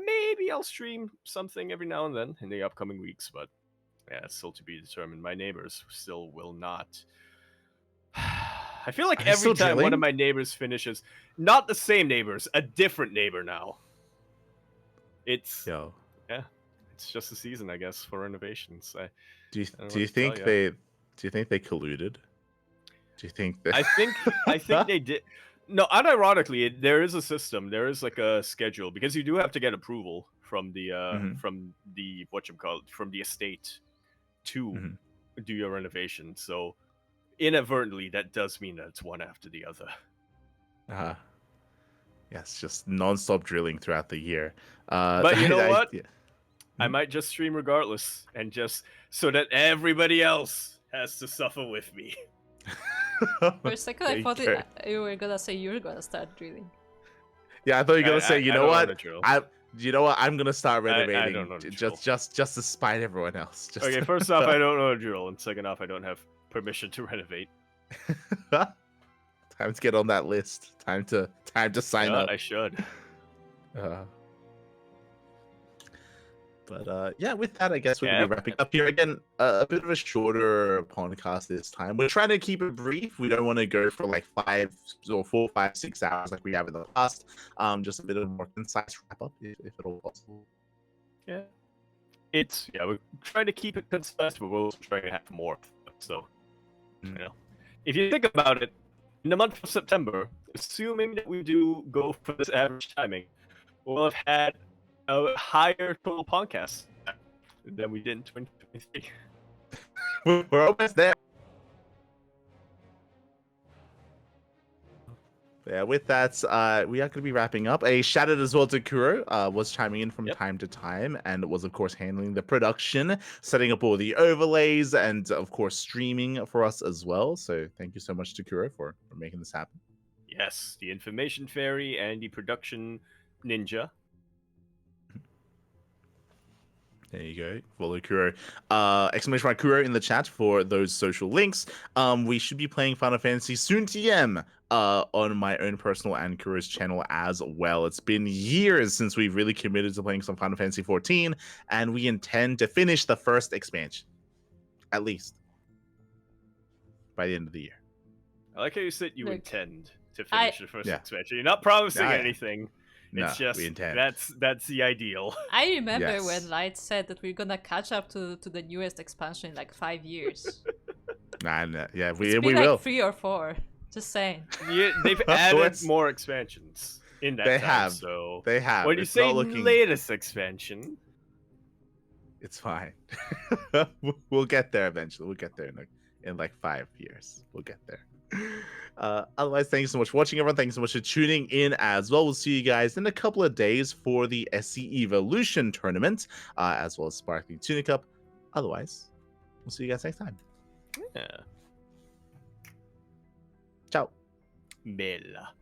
maybe I'll stream something every now and then in the upcoming weeks, but yeah, it's still to be determined. My neighbors still will not. I feel like Are they every still time one of drilling? my neighbors finishes, not the same neighbors, a different neighbor now. It's Yo, yeah, it's just a season, I guess, for renovations. I don't know do what you to tell think ya. they colluded? Do you think that? I think they did. No, unironically, there is a system. There is like a schedule because you do have to get approval from the Mhm, from the estate to mhm. do your renovation. So inadvertently, that does mean that it's one after the other. Uh, yes, just non-stop drilling throughout the year. But you know what? Yeah. I Mhm. might just stream regardless, and just so that everybody else has to suffer with me. For a second, There I you thought go. you were gonna say you were gonna start drilling. Yeah, I thought you were gonna say, you I know don't know the what? drill. I'm gonna start I don't renovating know the drill. just to spite everyone else. Just Okay, first off, I don't know the drill, and second off, I don't have permission to renovate. time to get on that list. Time to sign Yeah, up. I should. Uh, but yeah, with that, I guess we're gonna Yeah. be wrapping up here again. A bit of a shorter podcast this time. We're trying to keep it brief. We don't want to go for like 4, 5, 6 hours like we have in the past. Just a bit of a more concise wrap up, if at all possible. Yeah. We're trying to keep it concise, but we're also trying to have more. So, you know, if you think about it, in the month of September, assuming that we do go for this average timing, we'll have had a higher total podcast than we did in 2023. We're almost there. Yeah, with that, we are going to be wrapping up. A shout out as well to Kuro, was chiming in from Yep. time to time and was, of course, handling the production, setting up all the overlays, and, of course, streaming for us as well. So thank you so much to Kuro for making this happen. Yes, the information fairy and the production ninja. There you go. Follow Kuro. Exclamation mark Kuro in the chat for those social links. We should be playing Final Fantasy soon TM on my own personal and Kuro's channel as well. It's been years since we've really committed to playing some Final Fantasy 14, and we intend to finish the first expansion. At least. By the end of the year. I like how you said you Look, intend to finish the first Yeah. expansion. You're not promising Yeah. anything. No, It's just we intend. that's the ideal. I remember Yes. when Light said that we're gonna catch up to the newest expansion in like 5 years. Nah, yeah, It's we been will. like 3 or 4. Just saying. Yeah, they've added course. more expansions in that They time. have. So They have. when you It's say not looking... latest expansion, It's fine. We'll get there eventually. We'll get there in like 5 years. We'll get there. Otherwise, thank you so much for watching, everyone. Thank you so much for tuning in as well. We'll see you guys in a couple of days for the SC Evolution tournament, as well as Sparkling Tuna Cup. Otherwise, we'll see you guys next time. yeah. Ciao. Bella.